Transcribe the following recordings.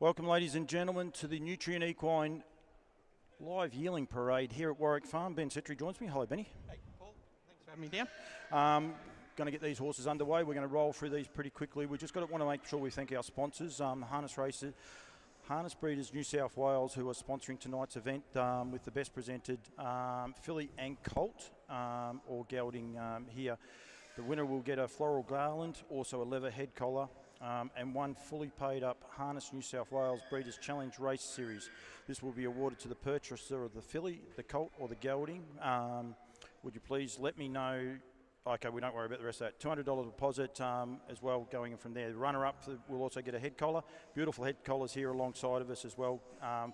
Welcome, ladies and gentlemen, to the Nutrient Equine live yearling parade here at Warwick Farm. Ben Cetri joins me. Hello, Benny. Hey, Paul. Thanks for having me down. Going to get these horses underway. We're going to roll through these pretty quickly. We just want to make sure we thank our sponsors, Harness Breeders New South Wales, who are sponsoring tonight's event with the best presented filly and colt or gelding here. The winner will get a floral garland, also a leather head collar, and one fully paid up Harness New South Wales Breeders' Challenge Race Series. This will be awarded to the purchaser of the filly, the colt or the gelding. Would you please let me know? Okay, we don't worry about the rest of that. $200 deposit as well going in from there. The runner-up will also get a head collar. Beautiful head collars here alongside of us as well.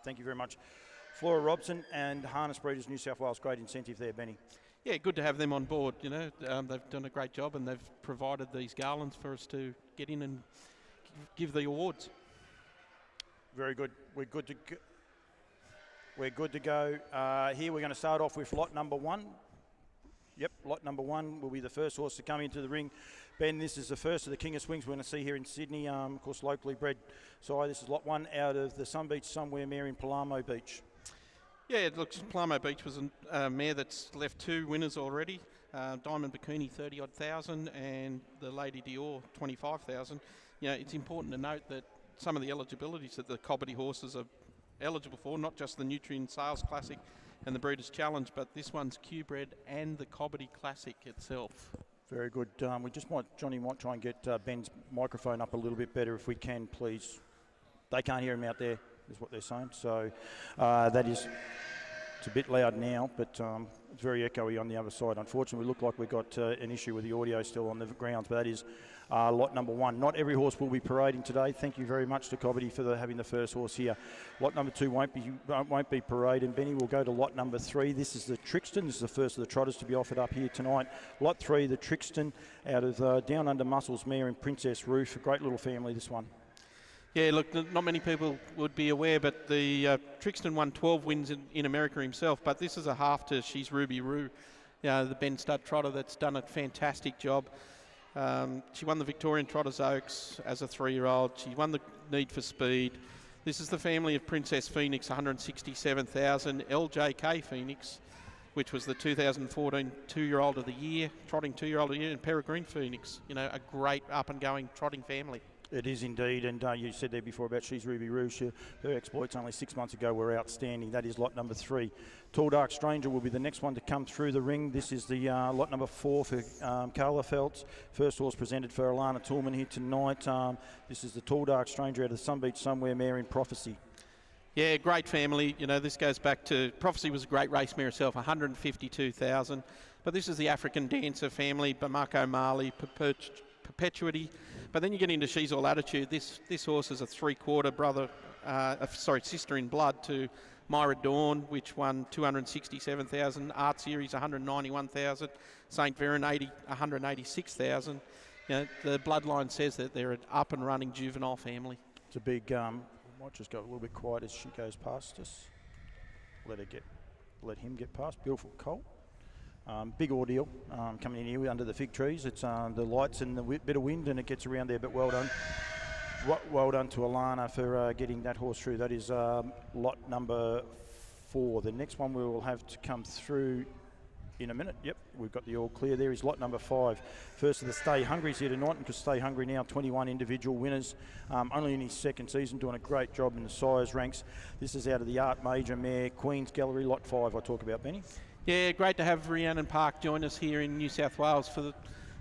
Thank you very much. Flora Robson and Harness Breeders New South Wales, great incentive there, Benny. Yeah, good to have them on board. You know, they've done a great job and they've provided these garlands for us to get in and give the awards. Very good. We're good to go. Here we're going to start off with lot number one. Yep, lot number one will be the first horse to come into the ring. Ben, this is the first of the King of Swings we're going to see here in Sydney. Of course, locally bred. So this is lot one out of the Sun Beach Somewhere mare in Palamo Beach. Yeah, it looks Palamo Beach was a mare that's left two winners already. Diamond Bikini 30-odd thousand and the Lady Dior 25,000. You know, it's important to note that some of the eligibilities that the Cobbity horses are eligible for, not just the Nutrient Sales Classic and the Breeders' Challenge, but this one's Q-bred and the Cobbity Classic itself. Very good. Johnny might try and get Ben's microphone up a little bit better if we can, please. They can't hear him out there, is what they're saying. So it's a bit loud now, but it's very echoey on the other side. Unfortunately, we look like we've got an issue with the audio still on the grounds, but that is lot number one. Not every horse will be parading today. Thank you very much to Cobbity for having the first horse here. Lot number two won't be paraded. Benny will go to lot number three. This is the Trixton. This is the first of the trotters to be offered up here tonight. Lot three, the Trixton, out of Down Under Muscles mare and Princess Roof. A great little family, this one. Yeah, look, not many people would be aware, but the Trixton won 12 wins in America himself, but this is a half to She's Ruby Roo, the Ben Stud trotter that's done a fantastic job. She won the Victorian Trotters Oaks as a 3-year-old. She won the Need for Speed. This is the family of Princess Phoenix, 167,000. LJK Phoenix, which was the 2014 2-year-old of the year, trotting 2-year-old of the year, and Peregrine Phoenix, a great up-and-going trotting family. It is indeed, and you said there before about She's Ruby Rouge. Her exploits only 6 months ago were outstanding. That is lot number three. Tall Dark Stranger will be the next one to come through the ring. This is the lot number four for Carla Feltz. First horse presented for Alana Toolman here tonight. This is the Tall Dark Stranger out of the Sun Beach Somewhere mare in Prophecy. Yeah, great family. This goes back to Prophecy was a great race mare herself, 152,000. But this is the African Dancer family, Bamako Mali, Perpetuity. But then you get into She's All Attitude. This horse is a 3-quarter sister in blood to Myra Dawn, which won 267,000. Art Series 191,000. St. Veron 186,000. The bloodline says that they're an up and running juvenile family. It's a big. We might just go a little bit quiet as she goes past us. Let him get past. Beautiful colt. Big ordeal coming in here under the fig trees. It's the lights and the bit of wind, and it gets around there, but well done. Well done to Alana for getting that horse through. That is lot number four. The next one we will have to come through in a minute. Yep, we've got the all clear. There is lot number five. First of the Stay Hungry's here tonight, and to Stay Hungry now, 21 individual winners. Only in his second season, doing a great job in the sires ranks. This is out of the Art Major mare, Queen's Gallery, lot five I talk about, Benny. Yeah, great to have Rhiannon Park join us here in New South Wales for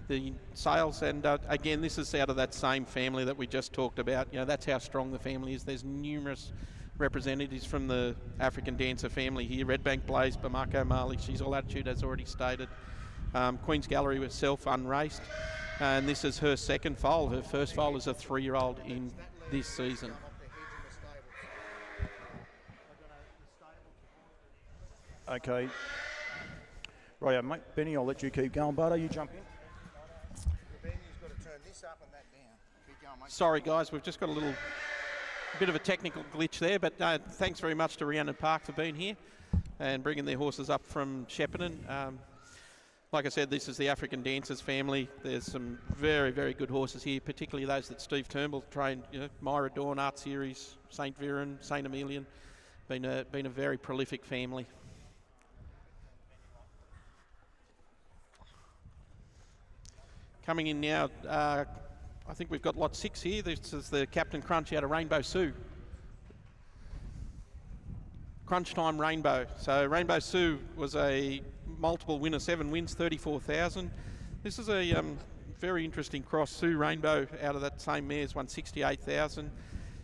the sales. And again, this is out of that same family that we just talked about. That's how strong the family is. There's numerous representatives from the African Dancer family here. Redbank Blaze, Bamako Mali, She's All Attitude, as already stated. Queen's Gallery herself, unraced. And this is her second foal. Her first foal is a 3-year-old in this season. Okay. Right, mate. Benny, I'll let you keep going. Bardo, you jump in. Benny's got to turn this up and that down. Keep going, mate. Sorry, guys. We've just got a bit of a technical glitch there, but thanks very much to Rhiannon Park for being here and bringing their horses up from Shepparton. Like I said, this is the African Dancers family. There's some very, very good horses here, particularly those that Steve Turnbull trained. Myra Dawn, Art Series, St. Viren, St. Emilion. Been a very prolific family. Coming in now, I think we've got lot 6 here. This is the Captain Crunch out of Rainbow Sioux. Crunch Time Rainbow. So Rainbow Sioux was a multiple winner, 7 wins, 34,000. This is a very interesting cross. Sioux Rainbow out of that same mare's won 68,000.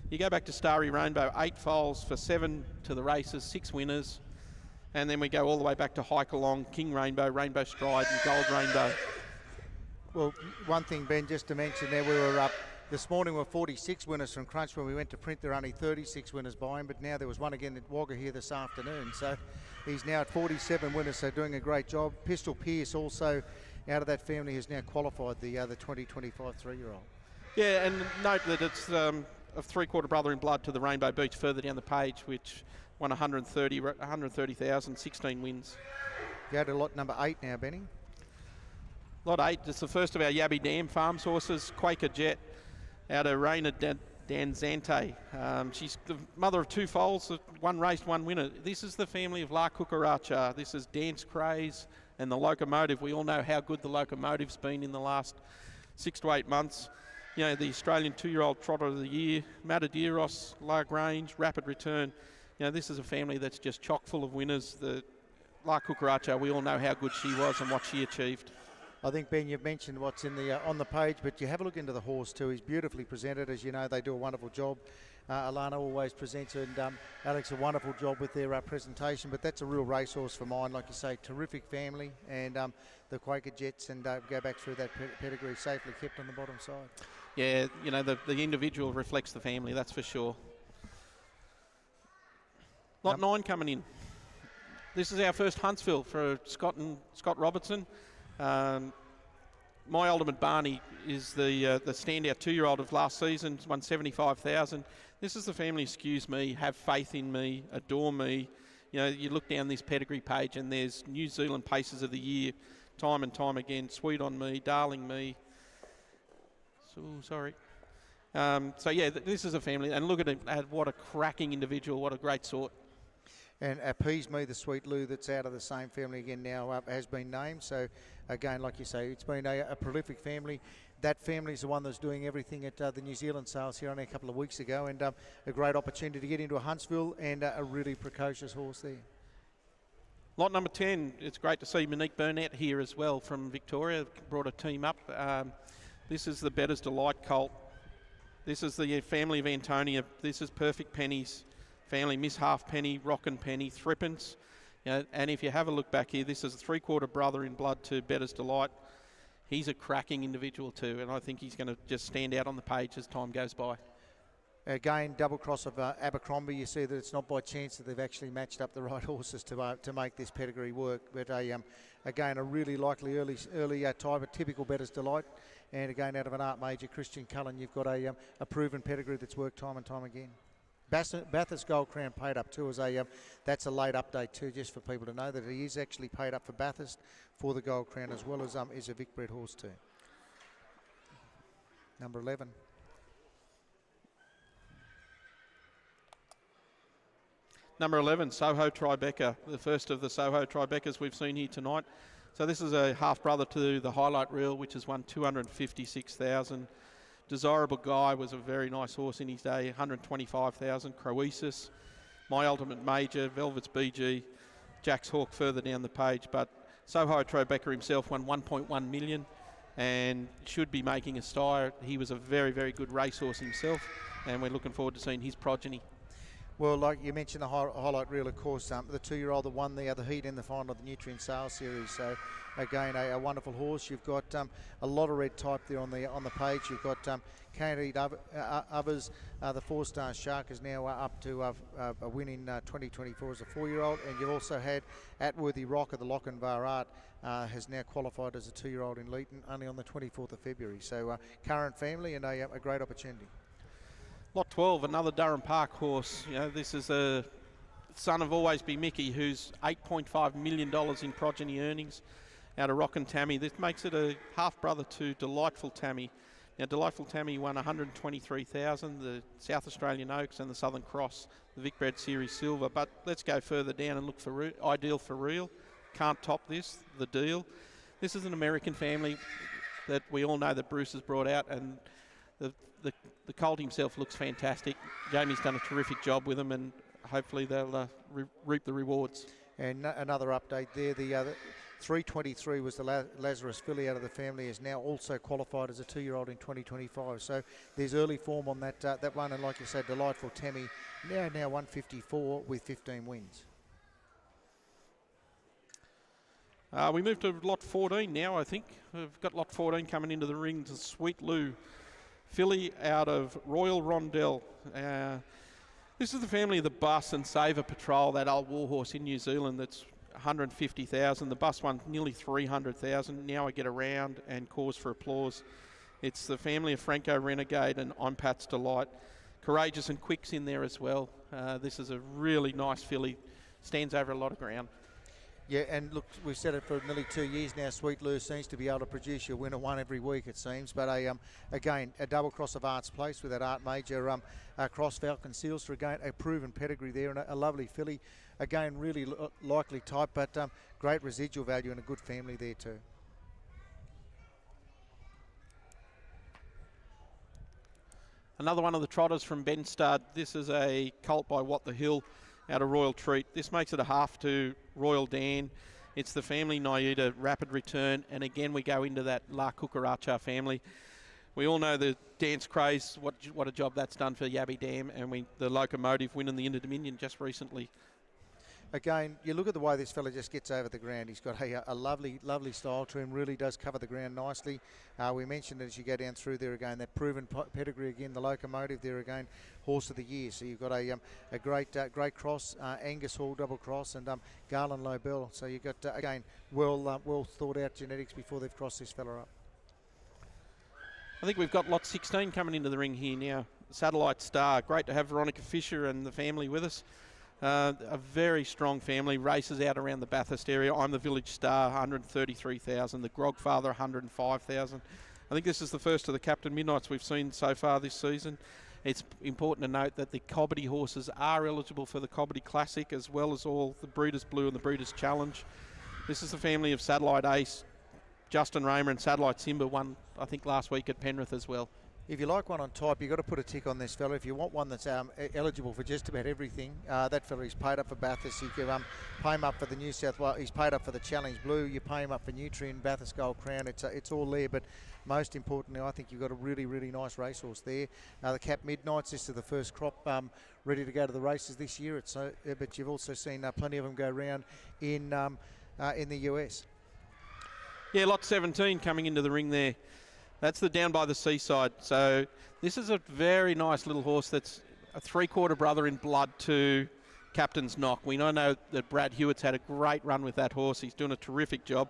You go back to Starry Rainbow, 8 foals for 7 to the races, 6 winners. And then we go all the way back to Hike Along, King Rainbow, Rainbow Stride and Gold Rainbow. Well, one thing, Ben, just to mention there, we were up this morning, we're 46 winners from Crunch. When we went to print, there were only 36 winners by him, but now there was one again at Wagga here this afternoon. So he's now at 47 winners, so doing a great job. Pistol Pierce also out of that family has now qualified the 2025 3-year-old. Yeah, and note that it's a 3/4 brother in blood to the Rainbow Beach further down the page, which won 130,000, 16 wins. Go to lot number 8 now, Benny. Lot 8, it's the first of our Yabby Dam Farms horses, Quaker Jet out of Reina Danzante. She's the mother of 2 foals, 1 race, 1 winner. This is the family of La Cucaracha. This is Dance Craze and the Locomotive. We all know how good the Locomotive's been in the last 6 to 8 months. You know, the Australian 2-year-old Trotter of the Year, Matadeiros, La Grange, Rapid Return. You know, this is a family that's just chock full of winners. The La Cucaracha, we all know how good she was and what she achieved. I think, Ben, you've mentioned what's in the on the page, but you have a look into the horse too. He's beautifully presented. As you know, they do a wonderful job. Alana always presents, and Alex a wonderful job with their presentation. But that's a real racehorse for mine. Like you say, terrific family, and the Quaker Jets, and go back through that pedigree safely kept on the bottom side. Yeah, you know, the individual reflects the family, that's for sure. Lot 9 coming in. This is our first Huntsville for Scott Robertson. My Ultimate Barney is the standout 2-year-old of last season, won 75,000. This is the family Excuse Me, Have Faith in Me, Adore Me. You know, you look down this pedigree page and there's New Zealand Paces of the Year, time and time again, Sweet on Me, Darling Me. So, sorry. So yeah, this is a family, and look at him, what a cracking individual, what a great sort. And Appease Me, the Sweet Lou, that's out of the same family again now, has been named. So again, like you say, it's been a prolific family. That family is the one that's doing everything at the New Zealand sales here only a couple of weeks ago, and a great opportunity to get into a Huntsville, and a really precocious horse there. Lot number 10, it's great to see Monique Burnett here as well from Victoria, brought a team up. This is the Better's Delight colt. This is the family of Antonia. This is Perfect Pennies. Family Miss Halfpenny, Rockin' Penny, Thrippence. You know, and if you have a look back here, this is a 3/4 brother in blood to Better's Delight. He's a cracking individual too, and I think he's going to just stand out on the page as time goes by. Again, double cross of Abercrombie. You see that it's not by chance that they've actually matched up the right horses to make this pedigree work. But again, a really likely early type, a typical Better's Delight. And again, out of an Art Major, Christian Cullen, you've got a proven pedigree that's worked time and time again. Bathurst Gold Crown paid up too, that's a late update too, just for people to know that he is actually paid up for Bathurst for the Gold Crown, as well as is a Vic bred horse too. Number 11. Number 11, Soho Tribeca, the first of the Soho Tribecas we've seen here tonight. So this is a half brother to the Highlight Reel, which has won 256,000. Desirable Guy was a very nice horse in his day, 125,000. Croesus, My Ultimate Major, Velvet's BG, Jack's Hawk further down the page. But Soho Tribeca himself won 1.1 million and should be making a star. He was a very, very good racehorse himself, and we're looking forward to seeing his progeny. Well, like you mentioned, the Highlight Reel, of course, the 2-year-old that won the heat in the final of the Nutrient Sales Series. So, again, a wonderful horse. You've got a lot of red type there on the page. You've got Can't Eat Others. The 4-star Shark is now up to a win in 2024 as a 4-year-old. And you've also had Atworthy Rock of the Lochinvar Art has now qualified as a 2-year-old in Leeton only on the 24th of February. So, current family and a great opportunity. Lot 12, another Durham Park horse. You know, this is a son of Always Be Mickey, who's $8.5 million in progeny earnings. out of Rockin' Tammy. This makes it a half-brother to Delightful Tammy. Now, Delightful Tammy won 123,000, the South Australian Oaks and the Southern Cross, the Vicbred Series Silver. But let's go further down and look for Ideal for Real. Can't top this, The Deal. This is an American family that we all know that Bruce has brought out, and the colt himself looks fantastic. Jamie's done a terrific job with them, and hopefully they'll reap the rewards. And another update there, the 323 was the Lazarus filly out of the family, is now also qualified as a 2-year-old in 2025. So there's early form on that one, and like you said, Delightful Tammy now 154 with 15 wins. We move to lot 14 now, I think. We've got lot 14 coming into the ring to Sweet Lou, filly out of Royal Rondell. This is the family of the Bus and Saver Patrol, that old warhorse in New Zealand that's 150,000. The Bus won nearly 300,000. Now I get around and cause for applause. It's the family of Franco Renegade and I'm Pat's Delight. Courageous and Quick's in there as well. This is a really nice filly. Stands over a lot of ground. Yeah, and look, we've said it for nearly 2 years now. Sweet Lou seems to be able to produce your winner one every week, it seems. But again, a double cross of Arts Place with that Art Major cross Falcon Seals for again a proven pedigree there, and a lovely filly. Again, really likely type, but great residual value and a good family there too. Another one of the trotters from Ben Stud. This is a colt by What the Hill out of Royal Treat. This makes it a half to Royal Dan. It's the family Naida Rapid Return, and again we go into that La Cucaracha family. We all know the dance craze, what a job that's done for Yabby Dam, and the Locomotive winning the Inter-Dominion just recently. Again, you look at the way this fella just gets over the ground. He's got a lovely style to him, really does cover the ground nicely. We mentioned as you go down through there again, that proven pedigree again, the Locomotive there again, Horse of the Year. So you've got a great cross, Angus Hall double cross, and Garland Lobel. So you've got, again, well thought out genetics before they've crossed this fella up. I think we've got lot 16 coming into the ring here now. Satellite Star. Great to have Veronica Fisher and the family with us. A very strong family, races out around the Bathurst area. I'm the Village Star, 133,000. The Grogfather, 105,000. I think this is the first of the Captain Midnights we've seen so far this season. It's important to note that the Cobbity horses are eligible for the Cobbity Classic, as well as all the Breeders' Blue and the Breeders' Challenge. This is the family of Satellite Ace, Justin Raymer, and Satellite Simba, won I think last week at Penrith as well. If you like one on type, you've got to put a tick on this fella. If you want one that's eligible for just about everything, that fella, he's paid up for Bathurst. You can pay him up for the New South Wales. He's paid up for the Challenge Blue. You pay him up for Nutrien, Bathurst Gold Crown. It's all there. But most importantly, I think you've got a really nice racehorse there. The Cap Midnights. This is the first crop ready to go to the races this year. But you've also seen plenty of them go around in the US. Yeah, lot 17 coming into the ring there. That's the Down by the Seaside. So this is a very nice little horse that's a 3/4 brother in blood to Captain's Knock. We know that Brad Hewitt's had a great run with that horse. He's doing a terrific job.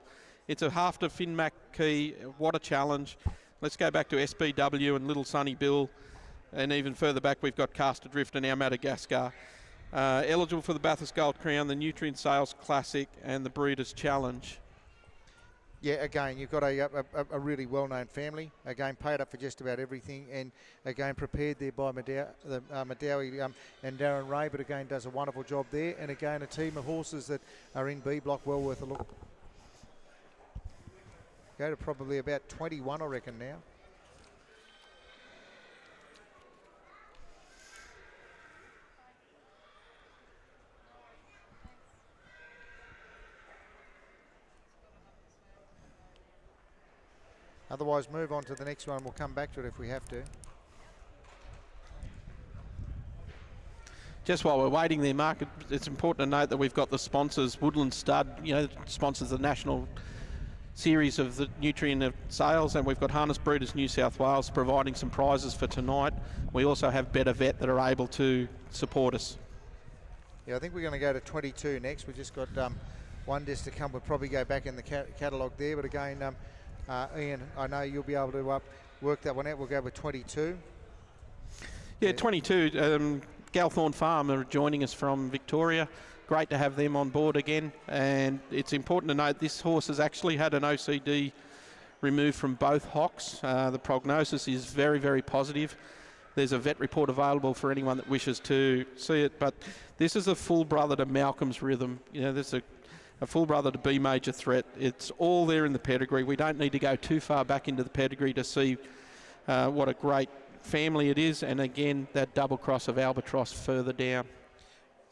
It's a half to Finn McKee. What a challenge. Let's go back to SBW and Little Sunny Bill. And even further back, we've got Cast Adrift and our Madagascar. Eligible for the Bathurst Gold Crown, the Nutrien Sales Classic, and the Breeders' Challenge. Yeah, again, you've got a really well-known family. Again, paid up for just about everything, and again, prepared there by Madawi and Darren Ray, but again, does a wonderful job there. And again, a team of horses that are in B block, well worth a look. Go to probably about 21, I reckon, now. Otherwise, move on to the next one. We'll come back to it if we have to. Just while we're waiting there, Mark, it's important to note that we've got the sponsors, Woodland Stud, sponsors the national series of the Nutrien sales, and we've got Harness Breeders New South Wales providing some prizes for tonight. We also have Better Vet that are able to support us. Yeah, I think we're going to go to 22 next. We've just got one disc to come. We'll probably go back in the catalogue there, but again, Ian, I know you'll be able to work that one out. We'll go with 22. Yeah, 22. Galthorne Farm are joining us from Victoria. great to have them on board again. And it's important to note this horse has actually had an OCD removed from both hocks. The prognosis is very, very positive. There's a vet report available for anyone that wishes to see it. But this is a full brother to Malcolm's Rhythm. You know, this is a full brother to B Major Threat. It's all there in the pedigree. We don't need to go too far back into the pedigree to see what a great family it is. And again, that double cross of Albatross further down.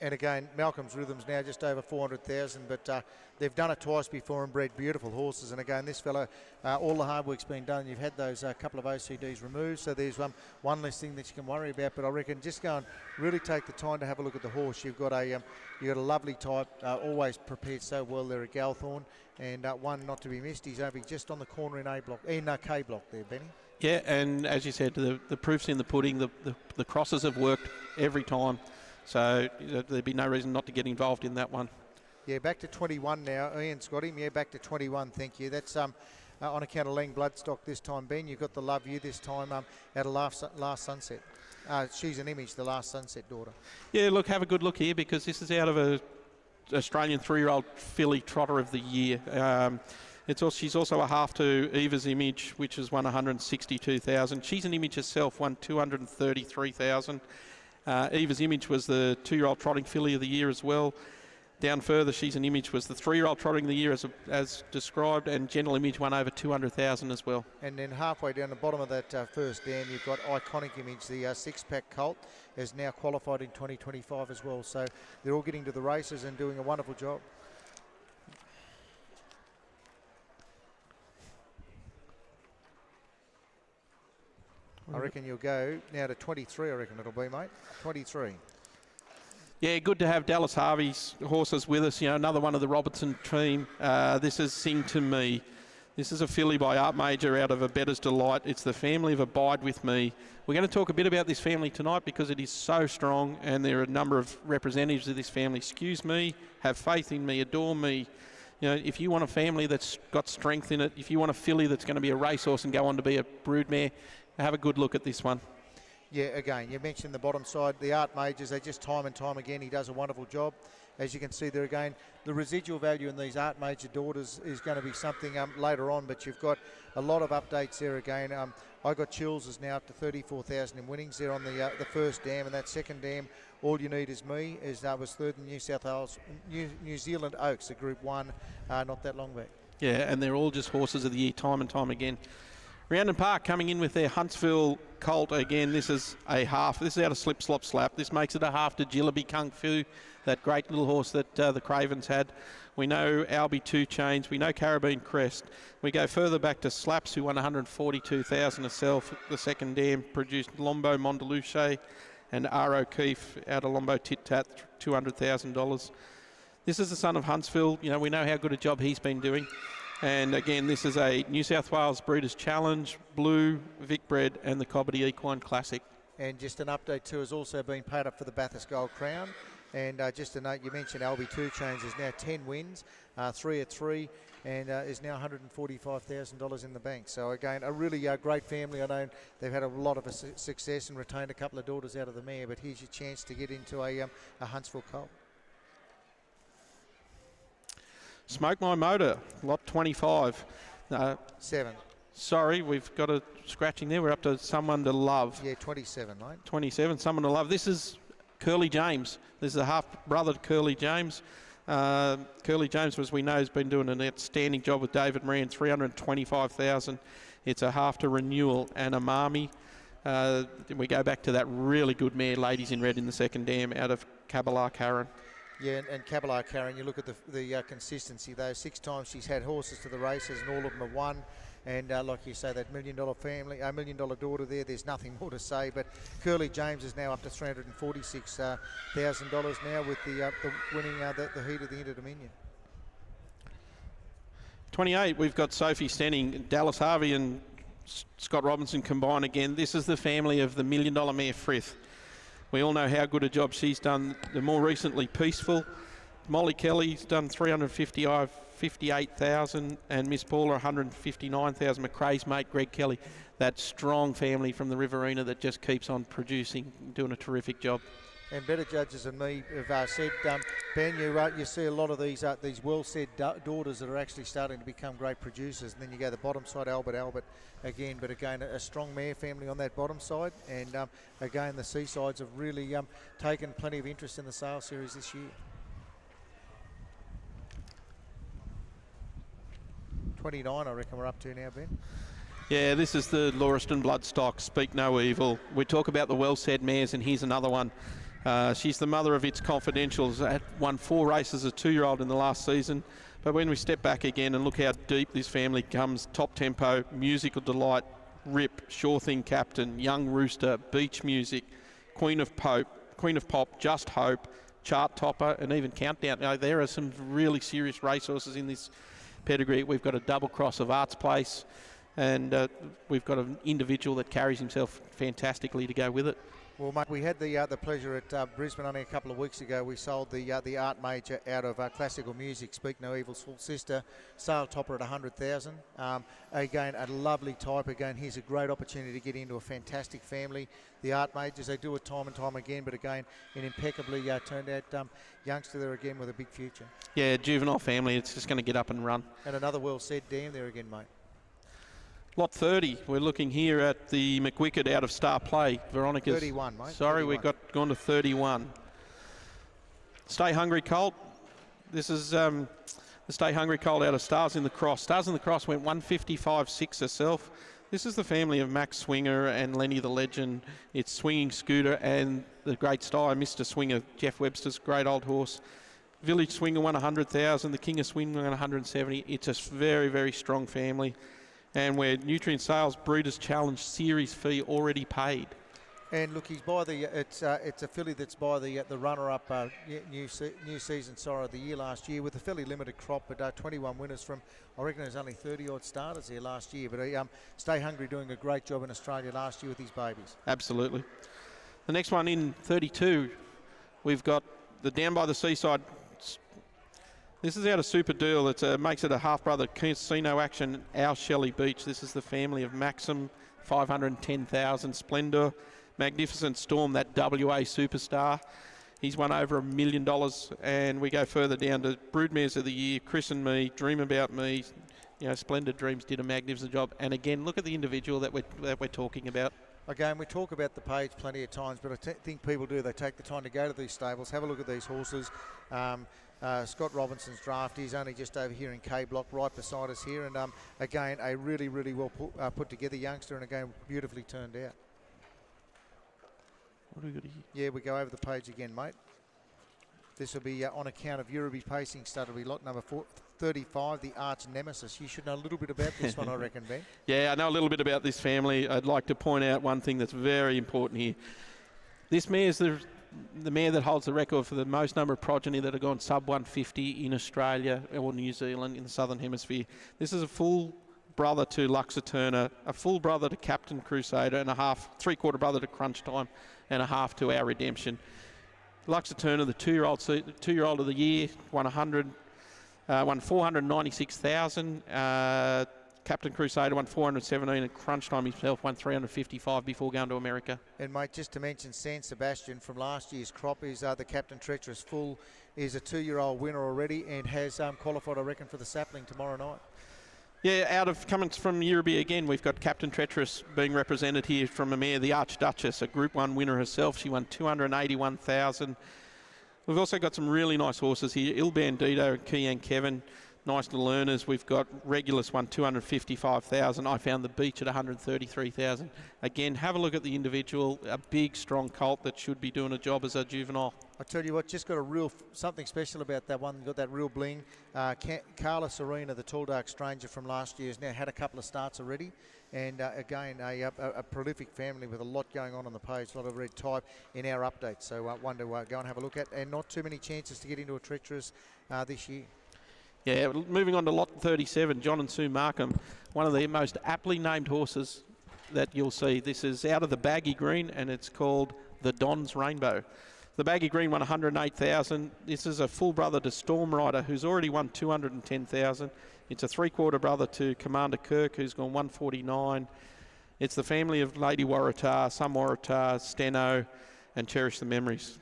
And again, Malcolm's Rhythm's now just over 400,000, but they've done it twice before and bred beautiful horses. And again, this fella, all the hard work's been done. You've had those couple of OCDs removed, so there's one less thing that you can worry about. But I reckon just go and really take the time to have a look at the horse. You've got a lovely type, always prepared so well there at Galthorne, and one not to be missed. He's over just on the corner in K block there, Benny. Yeah, and as you said, the proof's in the pudding. The crosses have worked every time. So there'd be no reason not to get involved in that one. Yeah, back to 21 now. Ian's got him. Yeah, back to 21. Thank you. That's on account of Lang Bloodstock this time, Ben. You've got the Love You this time out of Last Sunset. She's an Image, the Last Sunset daughter. Yeah, look, have a good look here because this is out of a Australian 3-year-old filly trotter of the year. She's also a half to Eva's Image, which has won 162,000. She's an Image herself, won 233,000. Eva's Image was the 2-year-old trotting filly of the year as well. Down further, She's an Image was the 3-year-old trotting of the year as described, and Gentle Image won over 200,000 as well. And then halfway down the bottom of that first dam, you've got Iconic Image, the six-pack colt, has now qualified in 2025 as well. So they're all getting to the races and doing a wonderful job. I reckon you'll go now to 23, I reckon it'll be, mate. 23. Yeah, good to have Dallas Harvey's horses with us. You know, another one of the Robertson team. This is Sing to Me. This is a filly by Art Major out of A Better's Delight. It's the family of Abide With Me. We're going to talk a bit about this family tonight because it is so strong and there are a number of representatives of this family. Excuse me, have faith in me, adore me. You know, if you want a family that's got strength in it, if you want a filly that's going to be a racehorse and go on to be a broodmare, have a good look at this one. Yeah, again, you mentioned the bottom side, the Art Majors, they just time and time again, he does a wonderful job. As you can see there again, the residual value in these Art Major daughters is going to be something later on, but you've got a lot of updates there again. I Got Chills is now up to 34,000 in winnings there on the first dam, and that second dam, All You Need Is Me, was third in New Zealand Oaks, a Group 1 not that long back. Yeah, and they're all just horses of the year time and time again. Roundon Park coming in with their Huntsville colt again. This is a half. This is out of Slip Slop Slap. This makes it a half to Jillaby Kung Fu, that great little horse that the Cravens had. We know Albie 2 Chains. We know Carabine Crest. We go further back to Slaps, who won 142,000 herself. The second dam produced Lombo Mondeluche and R. O'Keefe out of Lombo Tit Tat, $200,000. This is the son of Huntsville. You know, we know how good a job he's been doing. And again, this is a New South Wales Breeders' Challenge, Blue, Vic Bred, and the Cobbity Equine Classic. And just an update too, has also been paid up for the Bathurst Gold Crown. And just a note, you mentioned Albie 2 Chains is now 10 wins, 3 at 3, and is now $145,000 in the bank. So again, a really great family. I know they've had a lot of success and retained a couple of daughters out of the mare, but here's your chance to get into a Huntsville colt. Smoke My Motor, lot 25. 7. Sorry, we've got a scratching there. We're up to Someone to Love. Yeah, 27, mate. 27, Someone to Love. This is Curly James. This is a half-brother to Curly James. Curly James, as we know, has been doing an outstanding job with David Moran, 325,000. It's a half to Renewal and Amami. We go back to that really good mare, Ladies in Red, in the second dam out of Kabbalah Karen. Yeah, and Kabbalah Karen, you look at the consistency, though. 6 times she's had horses to the races and all of them have won. And like you say, that $1 million family, $1 million daughter there, there's nothing more to say. But Curly James is now up to $346,000 now with the winning the heat of the Inter-Dominion. 28, we've got Sophie Stenning, Dallas Harvey and Scott Robinson combined again. This is the family of the $1 million mare Frith. We all know how good a job she's done. The more recently Peaceful. Molly Kelly's done 358,000 and Miss Paula 159,000. McRae's mate Greg Kelly. That strong family from the Riverina that just keeps on producing, doing a terrific job. and better judges than me have said, Ben, you see a lot of these well-said daughters that are actually starting to become great producers. And then you go the bottom side, Albert again. But again, a strong mare family on that bottom side. And again, the Seasides have really taken plenty of interest in the sale series this year. 29, I reckon we're up to now, Ben. Yeah, this is the Lauriston bloodstock, Speak No Evil. We talk about the well-said mares, and here's another one. She's the mother of its confidentials. Won 4 races as a 2-year-old in the last season. But when we step back again and look how deep this family comes, Top Tempo, Musical Delight, Rip, Sure Thing Captain, Young Rooster, Beach Music, Queen of Pop, Just Hope, Chart Topper, and even Countdown. Now, there are some really serious racehorses in this pedigree. We've got a double cross of Arts Place, and we've got an individual that carries himself fantastically to go with it. Well, mate, we had the pleasure at Brisbane only a couple of weeks ago. We sold the art major out of classical music, Speak No Evil's full sister, sale topper at 100,000. Again, a lovely type. Again, here's a great opportunity to get into a fantastic family. The art majors, they do it time and time again, but again, an impeccably turned out youngster there again with a big future. Yeah, juvenile family. It's just going to get up and run. And another well-said dam there again, mate. Lot 30, we're looking here at the McWicked out of Star Play. Veronica's 31, mate. Sorry, 31. we got gone to 31. Stay Hungry Colt. This is the Stay Hungry Colt out of Stars in the Cross. Stars in the Cross went 155.6 herself. This is the family of Max Swinger and Lenny the Legend. It's Swinging Scooter and the great star, Mr. Swinger, Jeff Webster's great old horse. Village Swinger won 100,000. The King of Swing won 170. It's a very, very strong family. And where Nutrient Sales Breeders' Challenge Series fee already paid. And look, he's by the it's a filly that's by the runner-up new season of the year last year with a fairly limited crop, but 21 winners from, I reckon there's only 30-odd starters here last year. But Stay Hungry doing a great job in Australia last year with his babies. Absolutely. The next one in 32, we've got the Down by the Seaside. This is out of Super Deal. It makes it a half-brother casino action, Our Shelley Beach. This is the family of Maxim, 510,000. Splendor, Magnificent Storm, that WA superstar. He's won over $1 million. And we go further down to Broodmares of the Year, Chris and Me, Dream About Me. You know, Splendid Dreams did a magnificent job. And again, look at the individual that we're talking about. Again, we talk about the page plenty of times, but I think people do. They take the time to go to these stables, have a look at these horses. Scott Robinson's draft, he's only just over here in K Block, right beside us here. And again, a really, really well put together youngster, and again, beautifully turned out. What do we got here? Yeah, we go over the page again, mate. This will be on account of Euroby Pacing Stud. It'll be lot number 35, the Arch Nemesis. You should know a little bit about this one, I reckon, Ben. Yeah, I know a little bit about this family. I'd like to point out one thing that's very important here. This mare's the mare that holds the record for the most number of progeny that have gone sub 150 in Australia or New Zealand in the Southern Hemisphere. This is a full brother to Luxa Turner, a full brother to Captain Crusader, and a half, 3/4 brother to Crunch Time, and a half to Our Redemption. Luxa Turner, the two-year-old of the year, won 496,000. Captain Crusader won 417, and Crunch Time himself won 355 before going to America. And mate, just to mention, San Sebastian from last year's crop is the Captain Treacherous Full, is a 2-year-old winner already and has qualified, I reckon, for the Sapling tomorrow night. Yeah, coming from Euroby again, we've got Captain Treacherous being represented here from a mare, the Archduchess, a Group 1 winner herself. She won 281,000. We've also got some really nice horses here, Il Bandito and Kian Kevin. Nice learners. We've got Regulus won 255,000. I found the Beach at 133,000. Again, have a look at the individual. A big, strong colt that should be doing a job as a juvenile. I tell you what, just got a real something special about that one. Got that real bling. Carla Serena, the Tall Dark Stranger from last year, has now had a couple of starts already. And again, a prolific family with a lot going on the page, a lot of red type in our updates. So one to go and have a look at. And not too many chances to get into a Treacherous this year. Yeah, moving on to lot 37, John and Sue Markham, one of the most aptly named horses that you'll see. This is out of the Baggy Green, and it's called the Don's Rainbow. The Baggy Green won 108,000. This is a full brother to Storm Rider, who's already won 210,000. It's a 3/4 brother to Commander Kirk, who's gone 149. It's the family of Lady Waratah, Some Waratah, Steno, and Cherish the Memories.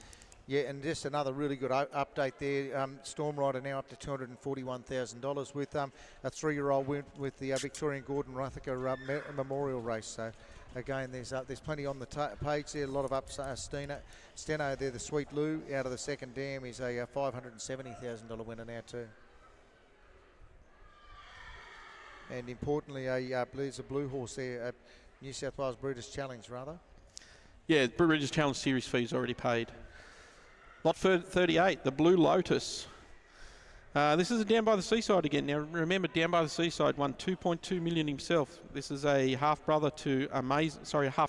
Yeah, and just another really good update there. Storm Rider now up to $241,000 with a 3-year-old win with the Victorian Gordon Rutherford Memorial Race. So again, there's plenty on the page there. A lot of ups. Steno there, the Sweet Lou out of the second dam is a $570,000 winner now too. And importantly, there's a blue horse there, New South Wales Breeders' Challenge rather. Yeah, Breeders' Challenge Series fees already paid. Lot 38, the Blue Lotus. This is a Down by the Seaside again. Now remember, Down by the Seaside won $2.2 million himself. This is a half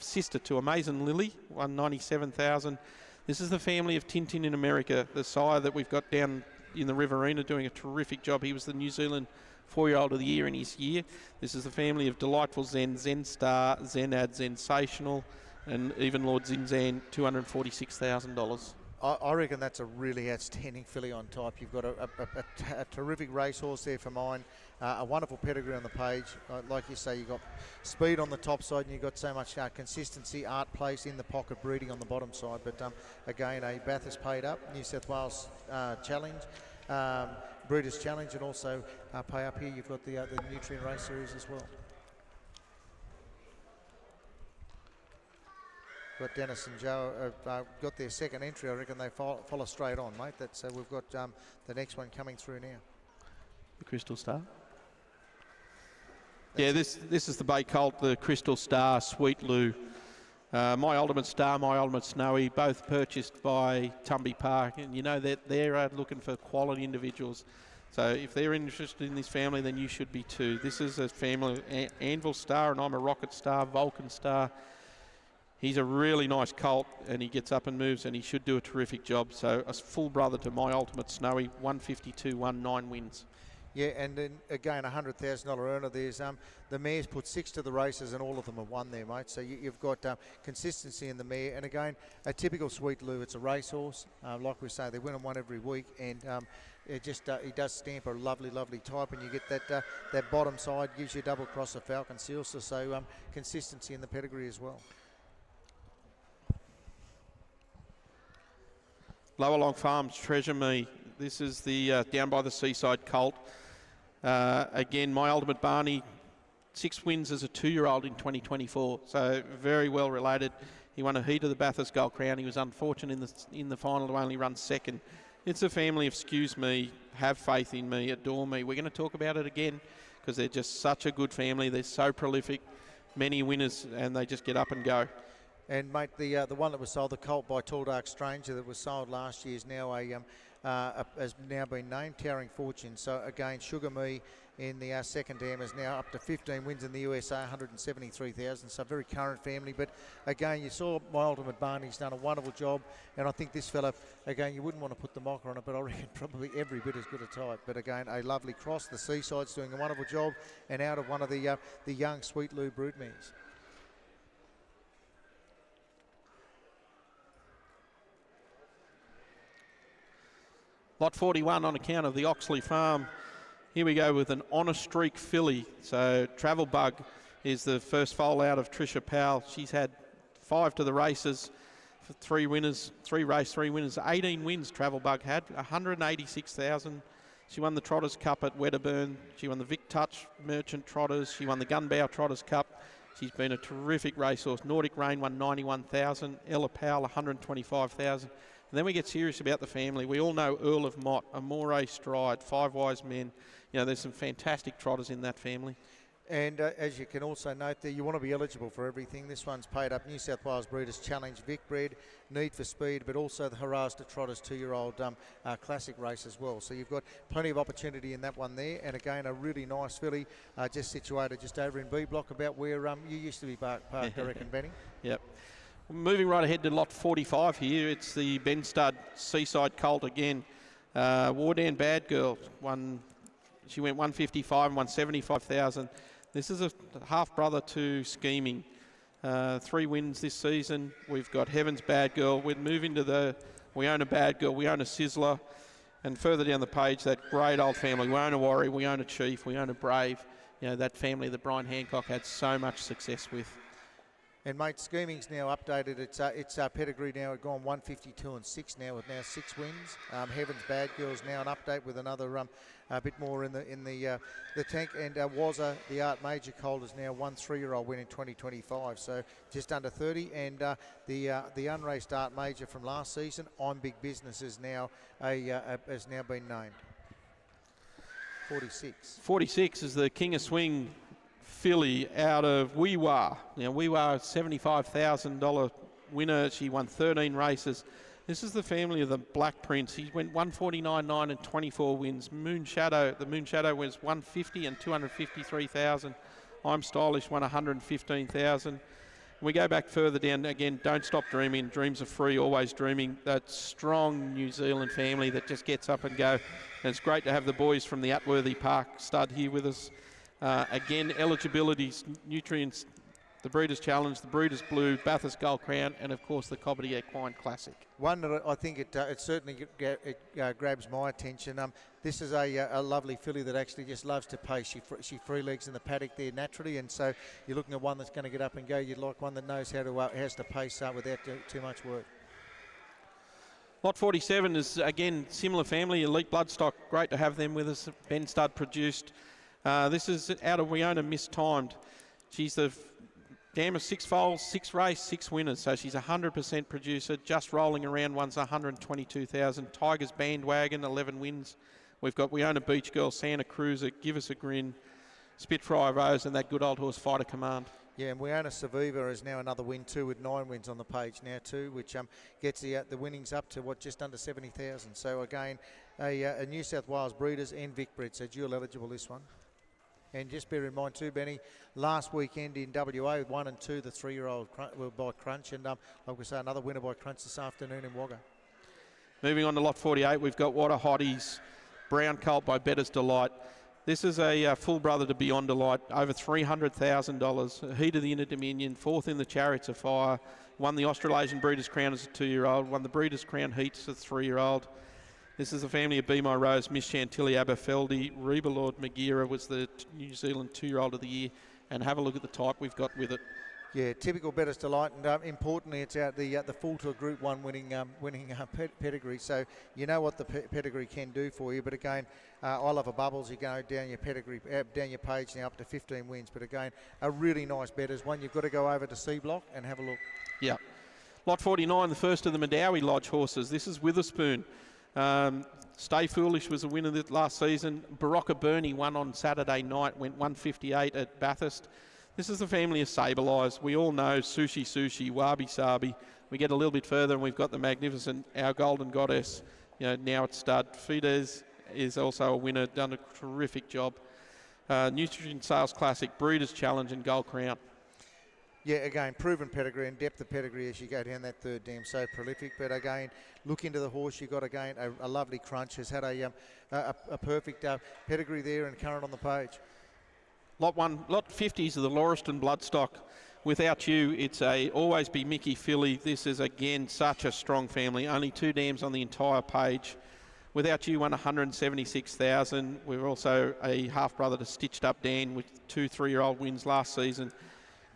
sister to Amazing Lily, won $97,000. This is the family of Tintin in America, the sire that we've got down in the Riverina doing a terrific job. He was the New Zealand 4-year-old of the year in his year. This is the family of Delightful Zen, Zen Star, Zenad, Sensational, and even Lord Zinzan, $246,000. I reckon that's a really outstanding filly on top. You've got a terrific racehorse there for mine, a wonderful pedigree on the page. Like you say, you've got speed on the top side and you've got so much consistency, art place in the pocket, breeding on the bottom side. But again, a Bathurst paid up, New South Wales Challenge, Breeders' Challenge, and also pay up here. You've got the Nutrient Race Series as well. Got Dennis and Joe got their second entry. I reckon they follow straight on, mate. We've got the next one coming through now. The Crystal Star. This is the Bay Colt, the Crystal Star, Sweet Lou. My Ultimate Star, My Ultimate Snowy, both purchased by Tumby Park, and you know that they're looking for quality individuals. So if they're interested in this family, then you should be too. This is a family, Anvil Star, and I'm a Rocket Star, Vulcan Star. He's a really nice colt, and he gets up and moves, and he should do a terrific job. So a full brother to My Ultimate Snowy, 152, 9 wins. Yeah, and then again, $100,000 earner. There's the mare's put 6 to the races, and all of them have won there, mate. So you've got consistency in the mare, and again, a typical Sweet Lou. It's a racehorse, like we say, they win one every week, and he does stamp a lovely type, and you get that bottom side gives you double cross of Falcon Seal. So consistency in the pedigree as well. Lower Long Farms, Treasure Me. This is the Down by the Seaside colt. Again, My Ultimate Barney, 6 wins as a 2-year-old in 2024. So very well related. He won a heat of the Bathurst Gold Crown. He was unfortunate in the final to only run second. It's a family of Excuse Me, Have Faith in Me, Adore Me. We're going to talk about it again because they're just such a good family. They're so prolific, many winners, and they just get up and go. And mate, the one that was sold, the colt by Tall Dark Stranger that was sold last year is now has now been named Towering Fortune. So again, Sugar Me in the second dam is now up to 15 wins in the USA, 173,000. So very current family. But again, you saw My Ultimate Barney's done a wonderful job, and I think this fella, again, you wouldn't want to put the mocker on it, but I reckon probably every bit as good a type. But again, a lovely cross. The Seaside's doing a wonderful job, and out of one of the young Sweet Lou broodmares. Lot 41 on account of the Oxley Farm. Here we go with an Honest Streak filly. So Travel Bug is the first foal out of Trisha Powell. She's had 5 to the races, 3 winners, 3 winners, 18 wins Travel Bug had, 186,000. She won the Trotters Cup at Wedderburn. She won the Vic Touch Merchant Trotters. She won the Gunbow Trotters Cup. She's been a terrific racehorse. Nordic Rain won 91,000. Ella Powell 125,000. And then we get serious about the family. We all know Earl of Mott, Amore Stride, 5 Wise Men. You know, there's some fantastic trotters in that family. And as you can also note there, you want to be eligible for everything. This one's paid up New South Wales Breeders' Challenge, Vic Bred, Need for Speed, but also the Hurrahs to Trotters 2-year-old classic race as well. So you've got plenty of opportunity in that one there. And again, a really nice filly just situated just over in B Block, about where you used to be parked, I reckon, Benny. Yep. Moving right ahead to lot 45 here, it's the Ben Stud Seaside Colt again. Wardan Bad Girl, she went 155 and won 75,000. This is a half-brother to Scheming. 3 wins this season. We've got Heaven's Bad Girl. We're moving to we own a Bad Girl, we own a Sizzler. And further down the page, that great old family. We own a Warrior, we own a Chief, we own a Brave. You know, that family that Brian Hancock had so much success with. And mate, Scheming's now updated its pedigree now. It's gone 152-6 now with now 6 wins. Heaven's Bad Girls now an update with another a bit more in the tank. And Wazza, the Art Major colt, is now 1 3-year-old win in 2025. So just under 30. And the unraced Art Major from last season, I'm Big Business, is now has now been named. 46. 46 is the King of Swing filly out of Weewa. Now, Weewa, $75,000 winner. She won 13 races. This is the family of the Black Prince. He went 149.9 and 24 wins. Moon Shadow, the Moon Shadow was 150 and 253,000. I'm Stylish won 115,000. We go back further down again. Don't Stop Dreaming. Dreams are free, always dreaming. That strong New Zealand family that just gets up and go. And it's great to have the boys from the Atworthy Park stud here with us. Again, eligibilities, nutrients, the Breeders' Challenge, the Breeders' Blue, Bathurst Gold Crown, and of course the Cobbity Equine Classic. One that I think it certainly grabs my attention. This is a lovely filly that actually just loves to pace. She free legs in the paddock there naturally, and so you're looking at one that's going to get up and go. You'd like one that knows how to pace without too much work. Lot 47 is again similar family, Elite Bloodstock. Great to have them with us. Ben Stud produced. This is out of Wiona, mistimed. She's the dam of 6 foals, 6 race, 6 winners. So she's 100% producer, just rolling around one's 122,000. Tigers Bandwagon, 11 wins. We've got Wiona Beach Girl, Santa Cruiser, Give Us a Grin, Spitfire Rose, and that good old horse Fighter Command. Yeah, and Wiona Saviva is now another win too, with 9 wins on the page now too, which gets the winnings up to just under 70,000. So again, a New South Wales Breeders and Vic Bred, so dual eligible this one. And just bear in mind too, Benny, last weekend in WA, 1 and 2, the 3-year-old were by Crunch, and like we say, another winner by Crunch this afternoon in Wagga. Moving on to lot 48, we've got What a Hotties, Brown Colt by Better's Delight. This is a full brother to Beyond Delight, over $300,000. Heat of the Inner Dominion, 4th in the Chariots of Fire, won the Australasian Breeders' Crown as a 2-year-old, won the Breeders' Crown Heats as a 3-year-old. This is the family of Be My Rose, Miss Chantilly Aberfeldy. Reba Lord Magira was the New Zealand 2-year-old of the year. And have a look at the type we've got with it. Yeah, typical Better's Delight, and importantly, it's out the full to a Group 1 winning pedigree. So you know what the pedigree can do for you. But again, I Love a Bubbles. You go down your pedigree, down your page now up to 15 wins. But again, a really nice Better's one. You've got to go over to C Block and have a look. Yeah, lot 49, the first of the Madawi Lodge horses. This is Witherspoon. Stay Foolish was a winner last season. Barocca Burney won on Saturday night, went 158 at Bathurst. This is the family of Sableyes. We all know Sushi, Wabi Sabi. We get a little bit further and we've got the magnificent Our Golden Goddess, now at stud. Fides is also a winner, done a terrific job. Nutrient Sales Classic, Breeders' Challenge and Gold Crown. Yeah, again, proven pedigree and depth of pedigree as you go down that third dam, so prolific. But again, look into the horse. You've got, again, a lovely Crunch. Has had a perfect pedigree there and current on the page. Lot 50 is the Lauriston Bloodstock. Without You, it's a Always Be Mickey filly. This is, again, such a strong family. Only 2 dams on the entire page. Without You won 176,000. We're also a half-brother to Stitched Up Dan with 2 3-year-old wins last season.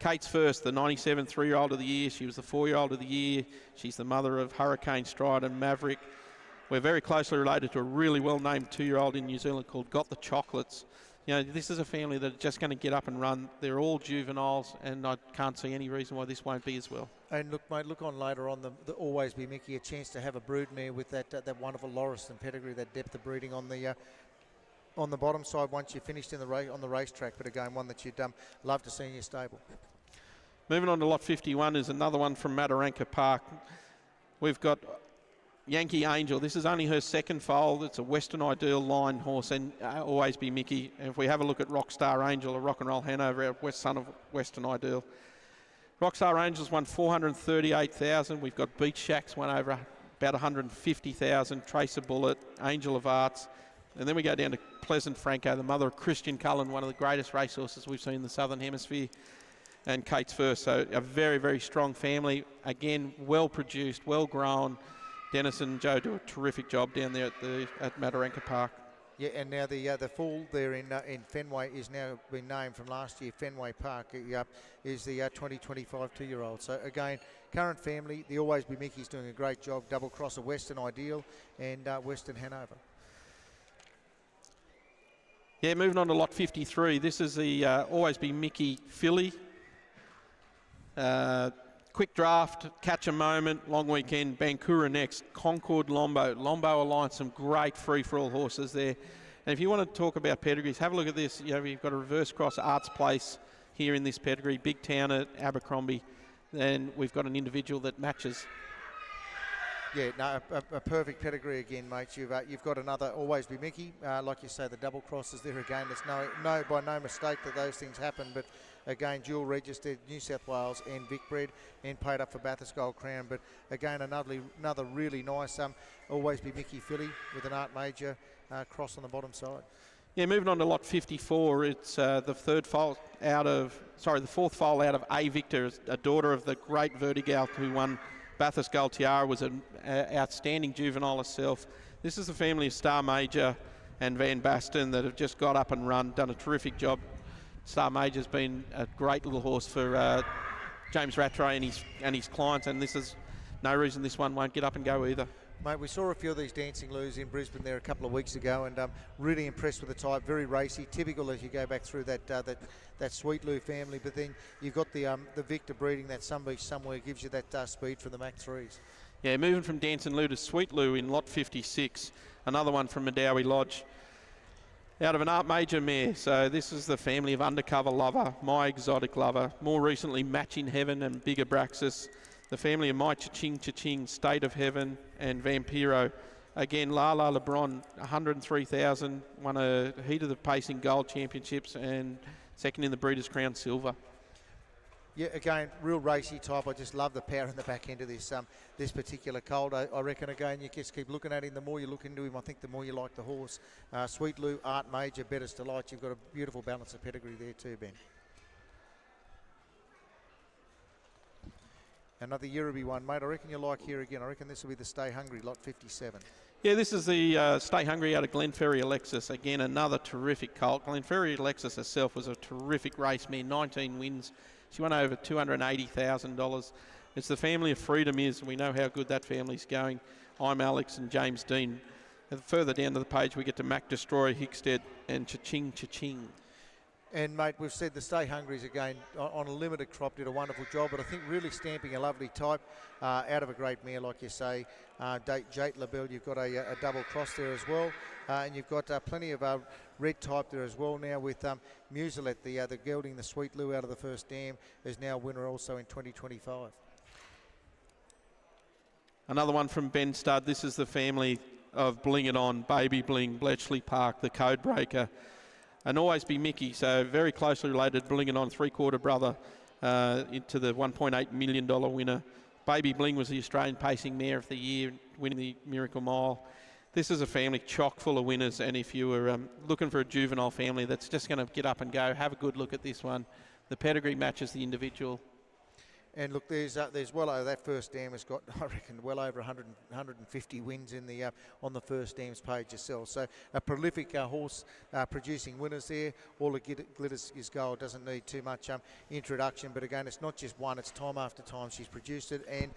Kate's First, the 97 3-year-old of the year. She was the 4-year-old of the year. She's the mother of Hurricane Stride and Maverick. We're very closely related to a really well-named 2-year-old in New Zealand called Got the Chocolates. This is a family that are just going to get up and run. They're all juveniles, and I can't see any reason why this won't be as well. And look, mate, look on later on the Always Be Mickey, a chance to have a broodmare with that wonderful Lauriston pedigree, that depth of breeding on the bottom side once you're finished on the racetrack. But again, one that you'd love to see in your stable. Moving on to lot 51 is another one from Mataranka Park. We've got Yankee Angel. This is only her second foal. It's a Western Ideal line horse, and Always Be Mickey. And if we have a look at Rockstar Angel, a Rock and Roll Hanover, son of Western Ideal. Rockstar Angel's won 438,000. We've got Beach Shacks won over about 150,000. Tracer Bullet, Angel of Arts. And then we go down to Pleasant Franco, the mother of Christian Cullen, one of the greatest racehorses we've seen in the Southern Hemisphere. And Kate's First. So a very, very strong family. Again, well produced, well grown. Dennis and Joe do a terrific job down there at Mataranka Park. Yeah, and now the fall there in Fenway is now been named from last year, Fenway Park, is the 2025 2-year-old. So again, current family, the Always Be Mickey's doing a great job, double cross of Western Ideal and Western Hanover. Yeah, moving on to lot 53. This is the Always Be Mickey filly. Quick draft, catch a moment, long weekend, Bankura next, Concord Lombo. Lombo Alliance, some great free-for-all horses there. And if you want to talk about pedigrees, have a look at this. You know, you've got a reverse cross Arts Place here in this pedigree, Big Town at Abercrombie. Then we've got an individual that matches. Yeah, no, a perfect pedigree again, mate. You've got another Always Be Mickey. Like you say, the double crosses there again. There's by no mistake that those things happen, but again, dual registered, New South Wales and Vic bred, and paid up for Bathurst Gold Crown. But again, another really nice Always Be Mickey filly with an Art Major cross on the bottom side. Yeah, moving on to lot 54, it's the fourth foal out of A Victor, a daughter of the great Vertigal who won Bathurst Gold Tiara, was an outstanding juvenile herself. This is the family of Star Major and Van Basten that have just got up and run, done a terrific job. Star Major's been a great little horse for James Rattray and his clients, and this is no reason this one won't get up and go either. Mate, we saw a few of these Dancing Loos in Brisbane there a couple of weeks ago, and really impressed with the type. Very racy, typical as you go back through that Sweet Lou family. But then you've got the Victor breeding that Some Beach Somewhere gives you that speed from the Mach 3s. Yeah, moving from Dancing Lou to Sweet Lou in lot 56. Another one from Medowie Lodge. Out of an Art Major mare. So this is the family of Undercover Lover, My Exotic Lover, more recently Match in Heaven and Big Abraxas. The family of My Cha-Ching, State of Heaven, and Vampiro. Again, Lala LeBron, 103,000, won a heat of the Pacing Gold Championships and second in the Breeders' Crown Silver. Yeah, again, real racy type. I just love the power in the back end of this particular colt. I reckon, again, you just keep looking at him. The more you look into him, I think the more you like the horse. Sweet Lou, Art Major, Better's Delight. You've got a beautiful balance of pedigree there too, Ben. Another Yearby one, mate. I reckon you like here again. I reckon this will be the Stay Hungry, lot 57. Yeah, this is the Stay Hungry out of Glenferrie Alexis. Again, another terrific colt. Glenferrie Alexis herself was a terrific race mare, 19 wins. She won over $280,000. It's the family of Freedom Is. We know how good that family's going. I'm Alex and James Dean. And further down to the page, we get to Mac Destroyer, Hickstead, and Cha-Ching. And, mate, we've said the Stay Hungries again on a limited crop did a wonderful job, but I think really stamping a lovely type out of a great mare, like you say. Jate LaBelle, you've got a double cross there as well. And you've got plenty of red type there as well now with Muselet, the gelding, the Sweet Lou out of the first dam, is now winner also in 2025. Another one from Ben Stud. This is the family of Bling It On, Baby Bling, Bletchley Park, the Code Breaker. And Always Be Mickey, so very closely related, Bling It On, three-quarter brother into the $1.8 million winner. Baby Bling was the Australian Pacing Mare of the Year, winning the Miracle Mile. This is a family chock full of winners, and if you were looking for a juvenile family that's just going to get up and go, have a good look at this one. The pedigree matches the individual. And look, there's well over that first dam has got, I reckon, well over 150 wins in the on the first dam's page itself. So a prolific horse producing winners there. All the glitters is gold. Doesn't need too much introduction. But again, it's not just one. It's time after time she's produced it. And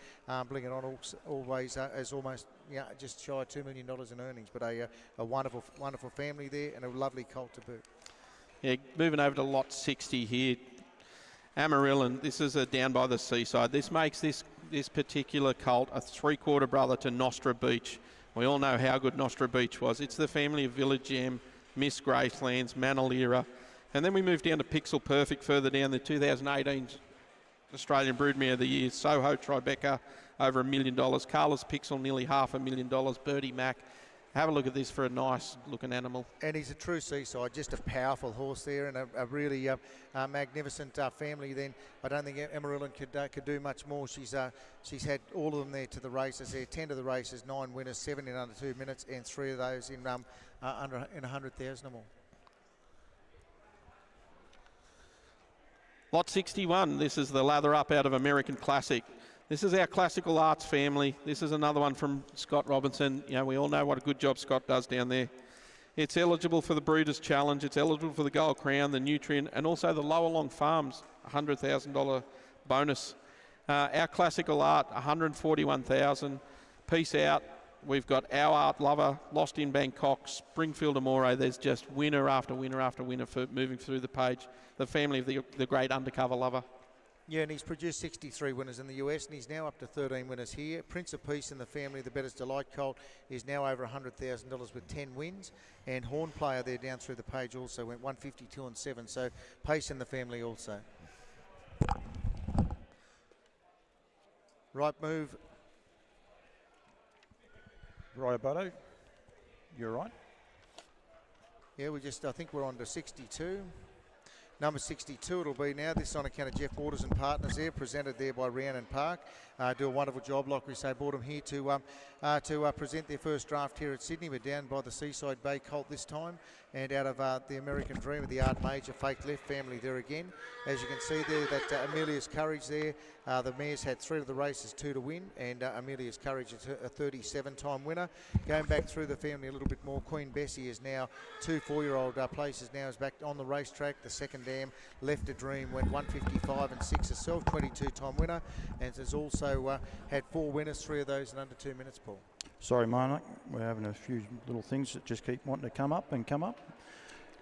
Bling It On always is almost just shy of $2 million in earnings. But a wonderful, wonderful family there and a lovely colt to boot. Yeah, moving over to lot 60 here. Amarillo, this is a down by the seaside. This makes this particular colt a three-quarter brother to Nostra Beach. We all know how good Nostra Beach was. It's the family of Village Gem, Miss Gracelands, Manalira. And then we move down to Pixel Perfect further down, the 2018 Australian Broodmare of the Year. Soho Tribeca, over $1 million. Carlos Pixel, nearly $500,000. Birdie Mac. Have a look at this for a nice looking animal. And he's a true seaside, just a powerful horse there and a really magnificent family. Then I don't think Amarillo could do much more. She's had all of them there to the races there, 10 to the races, 9 winners, 7 in under 2 minutes and 3 of those in under 100,000 or more. Lot 61, this is the lather up out of American Classic. This is our classical arts family. This is another one from Scott Robinson. You know, we all know what a good job Scott does down there. It's eligible for the Breeders' Challenge. It's eligible for the Gold Crown, the Nutrient, and also the Lower Long Farms $100,000 bonus. Our classical art, $141,000. Peace Out. We've got Our Art Lover, Lost in Bangkok, Springfield Amore. There's just winner after winner after winner for moving through the page. The family of the great undercover lover. Yeah, and he's produced 63 winners in the US, and he's now up to 13 winners here. Prince of Peace in the family, the Bettor's Delight colt, is now over $100,000 with 10 wins. And Horn Player there down through the page also went 152 and 7. So Pace in the family also. Right move. Roboto, you're right. Yeah, I think we're on to 62. Number 62 it'll be now. This on account of Jeff Waters and Partners there, presented there by Rhiannon Park. Do a wonderful job, like we say. Brought them here to present their first draft here at Sydney. We're down by the Seaside Bay colt this time. And out of the American Dream of the Art Major, Fake Left family there again. As you can see there, that Amelia's Courage there. The mares had 3 of the races, 2 to win. And Amelia's Courage is a 37-time winner. Going back through the family a little bit more, Queen Bessie is now 2 4-year-old places now, is back on the racetrack. The Second Dam, Left a Dream, went 155 and 6 herself, 22-time winner. And has also had 4 winners, 3 of those in under 2 minutes, Paul. Sorry, Mark, we're having a few little things that just keep wanting to come up and come up.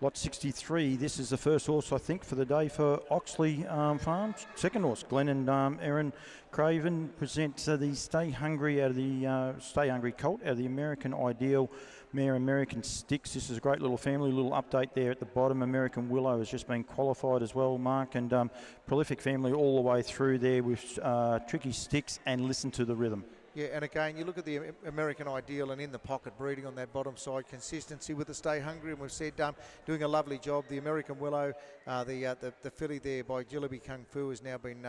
Lot 63, this is the first horse, I think, for the day for Oxley Farms. Second horse, Glenn and Erin Craven present the Stay Hungry out of the Stay Hungry colt out of the American Ideal mare, American Sticks. This is a great little family, little update there at the bottom. American Willow has just been qualified as well, Mark, and prolific family all the way through there with Tricky Sticks and Listen to the Rhythm. Yeah, and again, you look at the American Ideal and in the pocket breeding on that bottom side, consistency with the Stay Hungry, and we've said doing a lovely job. The American Willow, the filly there by Jillaby Kung Fu has now been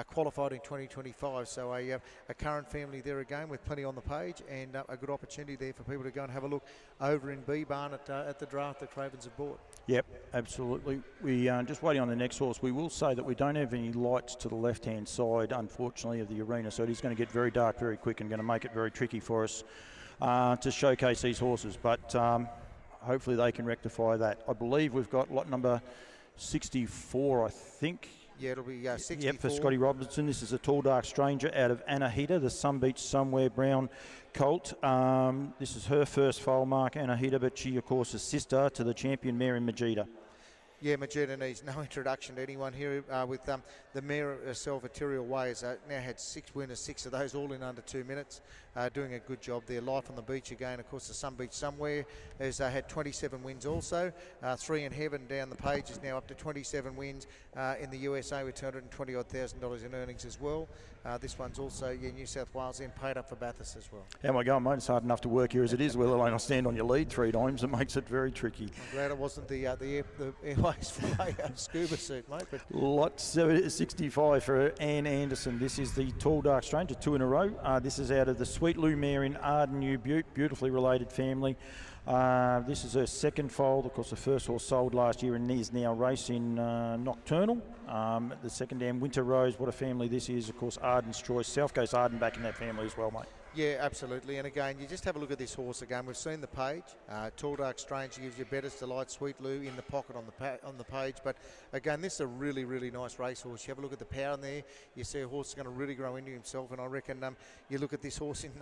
qualified in 2025. So a current family there again with plenty on the page, and a good opportunity there for people to go and have a look over in B Barn at the draft that Cravens have bought. Yep, absolutely. We are just waiting on the next horse. We will say that we don't have any lights to the left-hand side, unfortunately, of the arena, so it is going to get very dark very quick and going to make it very tricky for us to showcase these horses. But hopefully they can rectify that. I believe we've got lot number 64, I think. Yeah, it'll be 64. Yep, for Scotty Robinson. This is a Tall Dark Stranger out of Anahita, the Sun Beach Somewhere Brown colt. This is her first foal, Mark, Anahita, but she, of course, is sister to the champion mare in Majida. Yeah, Majida needs no introduction to anyone here with the mare herself, Ethereal Way, has now had 6 winners, 6 of those all in under 2 minutes. Doing a good job there. Life on the Beach again, of course, the Sun Beach Somewhere has had 27 wins also. 3 in Heaven down the page is now up to 27 wins in the USA with $220,000 in earnings as well. This one's also New South Wales then paid up for Bathurst as well. How am I going, mate? It's hard enough to work here as it is, let alone I stand on your lead 3 times. It makes it very tricky. I'm glad it wasn't the Airways Fly scuba suit, mate. But Lot 65 for Ann Anderson. This is the Tall Dark Stranger, 2 in a row. This is out of the Sweet Lou mare in Arden, New Butte, beautifully related family. This is her second foal. Of course, the first horse sold last year and is now racing Nocturnal. The Second Dam Winter Rose, what a family this is. Of course, Arden's Choice. South Coast Arden back in that family as well, mate. Yeah, absolutely. And again, you just have a look at this horse again. We've seen the page. Tall Dark Stranger gives you Bettor's Delight, Sweet Lou in the pocket on the page. But again, this is a really, really nice racehorse. You have a look at the power in there. You see a horse is going to really grow into himself. And I reckon you look at this horse in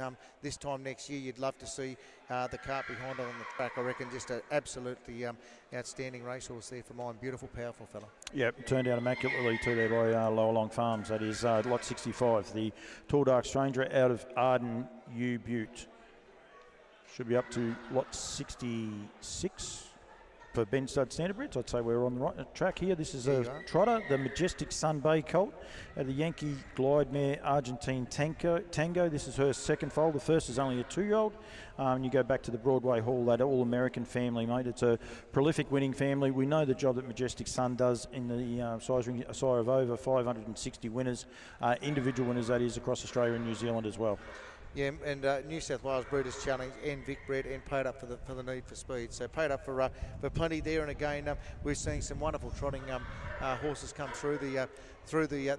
this time next year, you'd love to see the cart behind it on the track. I reckon just an absolutely outstanding racehorse there for mine. Beautiful, powerful fella. Yep, turned out immaculately too there by Lower Long Farms. That is lot 65, the Tall Dark Stranger out of Arden, U Butte. Should be up to lot 66 for Ben Stud Standardbridge. I'd say we're on the right track here. This is a trotter, the Majestic Sun Bay colt out of the Yankee Glide mare Argentine Tango. This is her second foal. The first is only a 2-year-old. You go back to the Broadway Hall, that all-American family, mate. It's a prolific winning family. We know the job that Majestic Sun does in the size ring, a sire of over 560 winners, individual winners that is, across Australia and New Zealand as well. Yeah, and New South Wales Breeders' Challenge and Vic Bred, and paid up for the need for speed. So paid up for plenty there. And again, we're seeing some wonderful trotting horses come through the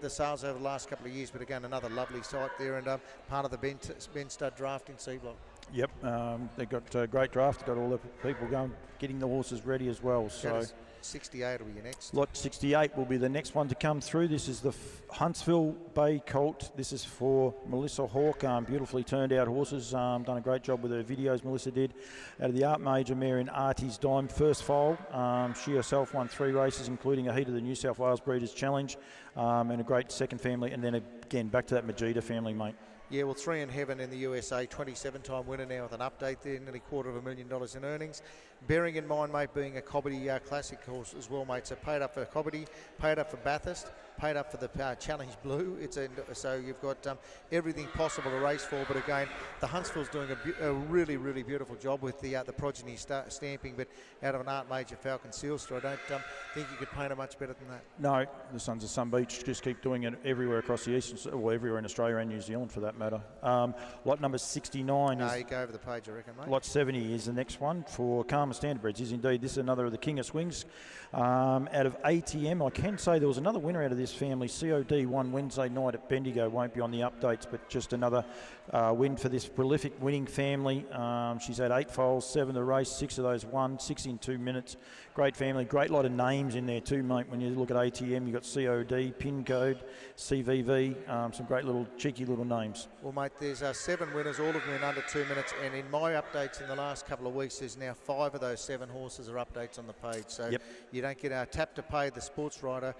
sales over the last couple of years. But again, another lovely sight there, and part of the Ben Stud draft in C block. Yep, they've got a great draft. They've got all the people going, getting the horses ready as well. So 68 will be your next. Lot 68 will be the next one to come through. This is the Huntsville Bay Colt. This is for Melissa Hawke. Beautifully turned out horses. Done a great job with her videos, Melissa did. Out of the Art Major mare in Artie's Dime. First foal. She herself won 3 races, including a heat of the New South Wales Breeders' Challenge. And a great second family. And then again, back to that Majida family, mate. Yeah, well, 3 in Heaven in the USA, 27-time winner now with an update there, nearly $250,000 in earnings. Bearing in mind, mate, being a Cobbity Classic horse as well, mate. So paid up for Cobbity, paid up for Bathurst, paid up for the Challenge Blue. So you've got everything possible to race for. But again, the Huntsville's doing a really, really beautiful job with the progeny stamping, but out of an Art Major Falcon Sealster. I don't think you could paint it much better than that. No, the Sons of Sun Beach just keep doing it everywhere across the eastern, or everywhere in Australia and New Zealand for that matter. Lot number 69 No, you go over the page, I reckon, mate. Lot 70 is the next one for Karma Standardbreds. Is indeed, this is another of the King of Swings. Out of ATM, I can say there was another winner out of this family. COD won Wednesday night at Bendigo. Won't be on the updates, but just another win for this prolific winning family. She's had 8 foals, 7 to the race, 6 of those won, 6 in 2 minutes. Great family, great lot of names in there too, mate. When you look at ATM, you've got COD, PIN code, CVV, some great little cheeky little names. Well, mate, there's 7 winners, all of them in under 2 minutes, and in my updates in the last couple of weeks, there's now 5 of those 7 horses are updates on the page. So you don't get a tap to pay. The sports rider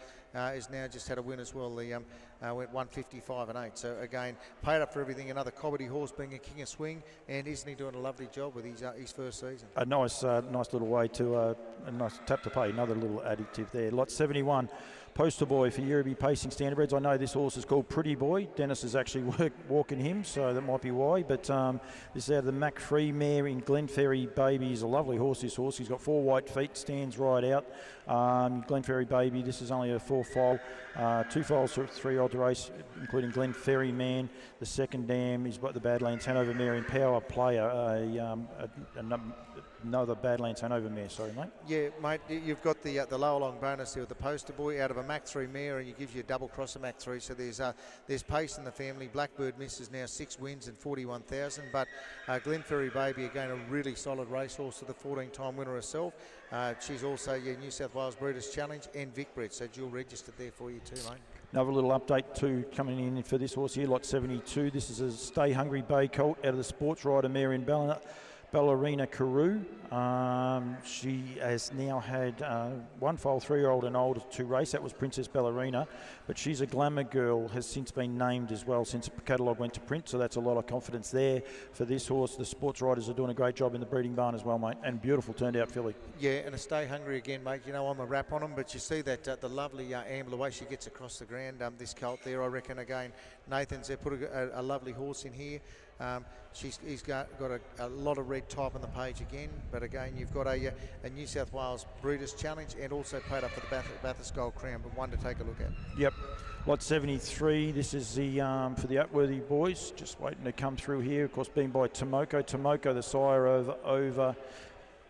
is now just had a win as well. The went 155 and 8. So again, paid up for everything. Another Cobbity horse being a King of Swing, and isn't he doing a lovely job with his first season? A nice little way to a nice tap to pay. Another little additive there. Lot 71. Poster boy for Yearby Pacing Standardbreds. I know this horse is called Pretty Boy. Dennis is actually walking him, so that might be why. But this is out of the Mac Free mare in Glenferrie Baby. He's a lovely horse, this horse. He's got 4 white feet, stands right out. Glenferrie Baby, this is only a 4th foal. 2 foals for a 3-year-old to race, including Glenferrie Man, the second dam. He's got the Badlands Hanover mare in Power Player, another Badlands Hanover mare, sorry, mate. Yeah, mate, you've got the lower long bonus there with the poster boy out of a Mach 3 mare, and he gives you a double cross of Mach 3, so there's pace in the family. Blackbird misses now 6 wins and 41,000, but Glenferrie Baby, again, a really solid racehorse to the 14-time winner herself. She's also your New South Wales Breeders' Challenge and Vic Bred, so dual registered there for you too, mate. Another little update too coming in for this horse here, lot 72. This is a Stay Hungry Bay Colt out of the Sports Rider mare in Ballerina Carew. She has now had 1 foal, 3-year-old and older to race. That was Princess Ballerina, but she's a glamour girl, has since been named as well since the catalogue went to print, so that's a lot of confidence there for this horse. The sports riders are doing a great job in the breeding barn as well, mate, and beautiful turned out filly. Yeah, and a Stay Hungry again, mate. You know, I'm a wrap on them, but you see that the lovely amble, the way she gets across the ground, this colt there, I reckon, again, Nathan's there, put a lovely horse in here. He's got a lot of red type on the page again, but again, you've got a New South Wales Breeders' Challenge and also paid up for the Bathurst Gold Crown, but one to take a look at. Yep. Lot 73, this is the for the Atworthy boys, just waiting to come through here, of course, being by Tomoko. Tomoko, the sire of over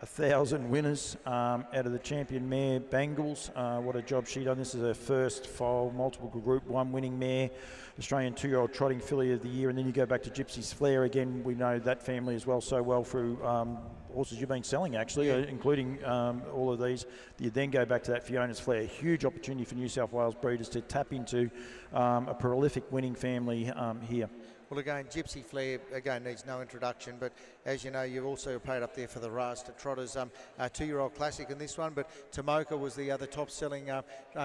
1,000 winners out of the champion mare Bangles. What a job she done. This is her first foal, multiple Group 1 winning mare, Australian 2-year-old trotting filly of the year. And then you go back to Gypsy's Flair again. We know that family as well so well through horses you've been selling actually, including all of these. You then go back to that Fiona's Flair. Huge opportunity for New South Wales breeders to tap into a prolific winning family here. Well, again, Gypsy Flair, again, needs no introduction, but as you know, you've also paid up there for the Rasta Trotters 2-year-old classic in this one, but Tomoko was the other top-selling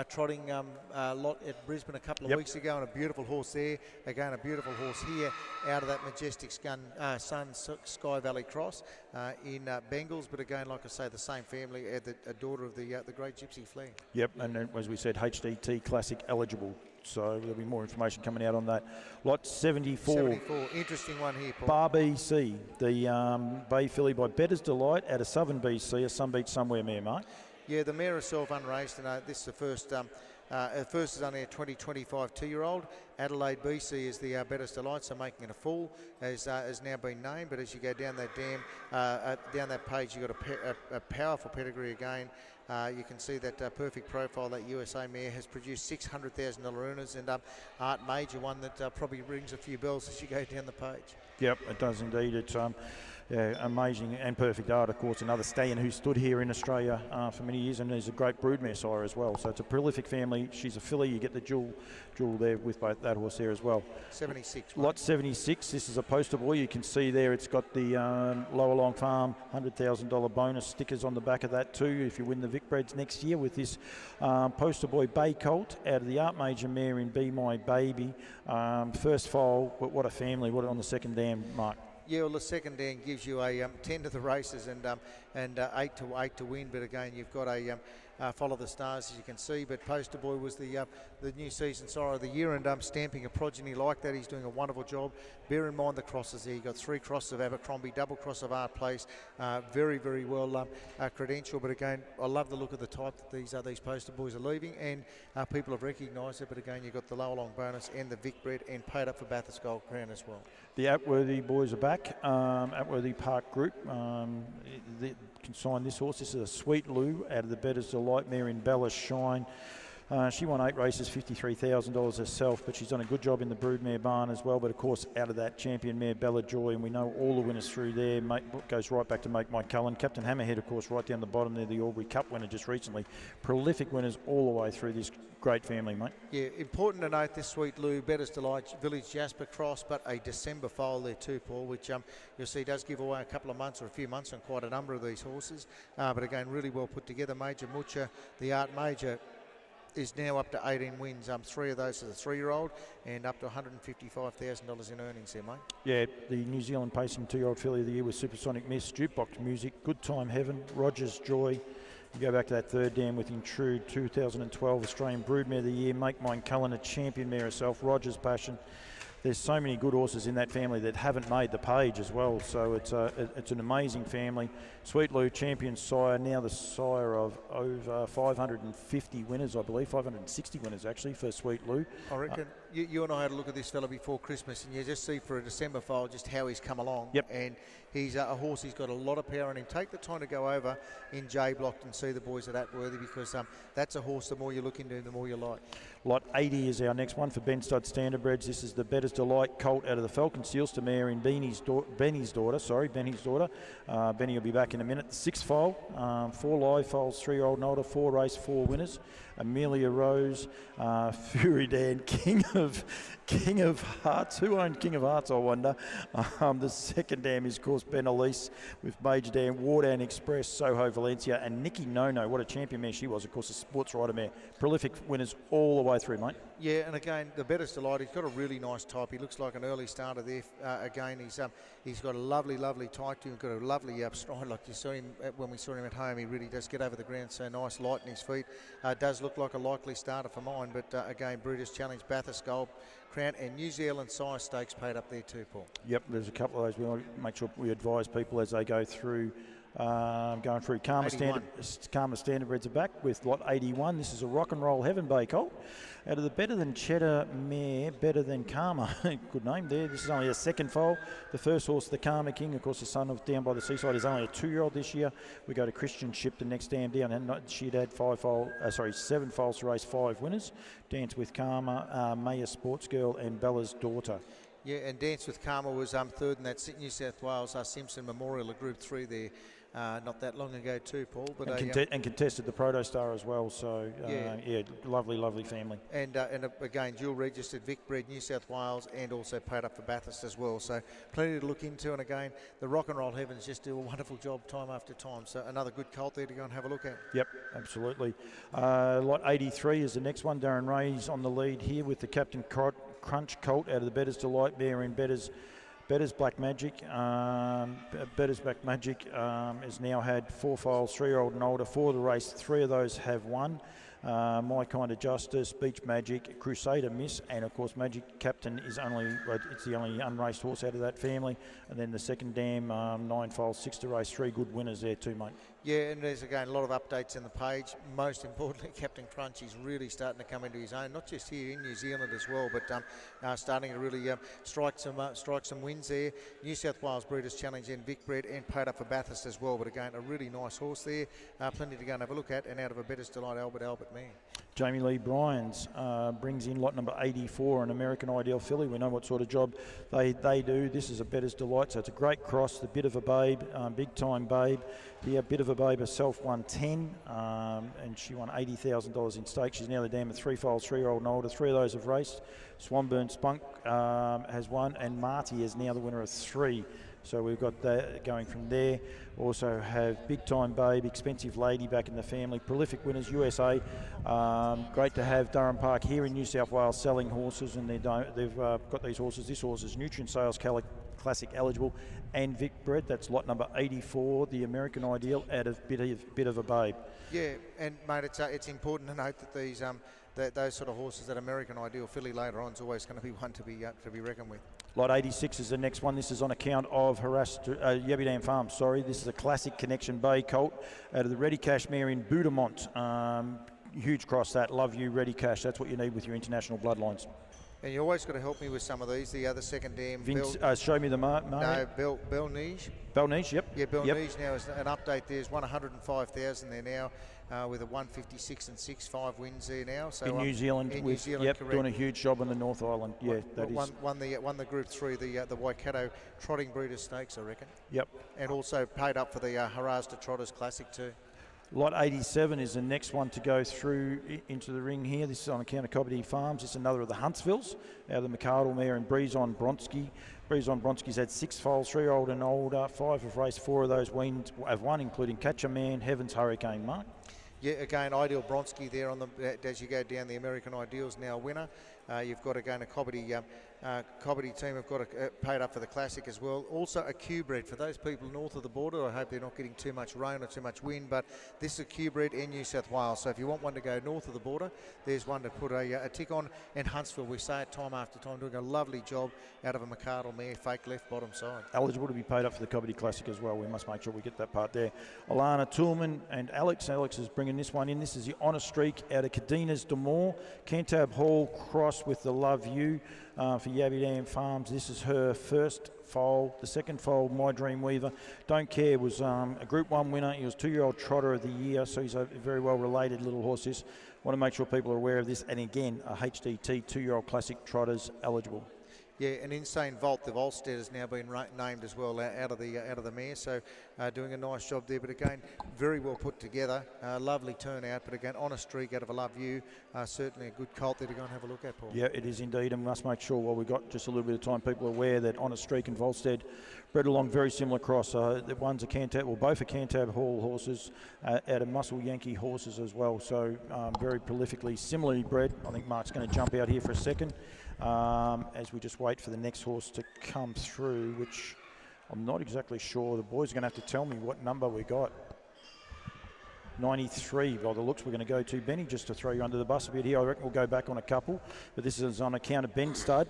trotting lot at Brisbane a couple of weeks ago, and a beautiful horse there. Again, a beautiful horse here out of that majestic Sun Sky Valley Cross in Bengals, but again, like I say, the same family, a daughter of the great Gypsy Flair. Yep, and as we said, HDT Classic eligible. So there'll be more information coming out on that. Lot 74. 74, interesting one here, Paul. Bar BC, the Bay filly by Better's Delight out of Southern BC, a Sunbeach Somewhere mare, mate. Yeah, the mare herself unraced, and this is the first. First is only a 20-25 2-year-old. Adelaide BC is the Better's Delight, so making it a full has now been named. But as you go down that down that page, you've got a powerful pedigree again. You can see that perfect profile that USA mare has produced $600,000 earners, and Art Major, one that probably rings a few bells as you go down the page. Yep, it does indeed. It's amazing and perfect art, of course. Another stallion who stood here in Australia for many years, and is a great broodmare sire as well. So it's a prolific family. She's a filly. You get the jewel there with both that horse there as well. 76. Lot 76. This is a poster boy. You can see there it's got the Lower Long Farm $100,000 bonus stickers on the back of that too if you win the Vic Breds next year with this poster boy Bay Colt out of the Art Major mare in Be My Baby. First foal, but what a family. What on the second dam, Mark? Yeah, well, the second dam gives you a 10 to the races and 8 to win. But again, you've got a Follow the Stars, as you can see. But Poster Boy was the new season sire of the year, and stamping a progeny like that, he's doing a wonderful job. Bear in mind the crosses there. You've got 3 crosses of Abercrombie, double cross of Art Place. Very, very well credential. But again, I love the look of the type that these Poster Boys are leaving, and people have recognised it. But again, you've got the Lower Long bonus and the Vic Bred, and paid up for Bathurst Gold Crown as well. The Atworthy boys are back. Atworthy Park Group can sign this horse. This is a Sweet Lou out of the Better's Delight mare in Bella Shine. She won 8 races, $53,000 herself, but she's done a good job in the broodmare barn as well. But of course, out of that champion mare, Bella Joy, and we know all the winners through there. Goes right back to Make Mike Cullen. Captain Hammerhead, of course, right down the bottom there, the Albury Cup winner just recently. Prolific winners all the way through this great family, mate. Yeah, important to note this Sweet Lou, Better's Delight, Village Jasper Cross, but a December foal there too, Paul, which you'll see does give away a couple of months or a few months on quite a number of these horses. But again, really well put together. Major Mucha, the Art Major, is now up to 18 wins. 3 of those are the 3-year-old, and up to $155,000 in earnings there, mate. Yeah, the New Zealand pacing 2-year-old filly of the year with Supersonic Mist, Jukebox Music, Good Time Heaven, Rogers Joy. You go back to that third dam with Intrude, 2012 Australian Broodmare of the Year, Make Mine Cullen, a champion mare herself, Rogers Passion. There's so many good horses in that family that haven't made the page as well, so it's an amazing family. Sweet Lou, champion sire, now the sire of over 550 winners, I believe, 560 winners actually for Sweet Lou. I reckon you and I had a look at this fella before Christmas, and you just see for a December foal just how he's come along. Yep. And he's a horse, he's got a lot of power in him. Take the time to go over in J Block and see the boys at Atworthy, because that's a horse, the more you look into him, the more you like. Lot 80 is our next one for Ben Stud Standardbreds. This is the Better's Delight Colt out of the Falcon Sealster mare in Benny's daughter. Benny will be back in a minute. The 6th foal, 4 live foals, 3-year-old and older, 4 race, 4 winners. Amelia Rose, Fury Dan, King of Hearts. Who owned King of Hearts, I wonder? The second dam is, of course, Ben Elise with Major Dan, Wardan Express, Soho Valencia, and Nikki No-No. What a champion mare she was, of course, a sports rider mare. Prolific winners all the way through, mate. Yeah, and again, the Better's Delight, he's got a really nice type. He looks like an early starter there. Again, he's got a lovely type to him. Got a lovely stride, like you saw him when we saw him at home. He really does get over the ground so nice, light in his feet. Does look like a likely starter for mine, but again, Brutus Challenge, Bathurst Gold Crown, and New Zealand Sire Stakes paid up there too, Paul. Yep, there's a couple of those. We want to make sure we advise people as they go through. Going through Karma Standardbreds are back with lot 81. This is a Rock and Roll Heaven Bay Colt out of the Better Than Cheddar mare, Better Than Karma. Good name there. This is only a second foal. The first horse, the Karma King, of course, the son of Down by the Seaside, is only a 2-year-old this year. We go to Christian Ship the next dam down, and she'd had 7 foals to race, 5 winners. Dance with Karma, Maya Sports Girl, and Bella's Daughter. Yeah, and Dance with Karma was third in that New South Wales Simpson Memorial, a Group 3 there. Not that long ago too, Paul. But and contested the Protostar as well, so lovely family. And again, dual registered Vic Bred, New South Wales, and also paid up for Bathurst as well. So plenty to look into, and again, the Rock and Roll Heavens just do a wonderful job time after time. So another good colt there to go and have a look at. Yep, absolutely. Lot 83 is the next one. Darren Ray's on the lead here with the Captain Crunch Colt out of the Better's Delight mare in Better's Black Magic. Better's Black Magic has now had 4 foals, 3-year-old and older, 4 of the race. 3 of those have won. My Kind of Justice, Beach Magic, Crusader Miss, and of course Magic Captain is it's the only unraced horse out of that family. And then the second dam, 9 foals, 6 to race, 3 good winners there too, mate. Yeah, and there's again a lot of updates in the page. Most importantly, Captain Crunch is really starting to come into his own, not just here in New Zealand as well, but starting to really strike some wins there. New South Wales Breeders' Challenge in Vic bred and paid up for Bathurst as well. But again, a really nice horse there. Plenty to go and have a look at, and out of a Bettor's Delight, Albert Mare. Jamie Lee Bryans brings in lot number 84, an American Ideal filly. We know what sort of job they do. This is a Bettor's Delight, so it's a great cross. The Bit of a Babe, big time babe. The Bit of a Babe herself won 10, and she won $80,000 in stakes. She's now the dam of 3 foals, 3-year-old and older. 3 of those have raced. Swanburn Spunk has won, and Marty is now the winner of 3. So we've got that going from there. Also have Big Time Babe, Expensive Lady back in the family. Prolific winners, USA. Great to have Durham Park here in New South Wales selling horses, and they've got these horses. This horse is Nutrient Sales Classic eligible and Vic bred. That's lot number 84, the American Ideal out of Bit of a Babe. Yeah, and mate, it's important to note that these those sort of horses, that American Ideal filly later on, is always going to be one to be reckoned with. Lot 86 is the next one. This is on account of Yabby Farm. Sorry, this is a Classic Connection Bay colt out of the Ready Cash mare in Budamont. Huge cross that. Love you, Ready Cash. That's what you need with your international bloodlines. And you always got to help me with some of these. The other second dam. Vince, show me the mark. No, Belniche. Belniche, yep. Yeah, Belniche now is an update. There's 105,000 there now. With a 156 and 6.5 wins there now. So in New Zealand, New Zealand, yep, correct. doing a huge job on the North Island. Yeah, won the Group 3, the Waikato Trotting Breeders' Stakes, I reckon. Yep. And also paid up for the Harasda Trotters Classic too. Lot 87 is the next one to go through into the ring here. This is on account of Cobbity Farms. It's another of the Huntsvilles, out of the McArdle mare and Breezon Bronski. Breezon Bronski's had 6 foals, 3-year-old and older. 5 have raced, 4 of those have won, including Catcher Man, Heaven's Hurricane, Mark. Yeah, again, Ideal Bronski there on as you go down. The American Ideal's now a winner. You've got again a Cobbity team have got paid up for the Classic as well. Also a Q-bred for those people north of the border. I hope they're not getting too much rain or too much wind, but this is a Q-bred in New South Wales. So if you want one to go north of the border, there's one to put a tick on. And Huntsville, we say it time after time, doing a lovely job out of a McArdle mare, fake left bottom side. Eligible to be paid up for the Cobbity Classic as well. We must make sure we get that part there. Alana Toolman and Alex. Alex is bringing this one in. This is the Honor Streak out of Cadenas D'Amour. Cantab Hall cross with the Love You for Yabby Farms. This is her first foal. The second foal, My Dream Weaver. Don't Care was a Group 1 winner. He was 2-year-old Trotter of the Year, so he's a very well related little horse. This. Want to make sure people are aware of this. And again, a HDT 2-year-old Classic Trotters eligible. Yeah, an Insane Vault. The Volstead has now been named as well out of the mare, so doing a nice job there. But again, very well put together. Lovely turnout, but again, on a streak out of a Love You. Certainly a good colt there to go and have a look at, Paul. Yeah, it is indeed, and we must make sure while we've got just a little bit of time, people are aware that On a Streak and Volstead bred along very similar cross. The one's a Cantab, well, both are Cantab Hall horses, out of Muscle Yankee horses as well. So very prolifically, similarly bred. I think Mark's going to jump out here for a second. As we just wait for the next horse to come through, which I'm not exactly sure. The boys are going to have to tell me what number we got. 93, by the looks, we're going to go to Benny, just to throw you under the bus a bit here. I reckon we'll go back on a couple, but this is on account of Ben Stud.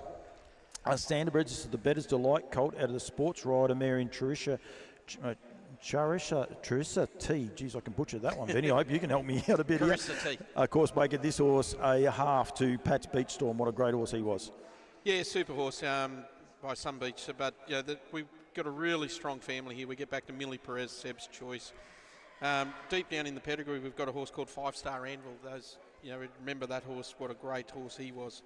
Standardbreds, this is the Bettor's Delight colt out of the Sports Rider mare in Charissa T. Geez, I can butcher that one, Benny. I hope you can help me out a bit here. Charissa T. Of course, making this horse a half to Pat's Beach Storm. What a great horse he was. Yeah, super horse by some beach. But yeah, we've got a really strong family here. We get back to Millie Perez, Seb's choice. Deep down in the pedigree, we've got a horse called 5-Star Anvil. Those, remember that horse? What a great horse he was.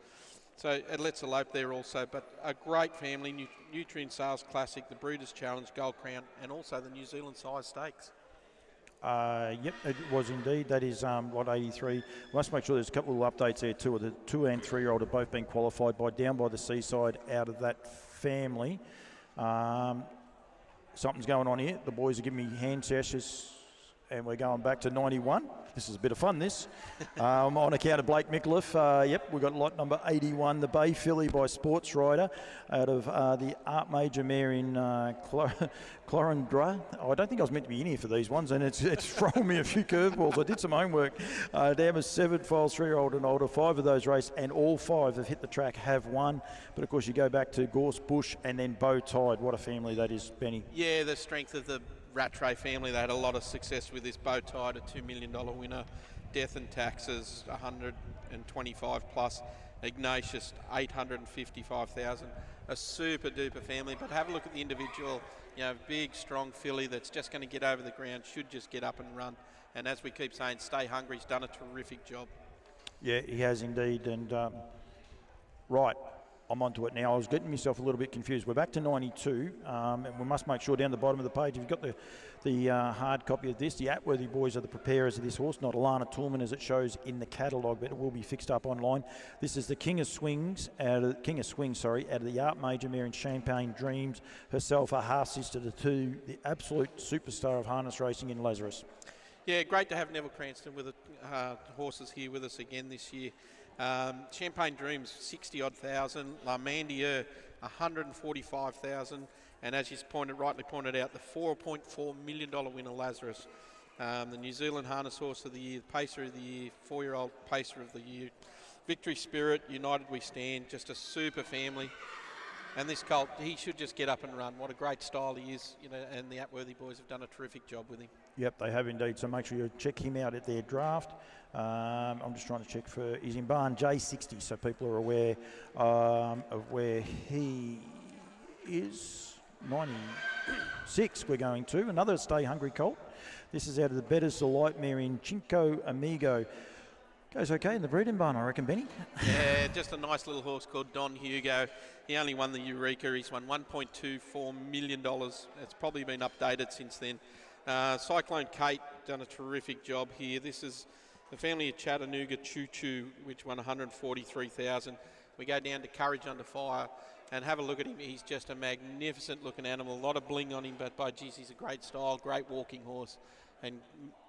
So Let's Elope there also, but a great family, Nutrient Sales Classic, the Breeders' Challenge, Gold Crown, and also the New Zealand Size Stakes. Yep, it was indeed. That is lot 83. Must make sure there's a couple of updates there too. The 2 and 3-year-old have both been qualified by Down by the Seaside out of that family. Something's going on here. The boys are giving me hand gestures. And we're going back to 91. This is a bit of fun, this. On account of Blake Micallef. Yep, we've got lot number 81, the Bay Filly by Sports Rider, out of the Art Major mare in Clorindra. I don't think I was meant to be in here for these ones, and it's thrown me a few curveballs. I did some homework. Down as 7 files, 3-year-old and older. 5 of those raced, and all 5 have hit the track, have won. But of course, you go back to Gorse Bush and then Bow Tide. What a family that is, Benny. Yeah, the strength of the Rattray family. They had a lot of success with this. Bow Tide, a $2 million winner. Death and Taxes, 125 plus. Ignatius, 855,000. A super duper family. But have a look at the individual. You know, big, strong filly that's just going to get over the ground. Should just get up and run. And as we keep saying, Stay Hungry. He's done a terrific job. Yeah, he has indeed. And right. I'm onto it now. I was getting myself a little bit confused. We're back to 92, and we must make sure down the bottom of the page, if you've got the hard copy of this, the Atworthy boys are the preparers of this horse, not Alana Toolman as it shows in the catalogue, but it will be fixed up online. This is the King of Swings, out of the Art Major mare in Champagne Dreams, herself a half-sister to the absolute superstar of harness racing in Lazarus. Yeah, great to have Neville Cranston with horses here with us again this year. Champagne Dreams, 60-odd thousand. La Mandier, 145,000. And as you rightly pointed out, the $4.4 million winner, Lazarus. The New Zealand Harness Horse of the Year, Pacer of the Year, 4-year-old Pacer of the Year. Victory Spirit, United We Stand, just a super family. And this colt, he should just get up and run. What a great style he is, you know, and the Atworthy boys have done a terrific job with him. Yep, they have indeed. So make sure you check him out at their draft. I'm just trying to check he's in barn J60, so people are aware of where he is. 96 we're going to. Another Stay Hungry colt. This is out of the Betters Delight mare in Cinco Amigo. Goes okay in the breeding barn, I reckon, Benny. Yeah, just a nice little horse called Don Hugo. He only won the Eureka. He's won $1.24 million. It's probably been updated since then. Cyclone Kate done a terrific job here. This is the family of Chattanooga Choo Choo, which won 143,000. We go down to Courage Under Fire and have a look at him. He's just a magnificent looking animal. A lot of bling on him, but by geez, he's a great style, great walking horse. And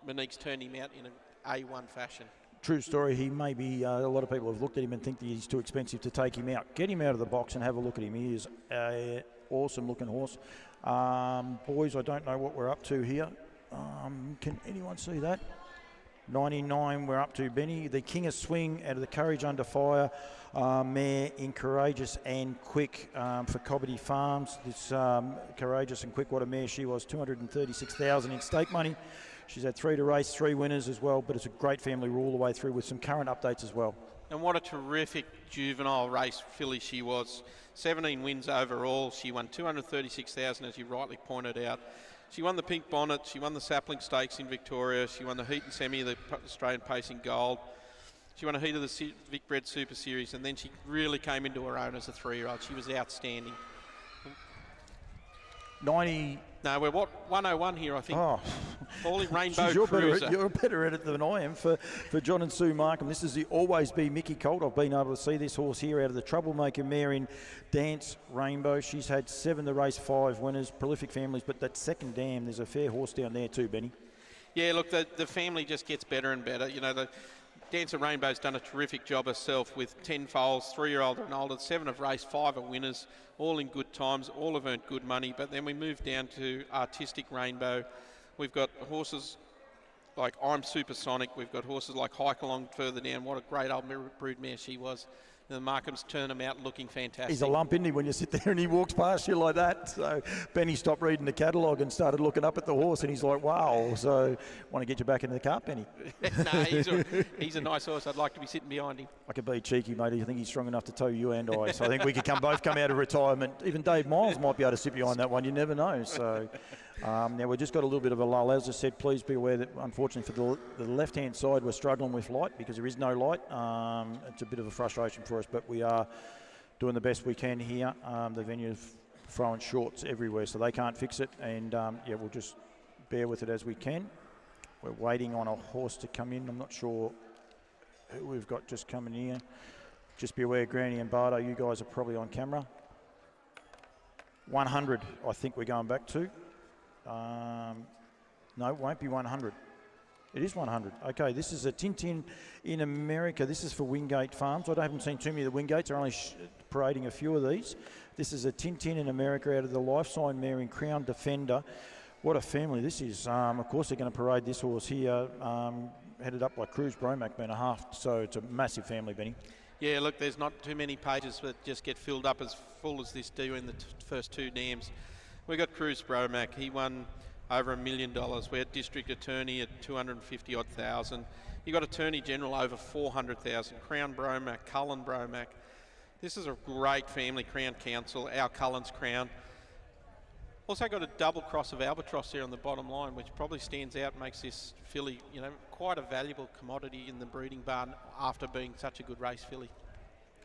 Monique's turned him out in an A1 fashion. True story. He may be, a lot of people have looked at him and think that he's too expensive to take him out. Get him out of the box and have a look at him. He is an awesome looking horse. Boys, I don't know what we're up to here. Can anyone see that? 99 we're up to, Benny. The King of Swing out of the Courage Under Fire mare in Courageous and Quick for Cobbity Farms. This Courageous and Quick, what a mare she was. 236,000 in stake money. She's had 3 to race, 3 winners as well, but it's a great family all the way through with some current updates as well. And what a terrific juvenile race filly she was. 17 wins overall. She won 236,000, as you rightly pointed out. She won the Pink Bonnet. She won the Sapling Stakes in Victoria. She won the Heat and Semi of the Australian Pacing Gold. She won a heat of the Vic Bred Super Series, and then she really came into her own as a 3-year-old. She was outstanding. 90. No, we're 101 here, I think. Oh. Paulie Rainbow Cruiser. You're better at it than I am for John and Sue Markham. This is the Always Be Mickey colt. I've been able to see this horse here out of the Troublemaker mare in Dance Rainbow. She's had 7 to race, 5 winners, prolific families, but that second dam, there's a fair horse down there too, Benny. Yeah, look, the family just gets better and better. You know, the Dancer Rainbow's done a terrific job herself with 10 foals, 3-year-old and older, 7 have raced, 5 are winners, all in good times, all have earned good money. But then we move down to Artistic Rainbow. We've got horses like I'm Supersonic. We've got horses like Hike Along further down. What a great old brood mare she was. The Markhams turn them out looking fantastic. He's a lump, isn't he, when you sit there and he walks past you like that? So Benny stopped reading the catalogue and started looking up at the horse, and he's like, wow. So want to get you back into the cart, Benny? No, he's a nice horse. I'd like to be sitting behind him. I could be cheeky, mate. I think he's strong enough to tow you and I. So I think we could both come out of retirement. Even Dave Miles might be able to sit behind that one. You never know. So now we've just got a little bit of a lull. As I said, please be aware that unfortunately for the left-hand side, we're struggling with light because there is no light. It's a bit of a frustration for us, but we are doing the best we can here. The venue's throwing shorts everywhere, so they can't fix it. And yeah, we'll just bear with it as we can. We're waiting on a horse to come in. I'm not sure who we've got just coming in. Just be aware, Granny and Bardo, you guys are probably on camera. 100, I think we're going back to. No, it won't be 100. It is 100. Okay, this is a Tintin in America. This is for Wingate Farms. I haven't seen too many of the Wingates. They're only parading a few of these. This is a Tintin in America out of the Life Sign mare in Crown Defender. What a family this is. Of course, they're going to parade this horse here, headed up by Cruz Bromac, being a half. So it's a massive family, Benny. Yeah, look, there's not too many pages that just get filled up as full as this do in the first two dams. We got Cruz Bromac. He won over $1 million. We had District Attorney at 250 odd thousand. You got Attorney General over 400,000. Crown Bromac, Cullen Bromac. This is a great family. Crown Council, our Cullen's Crown. Also got a double cross of Albatross there on the bottom line, which probably stands out and makes this filly, you know, quite a valuable commodity in the breeding barn after being such a good race filly.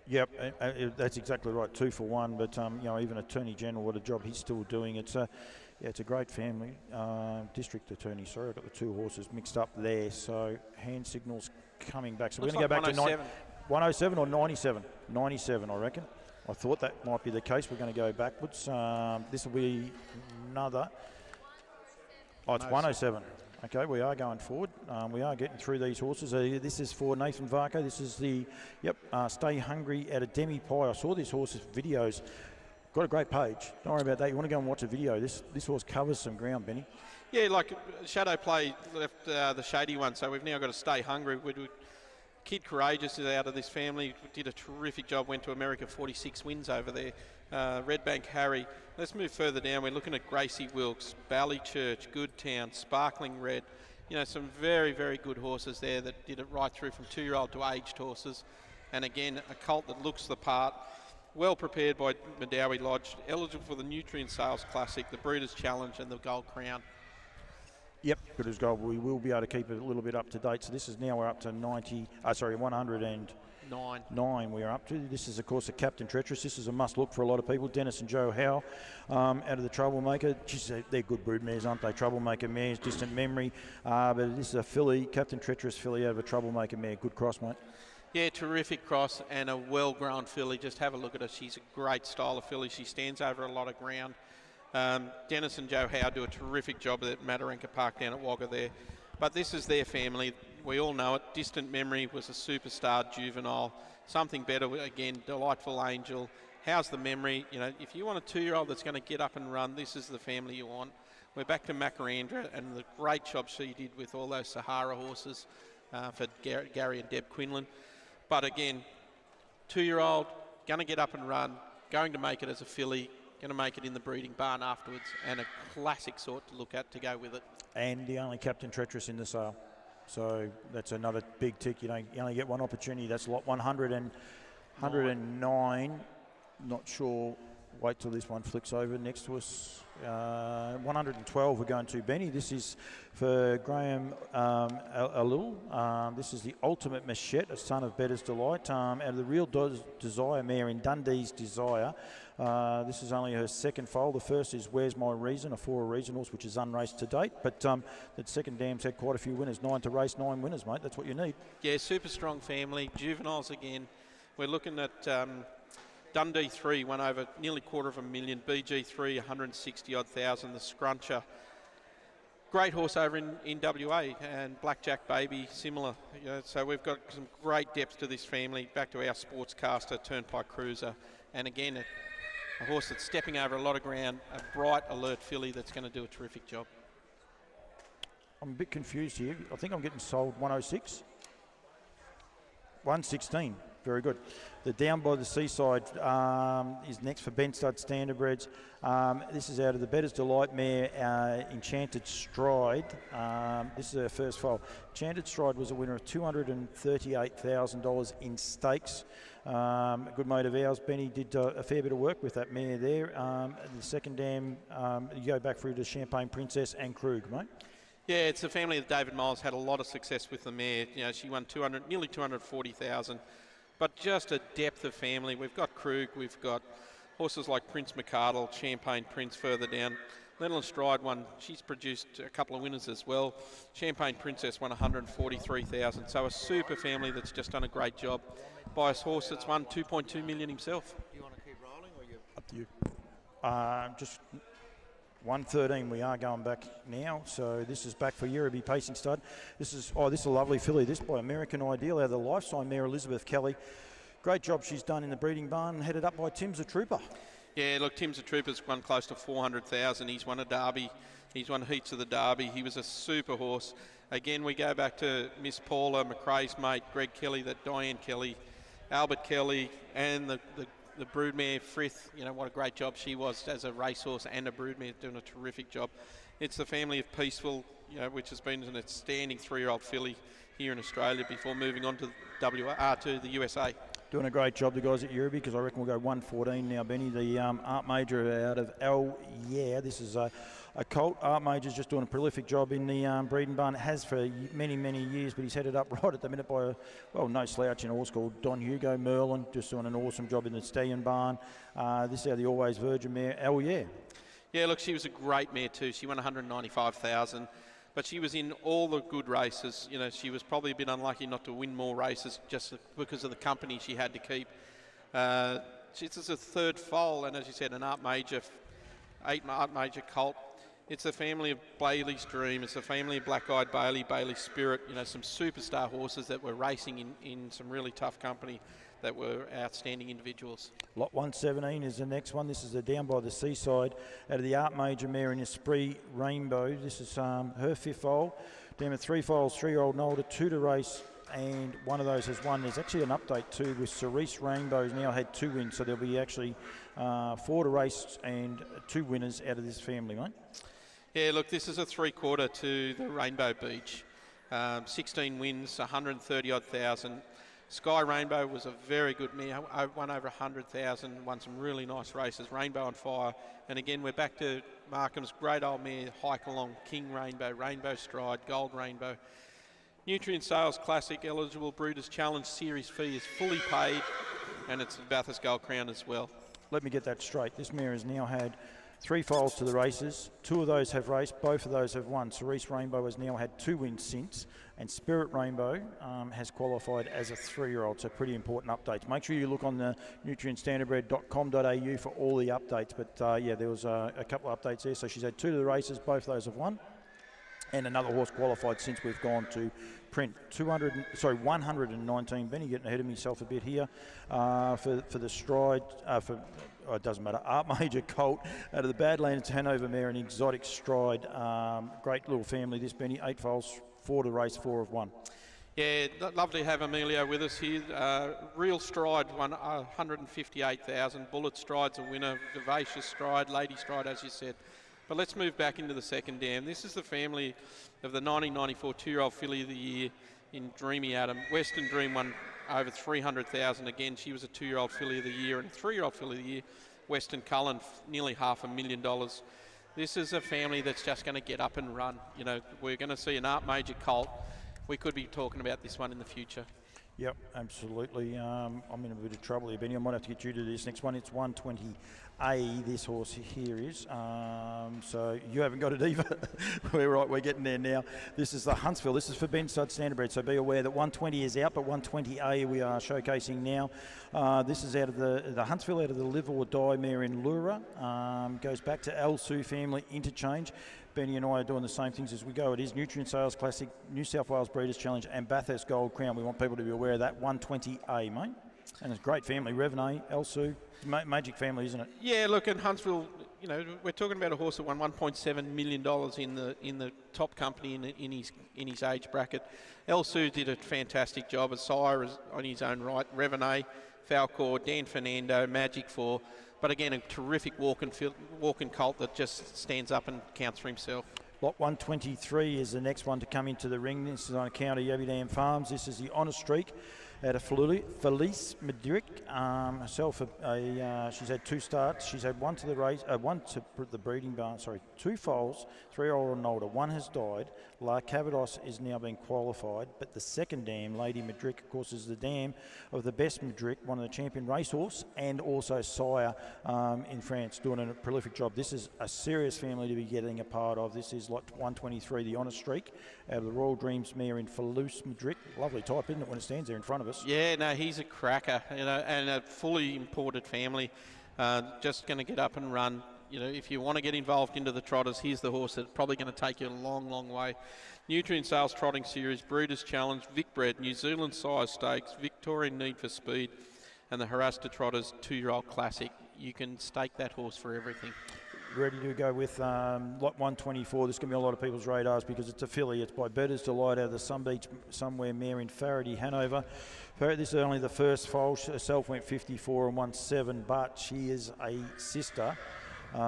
Yep, that's exactly right. 2 for 1. But you know, even Attorney General, what a job he's still doing. It's a great family. District Attorney. Sorry, I've got the two horses mixed up there. So hand signals coming back. So Looks we're going to like go back 107. to 107 or 97. 97, I reckon. I thought that might be the case. We're going to go backwards. This will be another. Oh, it's 107. Okay, we are going forward. We are getting through these horses. This is for Nathan Varco. This is the, Stay Hungry out of Demi Pie. I saw this horse's videos. Got a great page. Don't worry about that. You want to go and watch a video. This horse covers some ground, Benny. Yeah, like Shadow Play left the shady one, so we've now got to Stay Hungry. Kid Courageous is out of this family. Did a terrific job. Went to America, 46 wins over there. Red Bank Harry. Let's move further down. We're looking at Gracie Wilkes, Ballychurch, Goodtown, Sparkling Red. You know, some very, very good horses there that did it right through from 2-year-old to aged horses. And again, a colt that looks the part. Well prepared by Madawi Lodge. Eligible for the Nutrient Sales Classic, the Breeders' Challenge and the Gold Crown. Yep, good as gold. We will be able to keep it a little bit up to date. So this is now we're up to 109 we are up to. This is, of course, a Captain Treacherous. This is a must-look for a lot of people. Dennis and Joe Howe out of the Troublemaker. Jeez, they're good brood mares, aren't they? Troublemaker mares, Distant Memory. But this is a filly, Captain Treacherous filly out of a Troublemaker mare. Good cross, mate. Yeah, terrific cross and a well-grown filly. Just have a look at her. She's a great style of filly. She stands over a lot of ground. Dennis and Joe Howe do a terrific job at Mataranka Park down at Wagga there. But this is their family. We all know it. Distant Memory was a superstar juvenile. Something better, again, Delightful Angel. How's the memory? You know, if you want a 2-year-old that's going to get up and run, this is the family you want. We're back to Macarandra and the great job she did with all those Sahara horses for Gary and Deb Quinlan. But again, 2-year-old, going to get up and run, going to make it as a filly, going to make it in the breeding barn afterwards, and a classic sort to look at to go with it. And the only Captain Treacherous in the sale. So that's another big tick. You only get one opportunity. That's lot 109. Not sure. Wait till this one flicks over next to us. 112 we're going to, Benny. This is for Graham Alul. This is the Ultimate Machette, a son of Better's Delight. Out of the Real Desire mare in Dundee's Desire. This is only her second foal. The first is Where's My Reason, a 4 Reason horse, which is unraced to date. But that second dam's had quite a few winners. 9 to race, 9 winners, mate. That's what you need. Yeah, super strong family. Juveniles again. We're looking at Dundee 3 won over nearly $250,000. BG 3 160 odd thousand. The Scruncher, great horse over in WA, and Blackjack Baby similar. You know, so we've got some great depth to this family. Back to our Sportscaster Turnpike Cruiser, and again a horse that's stepping over a lot of ground. A bright, alert filly that's going to do a terrific job. I'm a bit confused here. I think I'm getting sold 106. 116. Very good. The Down by the Seaside is next for Ben Stud Standardbreds. This is out of the Better's Delight mare, Enchanted Stride. This is her first foal. Enchanted Stride was a winner of $238,000 in stakes. A good mate of ours, Benny, did a fair bit of work with that mare there. The second dam, you go back through to Champagne Princess and Krug, mate. Yeah, it's the family that David Miles had a lot of success with the mare. You know, she won nearly 240,000. But just a depth of family. We've got Krug, we've got horses like Prince McArdle, Champagne Prince further down. Little Stride won. She's produced a couple of winners as well. Champagne Princess won 143,000. So a super family that's just done a great job. Bias horse that's won 2.2 million himself. Do you want to keep rolling or you? Up to you. Just 113, we are going back now. So this is back for Yearby Pacing Stud. This is a lovely filly. This by American Ideal out of the Lifetime mare, Elizabeth Kelly. Great job she's done in the breeding barn, headed up by Tim's a Trooper. Yeah, look, Tim's a Trooper's won close to 400,000. He's won a Derby. He's won heats of the Derby. He was a super horse. Again, we go back to Miss Paula McRae's mate, Greg Kelly, that Diane Kelly, Albert Kelly, and the broodmare Frith. You know, what a great job she was as a racehorse and a broodmare, doing a terrific job. It's the family of Peaceful, you know, which has been an outstanding 3-year-old filly here in Australia before moving on to the USA. Doing a great job, the guys at Yearby, because I reckon we'll go 114 now, Benny. The Art Major out of this is a colt. Art Major's just doing a prolific job in the breeding barn. Has for many, many years, but he's headed up right at the minute by no slouch in a horse called Don Hugo Merlin, just doing an awesome job in the stallion barn. This is out of the Always Virgin mare, Yeah, look, she was a great mare too. She won 195,000. But she was in all the good races. You know, she was probably a bit unlucky not to win more races just because of the company she had to keep. This is a third foal, and as you said, an Art Major colt. It's the family of Bailey's Dream. It's the family of Black Eyed Bailey, Bailey's Spirit. You know, some superstar horses that were racing in some really tough company that were outstanding individuals. Lot 117 is the next one. This is the Down by the Seaside out of the Art Major mare in Esprit Rainbow. This is her fifth foal. Down with 3 foals, 3-year-old and older, 2 to race, and one of those has won. There's actually an update too with Cerise Rainbow's now had 2 wins, so there'll be actually 4 to race and 2 winners out of this family, mate. Yeah, look, this is a 3/4 to the Rainbow Beach. 16 wins, 130-odd thousand. Sky Rainbow was a very good mare, won over 100,000, won some really nice races, Rainbow on Fire. And again, we're back to Markham's great old mare, Hike Along, King Rainbow, Rainbow Stride, Gold Rainbow. Nutrient Sales Classic Eligible Breeders' Challenge Series fee is fully paid, and it's the Bathurst Gold Crown as well. Let me get that straight. This mare has now had 3 foals to the races. 2 of those have raced, both of those have won. Cerise Rainbow has now had 2 wins since, and Spirit Rainbow has qualified as a 3-year-old, so pretty important updates. Make sure you look on the nutrientstandardbred.com.au for all the updates, but there was a couple of updates there. So she's had 2 to the races, both of those have won, and another horse qualified since we've gone to print. 119. Benny getting ahead of myself a bit here for the Stride, it doesn't matter. Art Major colt out of the Badlands Hanover mare, an Exotic Stride. Great little family this, Benny. 8 foals, 4 to race, 4 have won. Yeah, lovely to have Emilio with us here. Real Stride won 158,000. Bullet Stride's a winner. Vivacious Stride, Lady Stride, as you said. But let's move back into the second dam. This is the family of the 1994 2-year-old filly of the year in Dreamy Adam. Western Dream won over 300,000 again. She was a 2-year-old filly of the year, and a 3-year-old filly of the year, Western Cullen, nearly $500,000. This is a family that's just going to get up and run. You know, we're going to see an Art Major colt. We could be talking about this one in the future. Yep, absolutely. I'm in a bit of trouble here, Benny. I might have to get you to this next one. It's 120A, this horse here is. So you haven't got it either. We're right, we're getting there now. This is the Huntsville. This is for Ben Stud Standardbred, so be aware that 120 is out, but 120A we are showcasing now. This is out of the Huntsville, out of the Live or Die mare in Lura. Goes back to Al Sue family interchange. Benny and I are doing the same things as we go. It is Nutrient Sales Classic, New South Wales Breeders' Challenge and Bathurst Gold Crown. We want people to be aware of that. 120A, mate. And it's a great family. Revenue, Elsu, magic family, isn't it? Yeah, look, in Huntsville, you know, we're talking about a horse that won $1.7 million in the top company in his age bracket. Elsu did a fantastic job. A sire on his own right. Revenue, Falcor, Dan Fernando, Magic 4. But again, a terrific walking colt that just stands up and counts for himself. Lot 123 is the next one to come into the ring. This is on account of Yabby Dam Farms. This is the Honor Streak out of Felice Madrick. Herself, she's had 2 starts. She's had 1 to the race, 1 to the breeding barn. Sorry, 2 foals, 3-year-old and older. 1 has died. La Cavados is now being qualified, but the second dam, Lady Madrick, of course, is the dam of the best Madrick, one of the champion racehorse, and also sire in France, doing a prolific job. This is a serious family to be getting a part of. This is lot 123, the Honor Streak, out of the Royal Dreams mare in Felice Madrick. Lovely type, isn't it, when it stands there in front of us? Yeah, no, he's a cracker, you know, and a fully imported family. Just going to get up and run. you know, if you want to get involved into the trotters, here's the horse that's probably going to take you a long, long way. Nutrient Sales Trotting Series, Breeders' Challenge, Vic Bred, New Zealand Sire Stakes, Victorian Need for Speed, and the Harasta Trotters 2-year-old Classic. You can stake that horse for everything. Ready to go with lot 124. This is going to be on a lot of people's radars because it's a filly. It's by Better's Delight out of the Sunbeach Somewhere mare in Faraday, Hanover. This is only the first foal. She herself went 54 and 1-7, but she is a sister,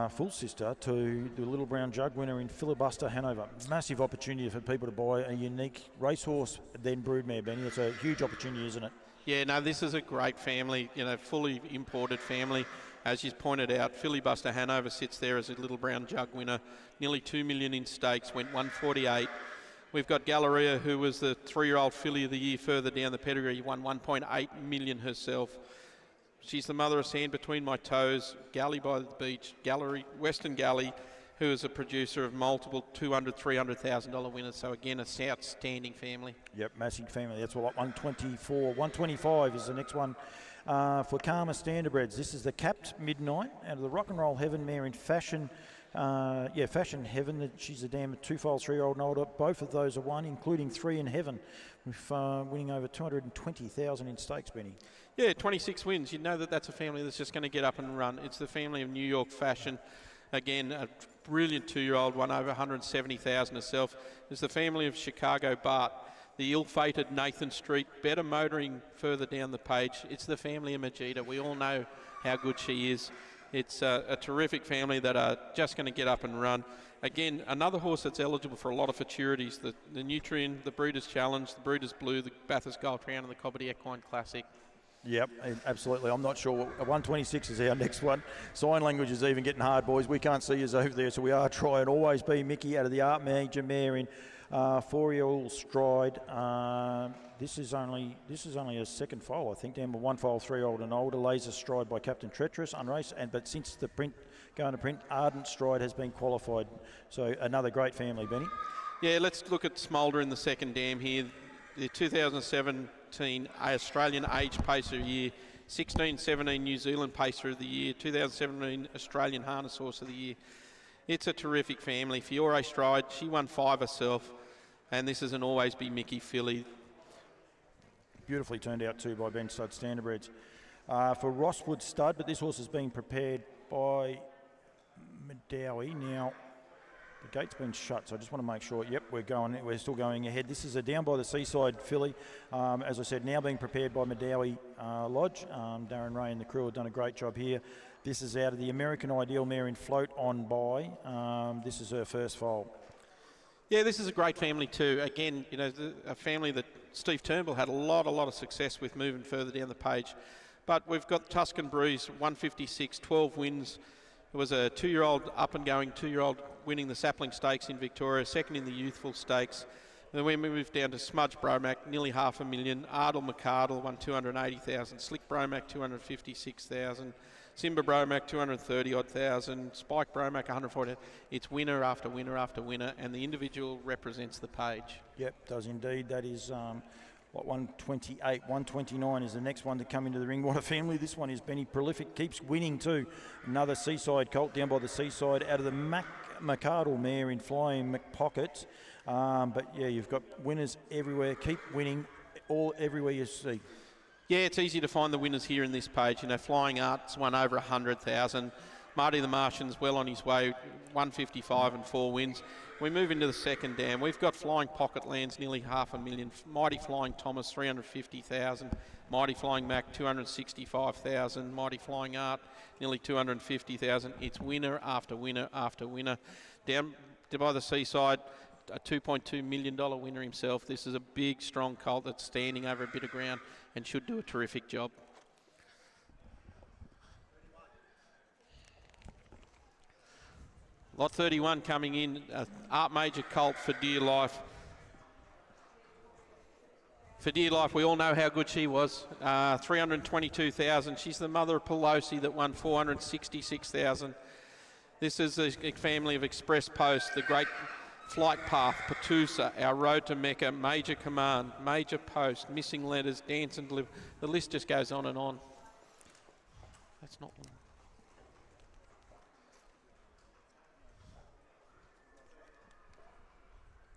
full sister, to the Little Brown Jug winner in Filibuster, Hanover. Massive opportunity for people to buy a unique racehorse, then broodmare, Benny. It's a huge opportunity, isn't it? Yeah, no, this is a great family, you know, fully imported family. As you pointed out, Filibuster Hanover sits there as a Little Brown Jug winner, nearly $2 million in stakes, went 148. We've got Galleria, who was the 3-year-old filly of the year further down the pedigree, won 1.8 million herself. She's the mother of Sand Between My Toes, Galley by the Beach, Western Galley, who is a producer of multiple $200,000, $300,000 winners. So again, a outstanding family. Yep, massive family. That's what 124. 125 is the next one. For Karma Standardbreds, this is the Capped Midnight out of the Rock and Roll Heaven mare in Fashion. Fashion Heaven. She's a damn 2-foal 3-year-old and older. Both of those are won, including 3 in Heaven, with winning over 220,000 in stakes, Benny. Yeah, 26 wins. You know that's a family that's just going to get up and run. It's the family of New York Fashion. Again, a brilliant 2-year-old, won over 170,000 herself. It's the family of Chicago Bart. The ill-fated Nathan Street, better motoring further down the page. It's the family of Majida. We all know how good she is. It's a terrific family that are just going to get up and run. Again, another horse that's eligible for a lot of futurities, the Nutrien, the Breeders' Challenge, the Breeders' Blue, the Bathurst Gold Crown, and the Cobbity Equine Classic. Yep, absolutely. I'm not sure. 126 is our next one. Sign language is even getting hard, boys. We can't see you over there, so we are trying. Always be Mickey out of the Art Major mare in 4-year-old Stride. This is only a second foal, I think. Down by 1-foal 3-year-old and older. Laser Stride by Captain Treacherous, unraced. But since the going to print, Ardent Stride has been qualified. So another great family, Benny. Yeah, let's look at Smolder in the second dam here. The 2017 Australian Age Pacer of the Year, 16-17 New Zealand Pacer of the Year, 2017 Australian Harness Horse of the Year. It's a terrific family. Fiore Stride, she won 5 herself, and this is an Always Be Mickey filly. Beautifully turned out too by Ben Stud Standardbreds. For Rosswood Stud, but this horse is being prepared by Medowie. Now, the gate's been shut, so I just want to make sure. Yep, we're still going ahead. This is a Down by the Seaside filly. As I said, now being prepared by Medowie Lodge. Darren Ray and the crew have done a great job here. This is out of the American Ideal mare in Float On By. This is her first foal. Yeah, this is a great family too. Again, you know, a family that Steve Turnbull had a lot of success with moving further down the page. But we've got Tuscan Breeze, 156, 12 wins. It was a 2-year-old up-and-going 2-year-old winning the Sapling Stakes in Victoria, second in the Youthful Stakes. Then we moved down to Smudge Bromac, nearly $500,000. Ardle McArdle won 280,000. Slick Bromac, 256,000. Simba Bromac, 230,000. Spike Bromac, 140. It's winner after winner after winner, and the individual represents the page. Yep, does indeed. That is 128, 129 is the next one to come into the ring. What a family this one is. Benny Prolific keeps winning too. Another Seaside colt down by the Seaside out of the McArdle mare in Flying McPocket. But yeah, you've got winners everywhere. Keep winning everywhere you see. Yeah, it's easy to find the winners here in this page. You know, Flying Art's won over 100,000. Marty the Martian's well on his way, 155 and 4 wins. We move into the second dam. We've got Flying Pocket Lands, nearly $500,000. Mighty Flying Thomas, 350,000. Mighty Flying Mac, 265,000. Mighty Flying Art, nearly 250,000. It's winner after winner after winner. Down by the Seaside, a $2.2 million winner himself. This is a big, strong colt that's standing over a bit of ground and should do a terrific job. Lot 31 coming in, Art Major colt For Dear Life. For Dear Life, we all know how good she was. 322,000. She's the mother of Pelosi that won 466,000. This is a family of Express Post, the Great Flight Path, Patusa, Our Road to Mecca, Major Command, Major Post, Missing Letters, Dance and Deliver. The list just goes on and on. That's not one.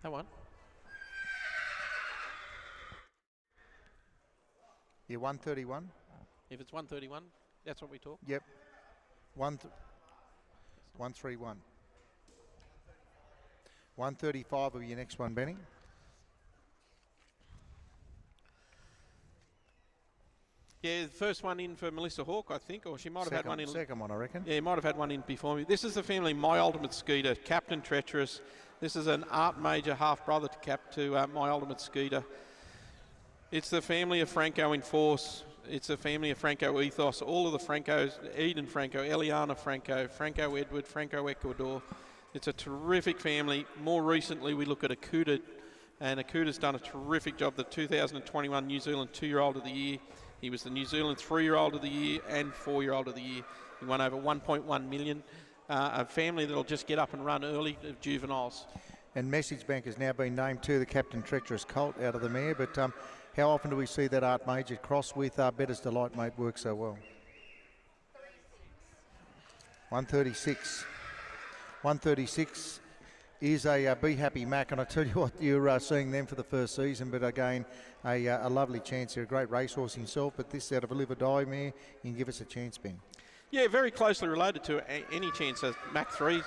That one. Yeah, 131. If it's 131, that's what we talk. Yep. 131. 135 will be your next one, Benny. Yeah, the first one in for Melissa Hawke, I think, or she might have had one in. Second one, I reckon. Yeah, might have had one in before me. This is the family My Ultimate Skeeter, Captain Treacherous. This is an art major half-brother to My Ultimate Skeeter. It's the family of Franco in Force. It's the family of Franco Ethos. All of the Francos, Eden Franco, Eliana Franco, Franco Edward, Franco Ecuador. It's a terrific family. More recently, we look at Akuta, and Akuta's done a terrific job. The 2021 New Zealand 2-year-old of the year. He was the New Zealand 3-year-old of the year and 4-year-old of the year. He won over 1.1 million. A family that'll just get up and run early of juveniles. And Message Bank has now been named to the Captain Treacherous colt out of the mare, but how often do we see that art major cross with Better's Delight, mate, work so well? 136. 136 is a Be Happy Mac, and I tell you what, you're seeing them for the first season, but again, a lovely chance here. A great racehorse himself, but this out of a Live or Die mare, you can give us a chance, Ben. Yeah, very closely related to any chance of Mac 3.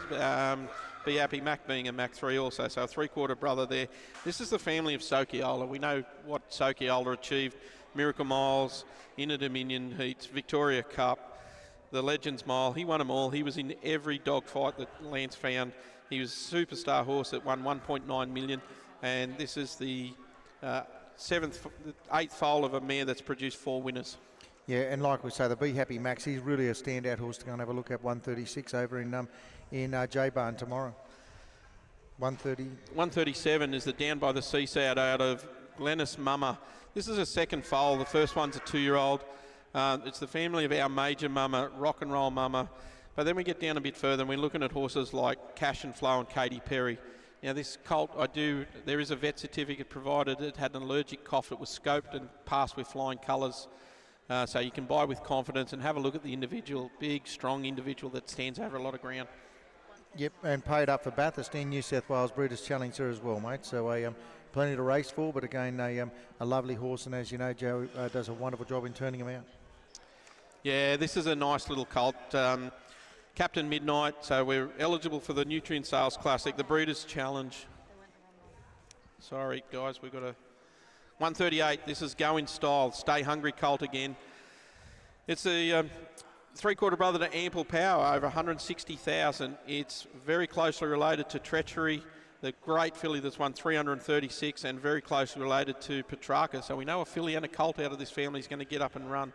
Be Happy Mac being a Mac 3 also, so a 3-quarter brother there. This is the family of Sokiola. We know what Sokiola achieved. Miracle Miles, Inner Dominion Heats, Victoria Cup, the Legends Mile. He won them all. He was in every dogfight that Lance found. He was a superstar horse that won 1.9 million, and this is the 8th foal of a mare that's produced 4 winners. Yeah, and like we say, the Be Happy Max, he's really a standout horse to go and have a look at. 136 over in J-Barn tomorrow. 137 is the Down by the Seaside out of Glennis Mama. This is a second foal. The first one's a 2-year-old. It's the family of our major mama, Rock and Roll Mama. But then we get down a bit further and we're looking at horses like Cash and Flow and Katy Perry. Now this colt, there is a vet certificate provided. It had an allergic cough. It was scoped and passed with flying colours. So you can buy with confidence and have a look at the individual, big, strong individual that stands over a lot of ground. Yep, and paid up for Bathurst in New South Wales Breeders' Challenger as well, mate. So plenty to race for, but again, a lovely horse, and as you know, Joe does a wonderful job in turning him out. Yeah, this is a nice little colt. Captain Midnight, so we're eligible for the Nutrient Sales Classic, the Breeders' Challenge. Sorry, guys, we've got a 138. This is Go in Style, Stay Hungry colt again. It's a 3-quarter brother to Ample Power, over 160,000. It's very closely related to Treachery, the great filly that's won 336, and very closely related to Petrarca. So we know a filly and a colt out of this family is going to get up and run.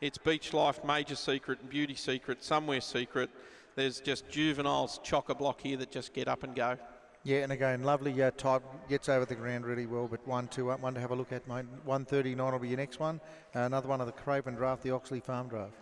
It's Beach Life, Major Secret, and Beauty Secret, Somewhere Secret. There's just juveniles, chock-a-block here that just get up and go. Yeah, and again, lovely type, gets over the ground really well, but one to have a look at, mate. 139 will be your next one. Another one of the Craven draft, the Oxley Farm draft.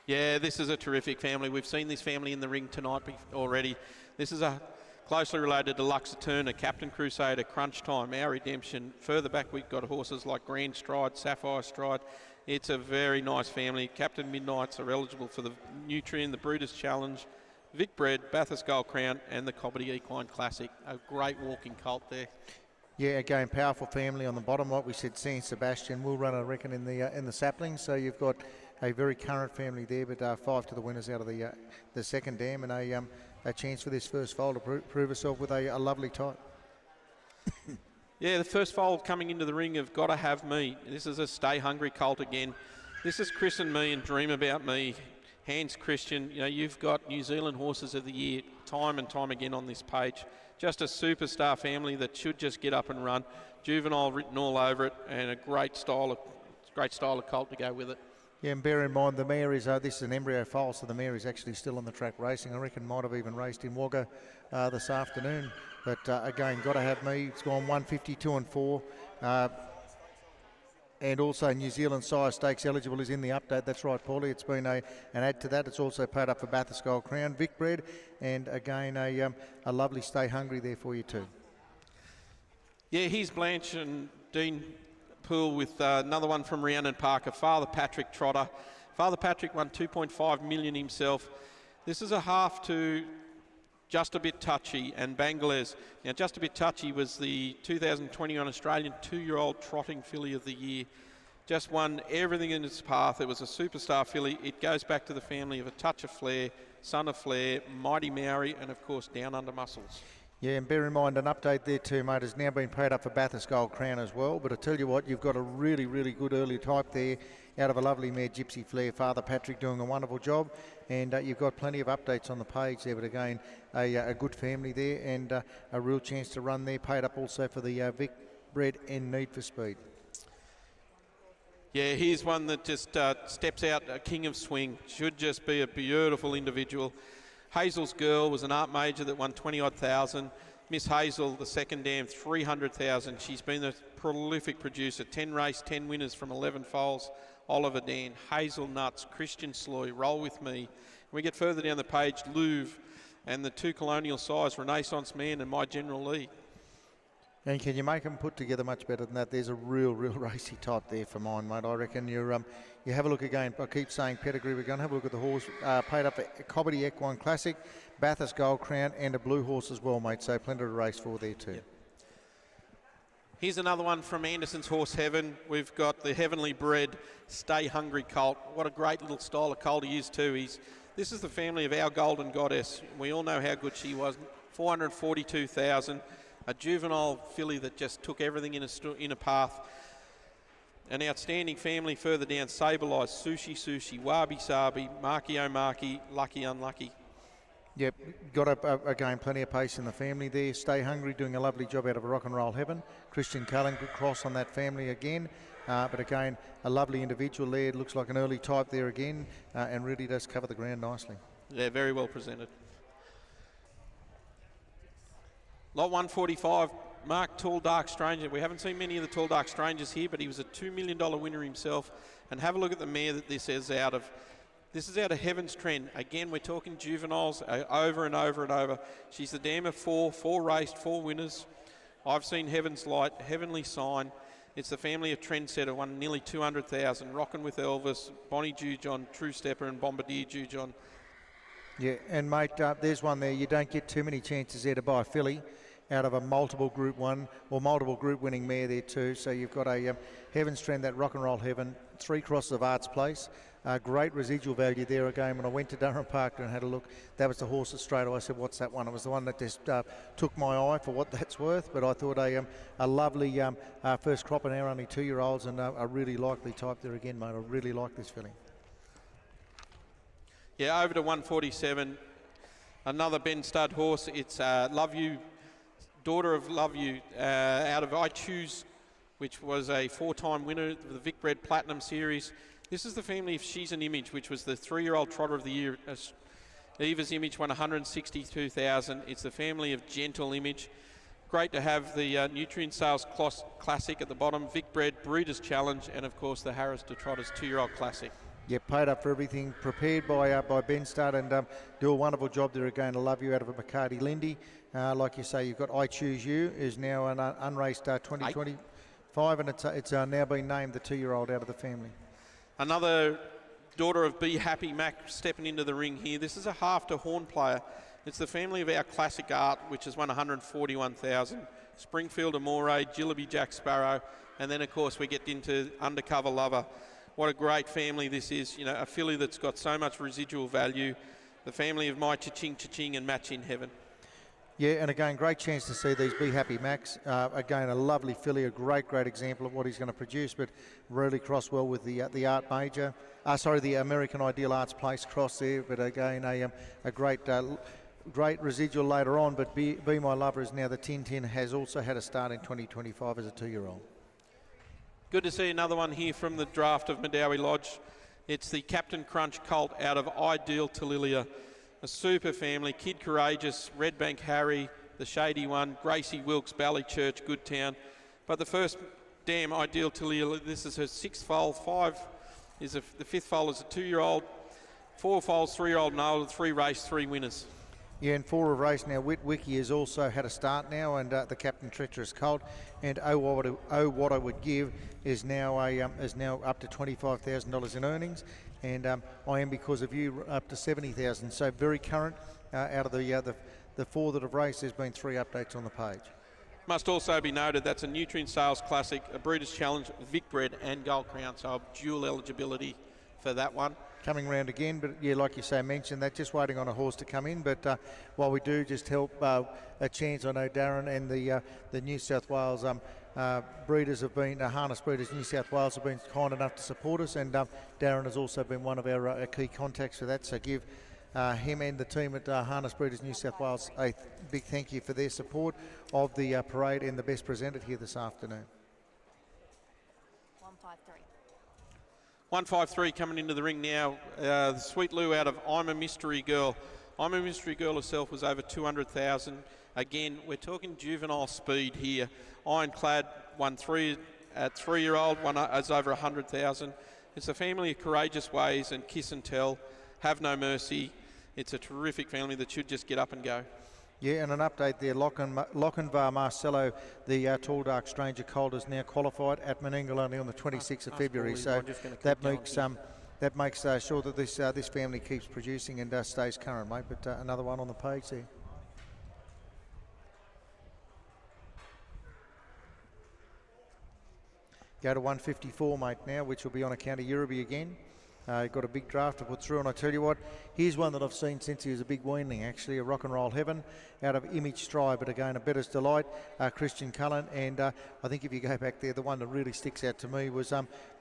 Yeah, this is a terrific family. We've seen this family in the ring tonight already. This is a closely related to Lux Eterna, Captain Crusader, Crunch Time, Our Redemption. Further back, we've got horses like Grand Stride, Sapphire Stride. It's a very nice family. Captain Midnights are eligible for the Nutrien, the Breeders' Challenge, Vic Bred, Bathurst Gold Crown, and the Cobbity Equine Classic. A great walking colt there. Yeah, again, powerful family on the bottom. Like we said, San Sebastian will run, I reckon, in the saplings. So you've got a very current family there, but 5 to the winners out of the second dam, and a chance for this first foal to prove herself with a lovely type. Yeah, the first foal coming into the ring of Gotta Have Me. This is a Stay Hungry colt again. This is Chris and Me and Dream About Me. Hans Christian, you know, you've got New Zealand Horses of the Year time and time again on this page. Just a superstar family that should just get up and run. Juvenile written all over it, and a great style of colt to go with it. Yeah, and bear in mind the mare is, this is an embryo foal, so the mare is actually still on the track racing. I reckon might have even raced in Wagga this afternoon. But again, Gotta Have Me. It's gone 152 and 4. And also New Zealand Sire Stakes eligible is in the update. That's right, Paulie. It's been an add to that. It's also paid up for Bathurst Gold Crown, Vic Bred, and again a lovely Stay Hungry there for you too. Yeah, here's Blanche and Dean Poole with another one from Rhiannon Parker, Father Patrick Trotter. Father Patrick won 2.5 million himself. This is a half to Just a Bit Touchy, and Bangladesh. Now, Just a Bit Touchy was the 2021 Australian 2-year-old trotting filly of the year. Just won everything in its path. It was a superstar filly. It goes back to the family of A Touch of Flair, Son of Flair, Mighty Maori, and of course Down Under Muscles. Yeah, and bear in mind an update there too, mate, has now been paid up for Bathurst Gold Crown as well. But I tell you what, you've got a really, really good early type there out of a lovely mare, Gypsy Flair. Father Patrick doing a wonderful job. And you've got plenty of updates on the page there. But again, a good family there and a real chance to run there. Paid up also for the Vic Bred and Need for Speed. Yeah, here's one that just steps out, a king of swing. Should just be a beautiful individual. Hazel's Girl was an art major that won 20-odd thousand. Miss Hazel, the second dam, 300,000. She's been a prolific producer. 10 race, 10 winners from 11 foals. Oliver Dan, Hazelnuts, Christian Sloy, Roll With Me. When we get further down the page, Louvre and the 2 colonial size, Renaissance Man and My General Lee. And can you make them put together much better than that? There's a real racy type there for mine, mate. I reckon you have a look again. I keep saying pedigree. We're going to have a look at the horse. Paid up for Cobbity Equine Classic, Bathurst Gold Crown, and a blue horse as well, mate. So plenty to race for there too. Yep. Here's another one from Anderson's Horse Heaven. We've got the Heavenly Bred Stay Hungry colt. What a great little style of colt he is too. This is the family of Our Golden Goddess. We all know how good she was. 442,000. A juvenile filly that just took everything in a path. An outstanding family further down, Sableized, Sushi, Wabi Sabi, Marky O'Marky, Lucky Unlucky. Yep, got again plenty of pace in the family there. Stay Hungry doing a lovely job out of a Rock and Roll Heaven. Christian Cullen, good cross on that family again. But again, a lovely individual there. Looks like an early type there again and really does cover the ground nicely. Yeah, very well presented. Lot 145, Mark Tall Dark Stranger. We haven't seen many of the Tall Dark Strangers here, but he was a $2 million winner himself. And have a look at the mare that this is out of. This is out of Heaven's Trend. Again, we're talking juveniles over and over and over. She's the dam of 4 raced, 4 winners. I've seen Heaven's Light, Heavenly Sign. It's the family of Trendsetter, won nearly 200,000. Rockin' with Elvis, Bonnie Jujon, True Stepper, and Bombardier Jujon. Yeah, and mate, there's one there. You don't get too many chances there to buy a filly out of a multiple Group 1 or multiple Group winning mare there too. So you've got a Heaven's Trend, that Rock and Roll Heaven, 3 crosses of Arts Place. Great residual value there again. When I went to Durham Park and had a look, that was the horse that straight away I said, what's that one? It was the one that just took my eye for what that's worth. But I thought a lovely first crop, and now only 2-year-olds, and a really likely type there again, mate. I really like this filly. Yeah, over to 147. Another Ben Stud horse. It's Love You, Daughter of Love You, out of I Choose, which was a 4-time winner of the Vic Bred Platinum Series. This is the family of She's an Image, which was the 3-year-old trotter of the year. Eva's Image won 162,000. It's the family of Gentle Image. Great to have the Nutrient Sales Classic at the bottom, Vic Bred Breeders' Challenge, and of course the Harris to Trotters 2-year-old Classic. Yeah, paid up for everything, prepared by Ben Stud, and do a wonderful job there again. I Love You out of a Bacardi Lindy. Like you say, you've got I Choose You, is now an unraced 2025, and it's now been named the 2-year-old out of the family. Another daughter of Be Happy Mac stepping into the ring here. This is a half to horn player. It's the family of Our Classic Art, which has won 141,000. Springfield Amore, Jillaby Jack Sparrow, and then of course we get into Undercover Lover. What a great family this is. You know, a filly that's got so much residual value. The family of My Cha-Ching and Match in Heaven. Yeah, and again, great chance to see these Be Happy Max. Again, a lovely filly, a great example of what he's going to produce, but really crossed well with the Art Major. The American Ideal Arts Place cross there, but again, a great residual later on. But Be My Lover is now the 10-10, has also had a start in 2025 as a 2-year-old. Good to see another one here from the draft of Madawi Lodge. It's the Captain Crunch colt out of Ideal Talilia. A super family, Kid Courageous, Red Bank Harry, the Shady One, Gracie Wilkes, Ballychurch, Goodtown. But the first dam, Ideal Talilia, this is her 6th foal. The 5th foal is a 2-year-old. 4 foals, 3-year-old Noel, 3 race, 3 winners. Yeah, and 4 of race now. Wiki has also had a start now, and the Captain Treacherous colt. And What I Would Give is now up to $25,000 in earnings, and I Am Because of You up to $70,000. So very current out of the the 4 that have raced, there's been 3 updates on the page. Must also be noted that's a Nutrient Sales Classic, a Breeders' Challenge, Vic Bred and Gold Crown, so dual eligibility for that one. Coming round again, but yeah, like you say, mentioned that, just waiting on a horse to come in. But while we do just help a chance, I know Darren and the New South Wales breeders have been, harness breeders New South Wales have been kind enough to support us, and Darren has also been one of our key contacts for that. So give him and the team at Harness Breeders New South Wales a big thank you for their support of the parade and the best presented here this afternoon. 153. 153 coming into the ring now. The Sweet Lou out of I'm a Mystery Girl. I'm a Mystery Girl herself was over 200,000. Again, we're talking juvenile speed here. Ironclad won 3 at 3-year-old, one is over 100,000. It's a family of Courageous Ways and Kiss and Tell, Have No Mercy. It's a terrific family that should just get up and go. Yeah, and an update there, Lochinvar Marcelo, the Tall Dark Stranger colt, is now qualified at Menangle only on the 26th of February. So that makes sure that this family keeps producing and stays current, mate. But another one on the page there. Go to 154, mate, now, which will be on account of Euroby again. Got a big draft to put through, and I tell you what, here's one that I've seen since he was a big weanling, actually, a Rock and Roll Heaven out of Image Stride, but again, a Better's Delight, Christian Cullen, and I think if you go back there, the one that really sticks out to me was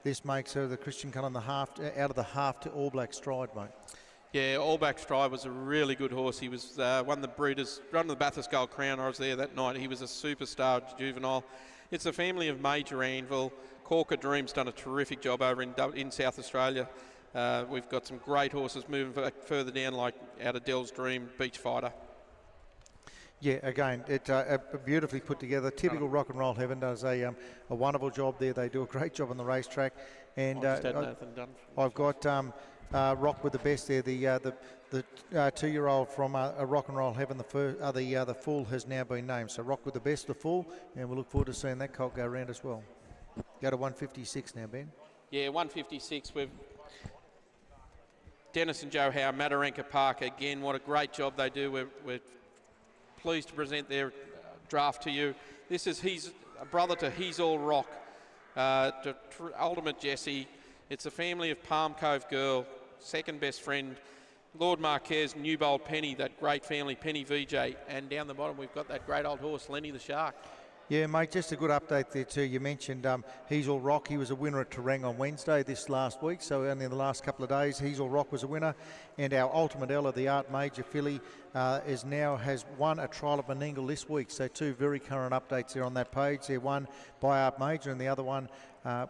this makes her the Christian Cullen out of the half to All Black Stride, mate. Yeah, All Black Stride was a really good horse. He was one of the breeders, run of the Bathurst Gold Crown. I was there that night. He was a superstar juvenile. It's a family of Major Anvil. Corker Dream's done a terrific job over in South Australia. We've got some great horses moving further down, like out of Dell's Dream, Beach Fighter. Yeah, again, it's beautifully put together. Typical Rock and Roll Heaven does a wonderful job there. They do a great job on the racetrack. And I've got Rock with the Best there. The 2-year-old from a Rock and Roll Heaven. The Fool has now been named. So Rock with the Best, the Fool, and we look forward to seeing that colt go around as well. Go to 156 now, Ben. Yeah, 156. We've Dennis and Joe Howe, Mataranka Park, again, what a great job they do. We're pleased to present their draft to you. This is his brother to He's All Rock, to Ultimate Jesse. It's a family of Palm Cove Girl, second best friend, Lord Marquez, Newbold Penny, that great family, Penny VJ. And down the bottom, we've got that great old horse, Lenny the Shark. Yeah, mate, just a good update there too. You mentioned He's All Rock. He was a winner at Terang on Wednesday this last week, so only in the last couple of days, He's All Rock was a winner. And our Ultimate Ella, the Art Major filly, has won a trial of Menangle this week. So 2 very current updates there on that page. They're one by Art Major and the other one, the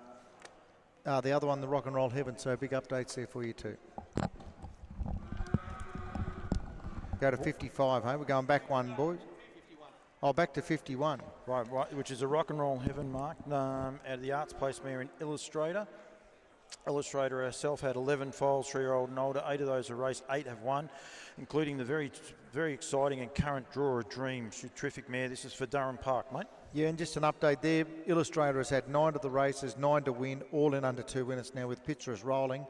Rock and Roll Heaven. So big updates there for you too. Go to 55, hey? We're going back one, boys. Oh, back to 51. Right, which is a Rock and Roll Heaven, Mark, out of the Arts Place mare in Illustrator. Illustrator herself had 11 foals, 3-year-old and older. 8 of those are raced, 8 have won, including the very, very exciting and current Draw a Dream. She's a terrific mare. This is for Durham Park, mate. Yeah, and just an update there. Illustrator has had 9 of the races, 9 to win, all in under 2 minutes now with pictures rolling.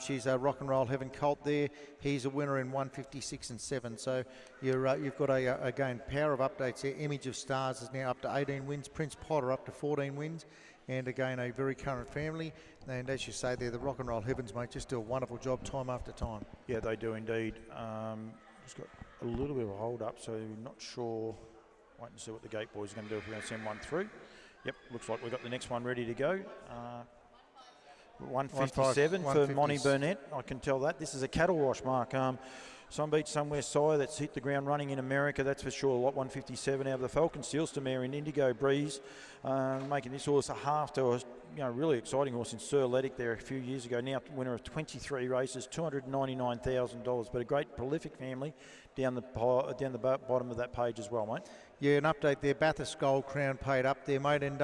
She's a Rock and Roll Heaven colt there. He's a winner in 156 and 7. So you've got again, power of updates there. Image of Stars is now up to 18 wins. Prince Potter up to 14 wins. And again, a very current family. And as you say there, the Rock and Roll Heavens, mate, just do a wonderful job time after time. Yeah, they do indeed. Just got a little bit of a hold up, so not sure. Wait and see what the gate boys are going to do if we're going to send one through. Yep, looks like we've got the next one ready to go. 157 for Monty Burnett, I can tell that. This is a cattle wash, Mark. Some Beach Somewhere sire that's hit the ground running in America, that's for sure. Lot 157 out of the Falcon Steelster mare in Indigo Breeze, making this horse a half to a really exciting horse in Sir Ledick there a few years ago. Now winner of 23 races, $299,000. But a great prolific family down the bottom of that page as well, mate. Yeah, an update there. Bathurst Gold Crown paid up there, mate, and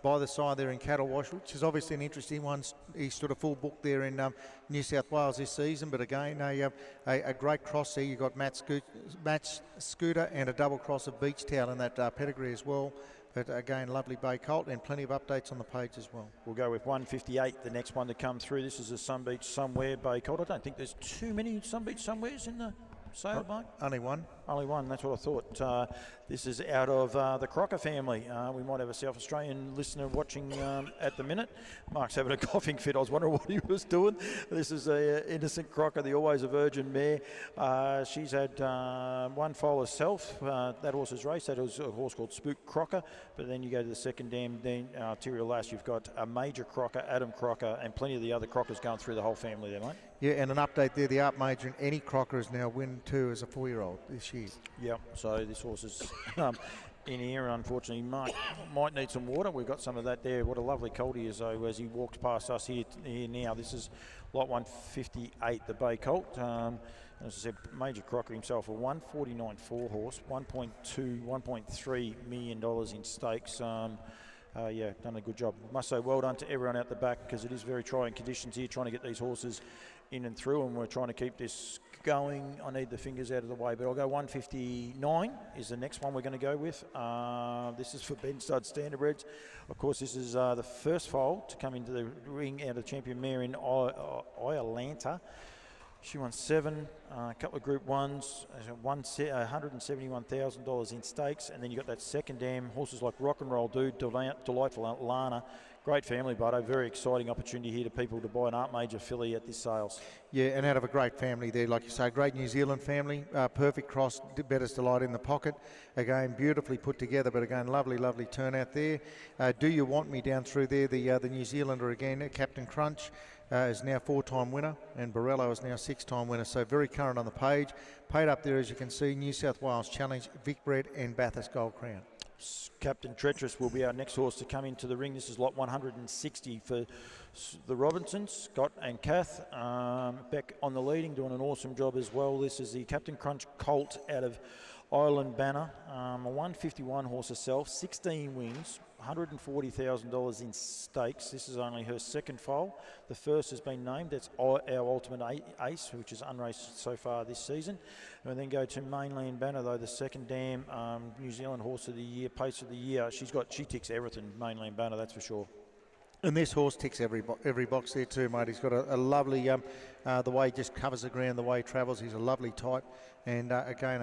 by the side there in Cattle Wash, which is obviously an interesting one. He stood a full book there in New South Wales this season, but again, a great cross there. You've got Matt Scooter and a double cross of Beach Towel in that pedigree as well. But again, lovely bay colt and plenty of updates on the page as well. We'll go with 158, the next one to come through. This is a Sun Beach Somewhere bay colt. I don't think there's too many Sun Beach Somewheres in the sailed, mate? Only one. Only one, that's what I thought. This is out of the Crocker family. We might have a South Australian listener watching at the minute. Mark's having a coughing fit. I was wondering what he was doing. This is a innocent Crocker, the always a virgin mare. She's had one foal herself. That horse's race. That was a horse called Spook Crocker. But then you go to the second dam, then Arterial Lass. You've got a major Crocker, Adam Crocker, and plenty of the other Crockers going through the whole family there, mate. Yeah, and an update there. The Art Major in any Crocker is now win 2 as a 4-year-old this year. Yep, so this horse is in here. Unfortunately, Mark might need some water. We've got some of that there. What a lovely colt he is, though, as he walks past us here now. This is lot 158, the Bay Colt. As I said, Major Crocker himself, a 149.4 horse, $1.3 million in stakes. Yeah, done a good job. Must say well done to everyone out the back, because it is very trying conditions here, trying to get these horses in and through, and we're trying to keep this going. I need the fingers out of the way, but I'll go 159 is the next one we're going to go with. This is for Ben Stud Standardbreds. Of course, this is the first foal to come into the ring out of Champion Mare in Iolanta. She won 7, a couple of Group 1s, $171,000 in stakes, and then you got that second dam, horses like Rock and Roll Dude, Delightful Lana. Great family, Butto. Very exciting opportunity here to people to buy an Art Major filly at this sales. Yeah, and out of a great family there, like you say, great New Zealand family, perfect cross, Better's Delight in the pocket. Again, beautifully put together, but again, lovely, lovely turnout there. Do You Want Me down through there, the New Zealander again, Captain Crunch. Is now 4-time winner, and Borello is now 6-time winner, so very current on the page. Paid up there, as you can see, New South Wales Challenge, Vic Bred and Bathurst Gold Crown. Captain Treacherous will be our next horse to come into the ring. This is lot 160 for the Robinsons, Scott and Kath. Beck on the leading, doing an awesome job as well. This is the Captain Crunch Colt out of Island Banner, a 151 horse herself, 16 wins, $140,000 in stakes. This is only her second foal. The first has been named. That's our ultimate ace, which is unraced so far this season. And then go to Mainland Banner, though, the second dam, New Zealand Horse of the Year, Pace of the Year. She ticks everything, Mainland Banner, that's for sure. And this horse ticks every box there too, mate. He's got a lovely, the way he just covers the ground, the way he travels, he's a lovely type. And again,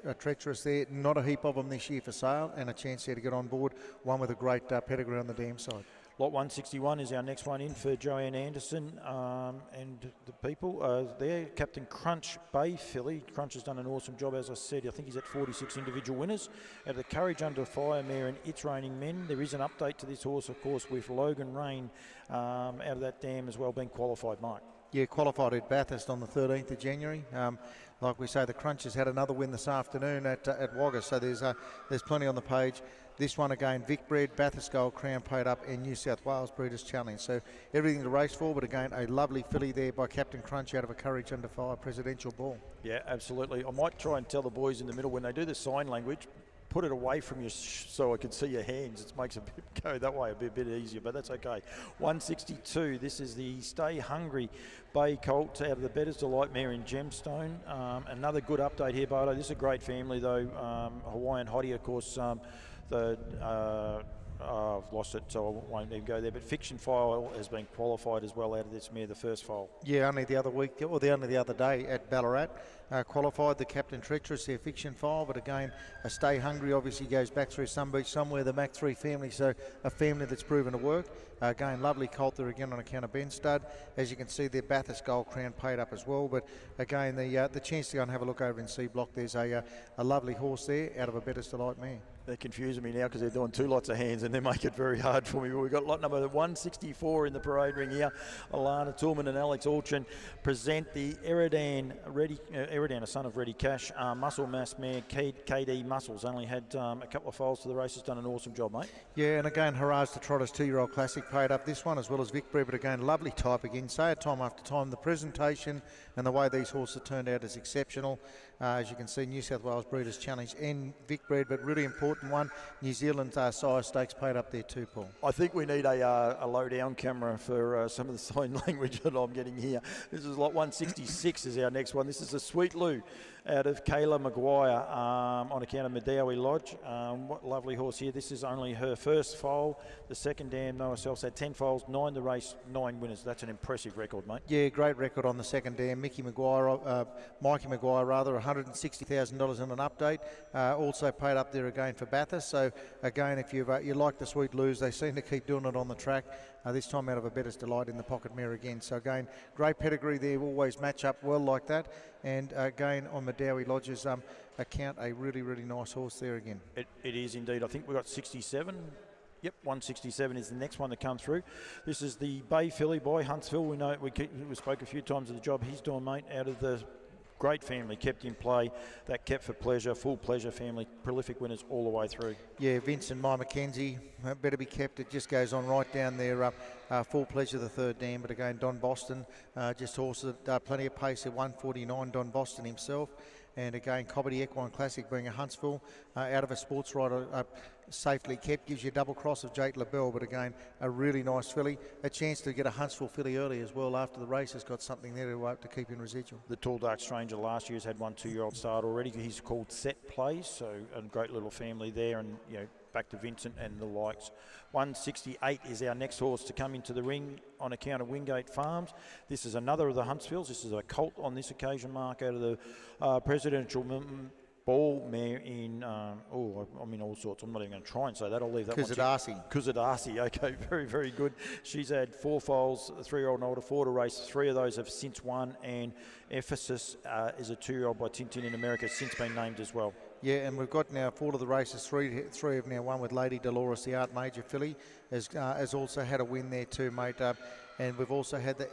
a treacherous there. Not a heap of them this year for sale, and a chance there to get on board. One with a great pedigree on the dam side. Lot 161 is our next one in for Joanne Anderson and the people there. Captain Crunch Bay filly. Crunch has done an awesome job, as I said. I think he's at 46 individual winners. Out of the Courage Under Fire mare and It's Raining Men. There is an update to this horse, of course, with Logan Rain out of that dam as well, being qualified, Mike. Yeah, qualified at Bathurst on the 13th of January. Like we say, the Crunch has had another win this afternoon at Wagga, so there's plenty on the page. This one again, Vic Bred, Bathurst Gold Crown paid up, and New South Wales Breeders' Challenge. So everything to race for, but again, a lovely filly there by Captain Crunch out of a Courage Under Fire presidential ball. Yeah, absolutely. I might try and tell the boys in the middle when they do the sign language, put it away from you so I can see your hands. It makes it go that way a bit easier, but that's okay. 162, this is the Stay Hungry Bay Colt out of the Better's Delight mare in Gemstone. Another good update here, Bardo. This is a great family, though. Hawaiian Hottie, of course, I've lost it, so I won't even go there. But Fiction File has been qualified as well out of this mare, the first foal. Yeah, only the other week, or only the other day at Ballarat. Qualified the Captain Treacherous, their Fiction File, but again, a Stay Hungry obviously goes back through Sun Beach somewhere, the Mac 3 family, so a family that's proven to work. Again, lovely colt there again on account of Ben Stud. As you can see, their Bathurst Gold Crown paid up as well, but again, the chance to go and have a look over in C Block, there's a lovely horse there out of a Better's Delight mare. They're confusing me now because they're doing 2 lots of hands and they make it very hard for me. But we've got lot number 164 in the parade ring here. Alana Toolman and Alex Alchin present the Eridan, a son of Ready Cash, Muscle Mass mare, KD Muscles. Only had a couple of foals to the races, done an awesome job, mate. Yeah, and again, hurrahs to Trotter's 2-year-old classic paid up. This one as well as Vic Bred, but again, lovely type again. Say it time after time. The presentation and the way these horses turned out is exceptional. As you can see, New South Wales Breeders' Challenge and Vic Bred, but really important short and one. New Zealand sire stakes paid up there too, Paul. I think we need a low-down camera for some of the sign language that I'm getting here. This is lot 166 is our next one. This is a Sweet Lou out of Kayla Maguire on account of Medowie Lodge. What lovely horse here. This is only her first foal. The second dam, Noah Self's had 10 foals, 9 the race, 9 winners. That's an impressive record, mate. Yeah, great record on the second dam. Mikey Maguire, $160,000 in an update. Also paid up there again for Bathurst. So again, if you like the Sweet Lou's, they seem to keep doing it on the track. This time out of a Better's Delight in the pocket mare again. So again, great pedigree there, always match up well like that. And again, on Medowie Lodge's account, a really, really nice horse there again. It is indeed. I think we've got 67. Yep, 167 is the next one to come through. This is the Bay Filly by Huntsville. We know we spoke a few times of the job he's doing, mate, out of the great family, kept in play, that kept for pleasure, full pleasure family, prolific winners all the way through. Yeah, Vincent Mai McKenzie, better be kept. It just goes on right down there. Full pleasure, the third dam. But again, Don Boston, just horses, plenty of pace at 149, Don Boston himself. And again, Cobbity Equine Classic being a Huntsville out of a sports rider, safely kept, gives you a double cross of Jake LaBelle, but again, a really nice filly. A chance to get a Huntsville filly early as well after the race has got something there to keep in residual. The Tall Dark Stranger last year's had 1 2-year-old start already. He's called Set Plays, so a great little family there, and you know, back to Vincent and the likes. 168 is our next horse to come into the ring on account of Wingate Farms. This is another of the Huntsvilles. This is a colt on this occasion, Mark, out of the presidential ball mare in, I'm in all sorts. I'm not even going to try and say that. I'll leave that one. Kusadasi. Okay, very, very good. She's had 4 foals, a 3-year-old and older, 4 to race. 3 of those have since won, and Ephesus is a 2-year-old by Tintin in America, since been named as well. Yeah, and we've got now 4 of the races, 3 have now won with Lady Dolores, the Art Major filly, has also had a win there too, mate. And we've also had the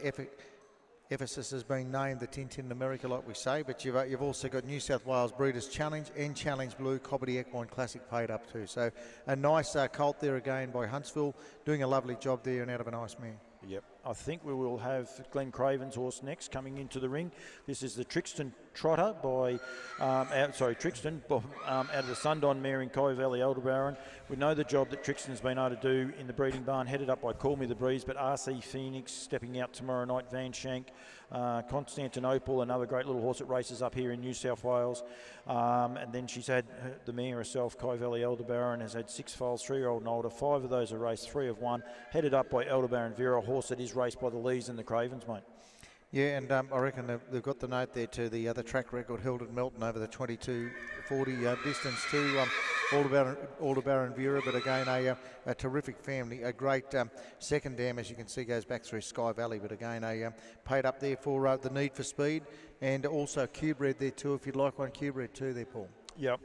Ephesus has been named the Tintin in America, like we say, but you've also got New South Wales Breeders' Challenge and Challenge Blue, Cobbity Equine Classic paid up too. So a nice colt there again by Huntsville, doing a lovely job there and out of a nice mare. Yep, I think we will have Glenn Craven's horse next coming into the ring. This is the Trixton Trotter by, out of the Sundon mare in Kai Valley Aldebaran. We know the job that Trixton's been able to do in the breeding barn, headed up by Call Me the Breeze, but RC Phoenix stepping out tomorrow night, Van Shank, Constantinople, another great little horse that races up here in New South Wales. And then she's had the mare herself, Kai Valley Aldebaran, has had 6 foals, 3-year-old and older. 5 of those are raced, 3 have won, headed up by Aldebaran Vera, a horse that is raced by the Lees and the Cravens, mate. Yeah, and I reckon they've got the note there to the other track record held at Melton over the 22:40 distance to Aldebaran Vera, but again a terrific family, a great second dam, as you can see, goes back through Sky Valley, but again paid up there for the need for speed, and also Q-bred there too, if you'd like one Q-bred too there, Paul. Yep.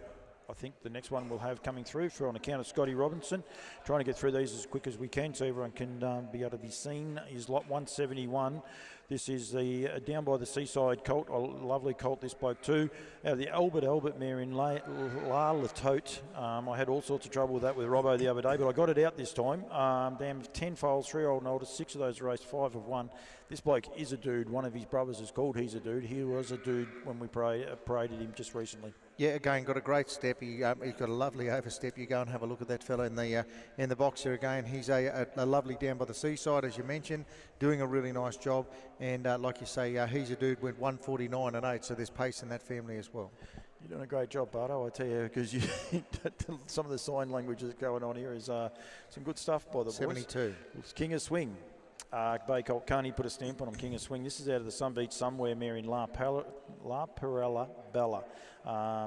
I think the next one we'll have coming through for on account of Scotty Robinson. Trying to get through these as quick as we can so everyone can be able to be seen, is lot 171. This is the down by the seaside colt, a lovely colt this bloke too. Out of the Albert mare in La Latote. I had all sorts of trouble with that with Robbo the other day, but I got it out this time. Damn, 10 foals, 3-year-old and older, 6 of those raced, 5 have won. This bloke is a dude. One of his brothers is called He's a Dude. He was a dude when we paraded him just recently. Yeah, again, got a great step. He's got a lovely overstep. You go and have a look at that fella in the box here again. He's a lovely down by the seaside, as you mentioned, doing a really nice job. And like you say, He's a Dude went 149 and 8, so there's pace in that family as well. You're doing a great job, Bardo, I tell you, because some of the sign language that's going on here is some good stuff by the boys. 72. It's King of Swing. Bay Colt Carney put a stamp on him, King of Swing. This is out of the Sun Beach Somewhere mare in La Perella Bella.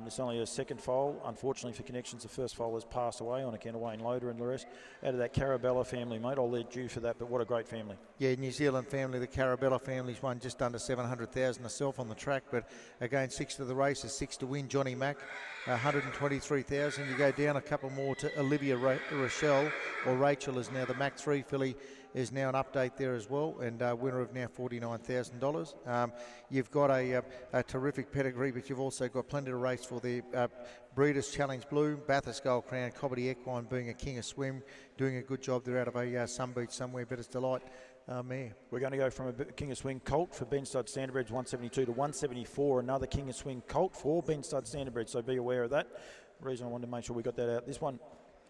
It's only a second foal. Unfortunately for Connections, the first foal has passed away on account of Wayne Loader and the rest. Out of that Carabella family, mate, I'll let you for that, but what a great family. Yeah, New Zealand family, the Carabella family's won just under 700,000 herself on the track, but again, 6 to the races, 6 to win. Johnny Mack, 123,000. You go down a couple more to Olivia Rochelle, or Rachel is now the Mac 3 filly, is now an update there as well, and winner of now $49,000. You've got a terrific pedigree, but you've also got plenty to race for the Breeders' Challenge Blue, Bathurst Gold Crown, Cobbity Equine being a King of Swim, doing a good job there out of a Sun Beach Somewhere, Better's Delight mare. We're going to go from a King of Swing colt for Ben Stud Standardbreds 172 to 174, another King of Swing colt for Ben Stud Standardbreds, so be aware of that. reason I wanted to make sure we got that out. This one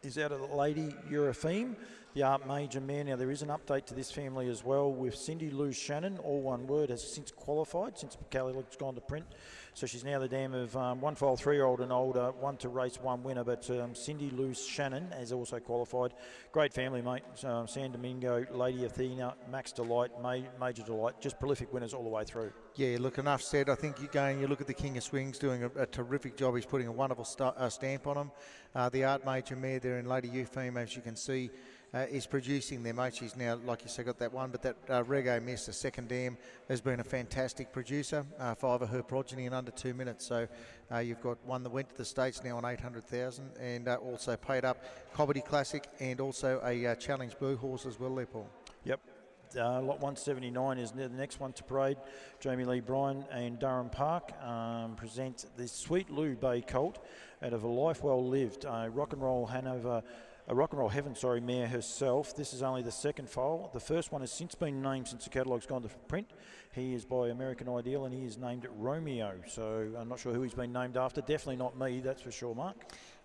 is out of the Lady Eurofeme, the Art Major mare. Now, there is an update to this family as well with Cindy Lou Shannon, all one word, has since qualified, since Calliloc's gone to print. So she's now the dam of one foal, 3-year-old and older, one to race, one winner. But Cindy Lou Shannon has also qualified. Great family, mate. San Domingo, Lady Athena, Max Delight, Major Delight, just prolific winners all the way through. Yeah, look, enough said. I think you look at the King of Swings doing a terrific job. He's putting a wonderful stamp on him. The Art Major mare there in Lady Eupheme, as you can see, is producing their mate. She's now, like you said, got that one, but that Rego Miss, the second dam, has been a fantastic producer. 5 of her progeny in under 2 minutes. So you've got one that went to the States now on 800,000 and also paid up Cobbity Classic and also a Challenge Blue horse as well there, Paul. Yep. Lot 179 is the next one to parade. Jamie Lee Bryan and Durham Park present the Sweet Lou Bay Colt out of a Life Well Lived, a Rock and Roll Heaven, mare herself. This is only the second foal. The first one has since been named since the catalogue's gone to print. He is by American Ideal and he is named Romeo. So I'm not sure who he's been named after. Definitely not me, that's for sure, Mark.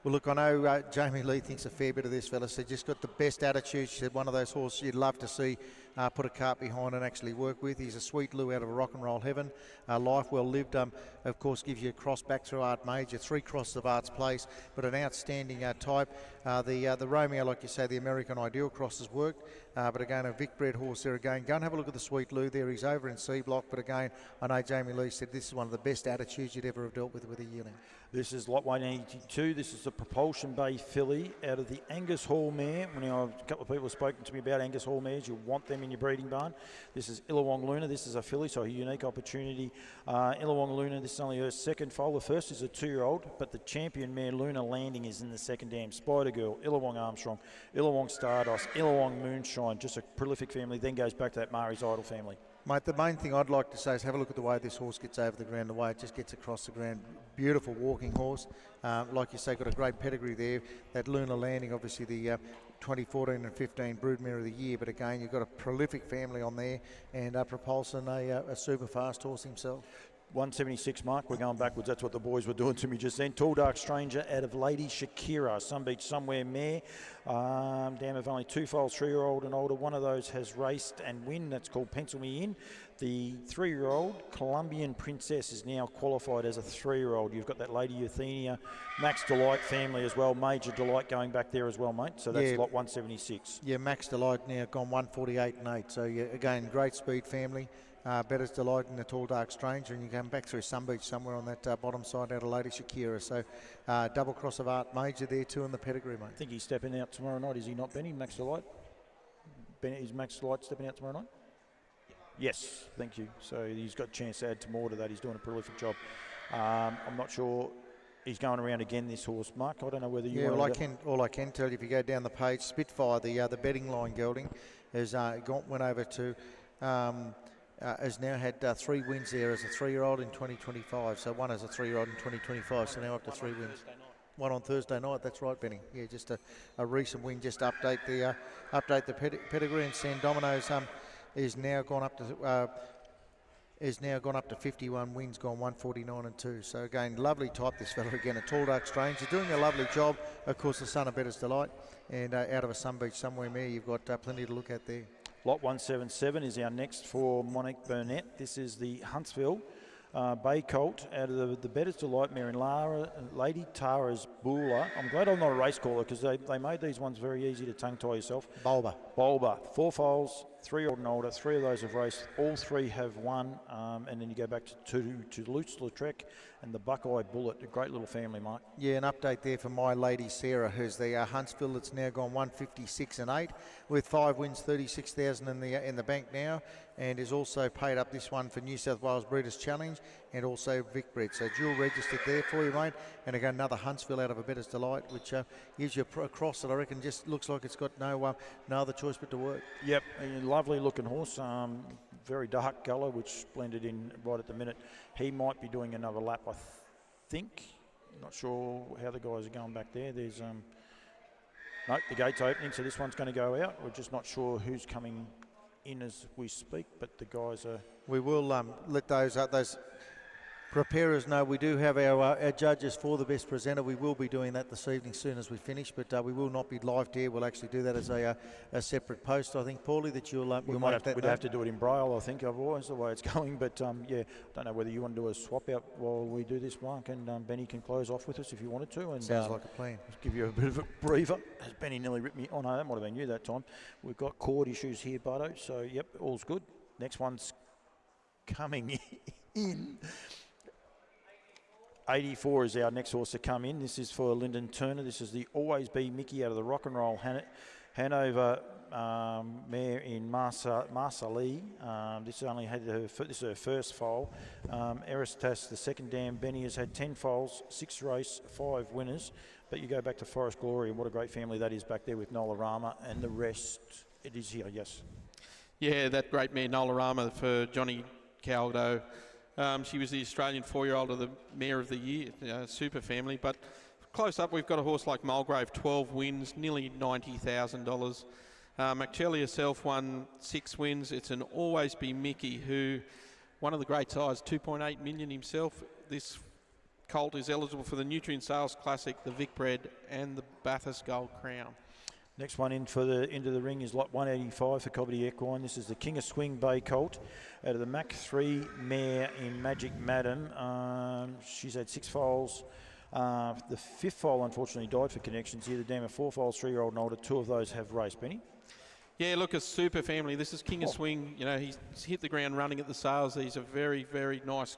Well, look, I know Jamie Lee thinks a fair bit of this fella. So just got the best attitude. She said one of those horses you'd love to see put a cart behind and actually work with. He's a Sweet Lou out of a Rock and Roll Heaven. Life Well Lived, of course, gives you a cross back through Art Major, 3 crosses of Art's Place, but an outstanding type. The Romeo, like you say, the American Ideal cross has worked. But again, a Vic bred horse there again. Go and have a look at the Sweet Lou there. He's over in C block, but again, I know Jamie Lee said this is one of the best attitudes you'd ever have dealt with a yearling. This is lot 182. This is the Propulsion Bay filly out of the Angus Hall mare. Now, a couple of people have spoken to me about Angus Hall mares. You want them in your breeding barn. This is Illawong Luna. This is a filly, so a unique opportunity. Illawong Luna, this is only her second foal. The first is a 2-year-old, but the champion mare, Luna Landing, is in the second dam. Spider Girl, Illawong Armstrong, Illawong Stardust, Illawong Moonshine, just a prolific family. Then goes back to that Mari's Idol family. Mate, the main thing I'd like to say is have a look at the way this horse gets over the ground, the way it just gets across the ground. Beautiful walking horse. Like you say, got a great pedigree there. That Luna Landing, obviously the 2014 and 15 Broodmare of the Year, but again, you've got a prolific family on there, and Propulsion, a super fast horse himself. 176, Mark. We're going backwards. That's what the boys were doing to me just then. Tall Dark Stranger out of Lady Shakira, Some Beach Somewhere mare. Dam of only 2 foals, 3-year-old and older. One of those has raced and win. That's called Pencil Me In. The 3-year-old Colombian Princess is now qualified as a 3-year-old. You've got that Lady Athenia, Max Delight family as well. Major Delight going back there as well, mate. So that's lot 176. Yeah, Max Delight now gone 148 and 8. So yeah, again, great speed family. Better's Delight in the Tall Dark Stranger, and you come back through Some Beach somewhere on that bottom side out of Lady Shakira. So double cross of Art Major there too in the pedigree, mate. I think he's stepping out tomorrow night, is he not, Benny? Max Delight? Is Max Delight stepping out tomorrow night? Yes, thank you. So he's got a chance to add some more to that. He's doing a prolific job. I'm not sure he's going around again, this horse, Mark. I don't know whether you. Yeah, all I can tell you, if you go down the page, Spitfire, the betting line gelding, has went over to. Has now had 3 wins there as a 3-year-old in 2025. So one as a 3-year-old in 2025. So now up to 3 wins. One on Thursday night. That's right, Benny. Yeah, just a recent win. Just to update the pedigree. And San Domino's is now gone up to 51 wins, gone 149 and 2. So again, lovely type this fella again. A Tall Dark Stranger doing a lovely job. Of course, the son of Better's Delight, and out of a Some Beach Somewhere mare, you've got plenty to look at there. Lot 177 is our next for Monique Burnett. This is the Huntsville Bay Colt out of the Better's Delight mare in Lady Tara's Bula. I'm glad I'm not a race caller because they made these ones very easy to tongue tie yourself. Bulba. 4 foals, 3-year-old and older. 3 of those have raced. All 3 have won. And then you go back to Lutz-Lautrec and the Buckeye Bullet. A great little family, Mike. Yeah, an update there for my lady Sarah, who's the Huntsville that's now gone 156 and 8 with 5 wins, 36,000 in the bank now, and is also paid up this one for New South Wales Breeders' Challenge and also Vic Bred. So dual registered there for you, mate. And again, another Huntsville out of a Better's Delight, which gives you a cross that I reckon just looks like it's got no other choice but to work. Yep, a lovely looking horse. Very dark colour, which blended in right at the minute. He might be doing another lap, I think. Not sure how the guys are going back there. There's no, the gate's opening, so this one's going to go out. We're just not sure who's coming in as we speak, but the guys are. We will let those Preparers, no, we do have our judges for the best presenter. We will be doing that this evening soon as we finish, but we will not be live there. We'll actually do that as a separate post, I think, Paulie, that you'll we'd have to do it in Braille, I think, otherwise, the way it's going. But, yeah, don't know whether you want to do a swap out while we do this, Mark, and Benny can close off with us if you wanted to. And sounds like a plan. Just give you a bit of a breather, as Benny nearly ripped me. Oh, no, that might have been you that time. We've got cord issues here, Bardo, so, yep, all's good. Next one's coming in. 84 is our next horse to come in. This is for Lyndon Turner. This is the Always Be Mickey out of the Rock and Roll Hanover mare in Marsalee. This is her first foal. Eristas, the second dam. Benny has had 10 foals, 6 race, 5 winners. But you go back to Forest Glory, and what a great family that is back there with Nolarama and the rest. It is here, yes. Yeah, that great mare Nolarama for Johnny Caldo. She was the Australian 4-year-old of the Mare of the Year, super family. But close up, we've got a horse like Mulgrave, 12 wins, nearly $90,000. McChelly herself won 6 wins. It's an Always Be Mickey, who, one of the great size, 2.8 million himself. This colt is eligible for the Nutrient Sales Classic, the Vic Bred, and the Bathurst Gold Crown. Next one into the ring is lot 185 for Cobbity Equine. This is the King of Swing Bay colt out of the Mach 3 mare in Magic Madam. She's had 6 foals. The 5th foal unfortunately died for connections here. The dam of 4 foals, 3-year-old and older. 2 of those have raced, Benny. Yeah, look, a super family. This is King of Swing. You know, he's hit the ground running at the sales. He's a very, very nice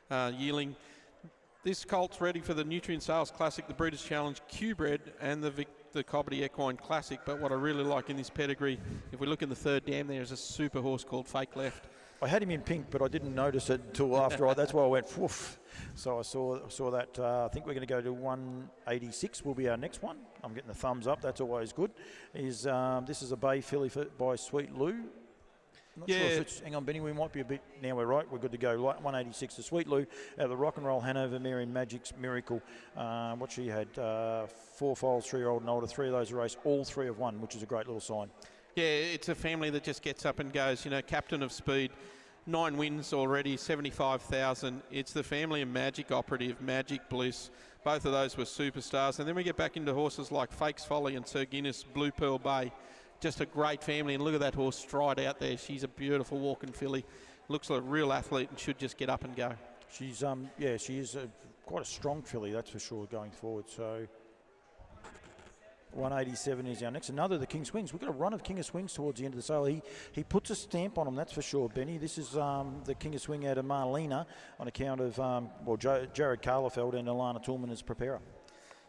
yearling. This colt's ready for the Nutrient Sales Classic, the Breeders' Challenge, Q-Bred, and the Cobbity Equine Classic. But what I really like in this pedigree, if we look in the 3rd dam, there's a super horse called Fake Left. I had him in pink, but I didn't notice it until after. That's why I went, woof. So I saw that. I think we're going to go to 186 will be our next one. I'm getting the thumbs up. That's always good. This is a bay filly by Sweet Lou. Not sure if it's, hang on, Benny, we might be a bit, now we're right, we're good to go. 186 to Sweet Lou out of the Rock and Roll Hanover mare in Magic's Miracle. What she had, 4 foals, 3-year-old and older, 3 of those race, all 3 have won, which is a great little sign. Yeah, it's a family that just gets up and goes, you know, captain of speed. 9 wins already, 75,000. It's the family of Magic Operative, Magic Bliss. Both of those were superstars. And then we get back into horses like Fakes Folly and Sir Guinness, Blue Pearl Bay. Just a great family, and look at that horse stride out there. She's a beautiful walking filly. Looks like a real athlete and should just get up and go. She's she is quite a strong filly, that's for sure, going forward. So 187 is our next. Another of the King Swings. We've got a run of King of Swings towards the end of the sale. He puts a stamp on them, that's for sure, Benny. This is the King of Swing out of Marlena on account of Jared Carlefeld and Alana Toolman as preparer.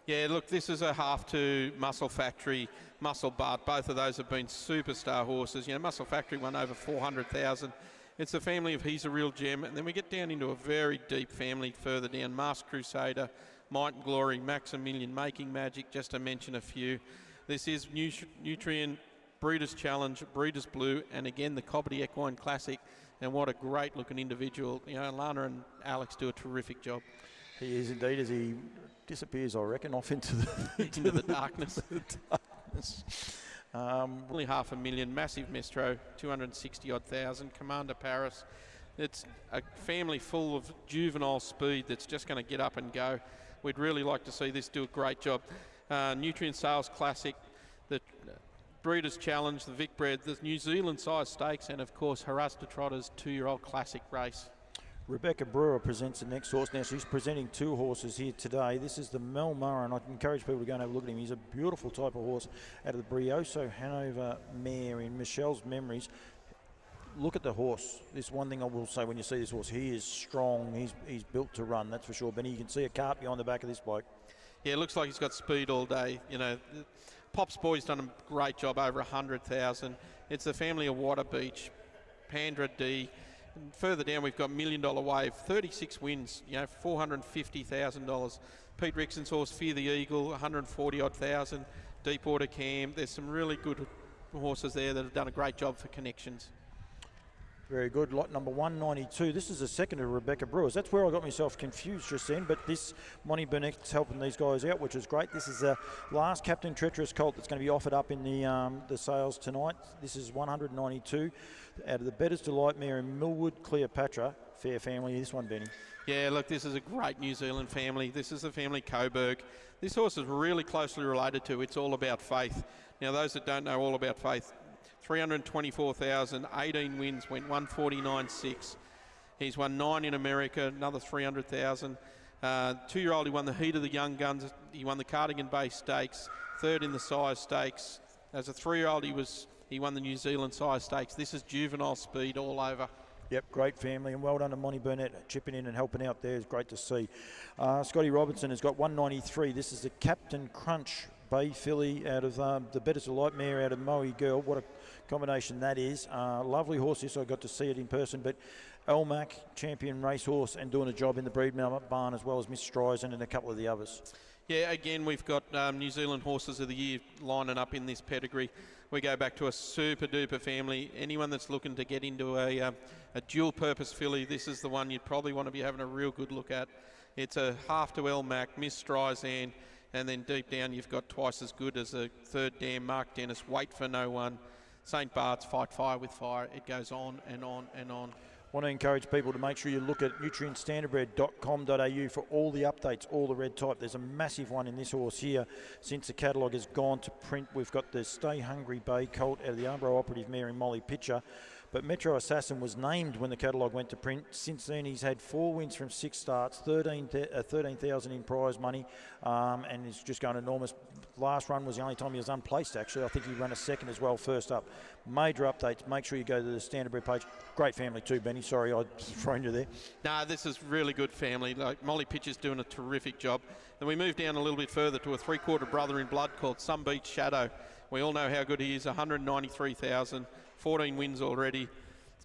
Yeah, look, this is a half to Muscle Factory, Muscle Bart. Both of those have been superstar horses. You know, Muscle Factory won over 400,000. It's the family of He's a Real Gem. And then we get down into a very deep family further down. Masked Crusader, Might and Glory, Maximilian, Making Magic, just to mention a few. This is Nutrient, Breeders' Challenge, Breeders' Blue, and again the Cobbity Equine Classic. And what a great looking individual. You know, Lana and Alex do a terrific job. He is indeed, as he disappears, I reckon, off into the darkness. Only 500,000, massive Mestro, 260-odd thousand. Commander Paris. It's a family full of juvenile speed that's just going to get up and go. We'd really like to see this do a great job. Nutrient Sales Classic, the Breeders' Challenge, the Vic Bred, the New Zealand size stakes, and of course Harasta Trotter's 2-year-old classic race. Rebecca Brewer presents the next horse. Now she's presenting 2 horses here today. This is the Mel Murray, and I encourage people to go and have a look at him. He's a beautiful type of horse out of the Brioso Hanover mare in Michelle's Memories. Look at the horse. This one thing I will say when you see this horse, he is strong. He's built to run, that's for sure. Benny, you can see a cart behind the back of this bloke. Yeah, it looks like he's got speed all day. You know, Pop's Boy's done a great job, over 100,000. It's the family of Water Beach, Pandra D. And further down, we've got $1 Million Wave, 36 wins, you know, $450,000. Pete Rixon's horse, Fear the Eagle, 140-odd thousand. Deepwater Cam. There's some really good horses there that have done a great job for connections. Very good. Lot number 192. This is the second of Rebecca Brewers. That's where I got myself confused just then, but this Monty Burnett's helping these guys out, which is great. This is the last Captain Treacherous colt that's going to be offered up in the sales tonight. This is 192 out of the Bettor's Delight mare in Millwood Cleopatra. fair family, this one, Benny. Yeah, look, this is a great New Zealand family. This is the family Coburg. This horse is really closely related to It's All About Faith. Now, those that don't know All About Faith, 324,000, 18 wins, went 149.6. He's won 9 in America, another 300,000. 2-year-old, he won the Heat of the Young Guns. He won the Cardigan Bay Stakes, 3rd in the Sire Stakes. As a 3-year-old, he won the New Zealand Sire Stakes. This is juvenile speed all over. Yep, great family, and well done to Monty Burnett chipping in and helping out there. It's great to see. Scotty Robertson has got 193. This is the Captain Crunch Bay filly out of the Better to Light mare out of Moe Girl. What a combination that is. Lovely horse this. I got to see it in person, but Elmac, champion racehorse, and doing a job in the breed barn as well as Miss Streisand and a couple of the others. Yeah, again, we've got New Zealand Horses of the Year lining up in this pedigree. We go back to a super-duper family. Anyone that's looking to get into a dual-purpose filly, this is the one you'd probably want to be having a real good look at. It's a half to Elmac, Miss Streisand, and then deep down you've got twice as good as a third dam, Mark Dennis, Wait for No One, St. Bart's, Fight Fire with Fire. It goes on and on and on. Want to encourage people to make sure you look at nutrientstandardbred.com.au for all the updates, all the red type. There's a massive one in this horse here since the catalogue has gone to print. We've got the Stay Hungry Bay colt out of the Arbro Operative mare in Molly Pitcher. But Metro Assassin was named when the catalogue went to print. Since then, he's had 4 wins from 6 starts, 13,000 in prize money, and he's just going enormous. Last run was the only time he was unplaced, actually. I think he ran a second as well, first up. Major updates. Make sure you go to the Standardbred page. Great family too, Benny. Sorry, I'd thrown you there. Nah, this is really good family. Like, Molly Pitcher's doing a terrific job. And we move down a little bit further to a 3-quarter brother in blood called Some Beach Shadow. We all know how good he is, 193,000. 14 wins already.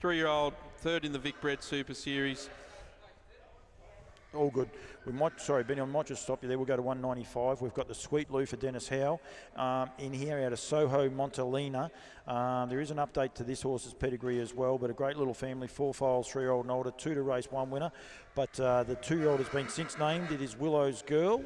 3-year-old, 3rd in the Vic Bred Super Series. All good. We might, sorry, Benny, I might just stop you there. We'll go to 195. We've got the Sweet Lou for Dennis Howe in here out of Soho Montalina. There is an update to this horse's pedigree as well, but a great little family, 4 files, 3-year-old and older, 2 to race, 1 winner. But the 2-year-old has been since named. It is Willow's Girl.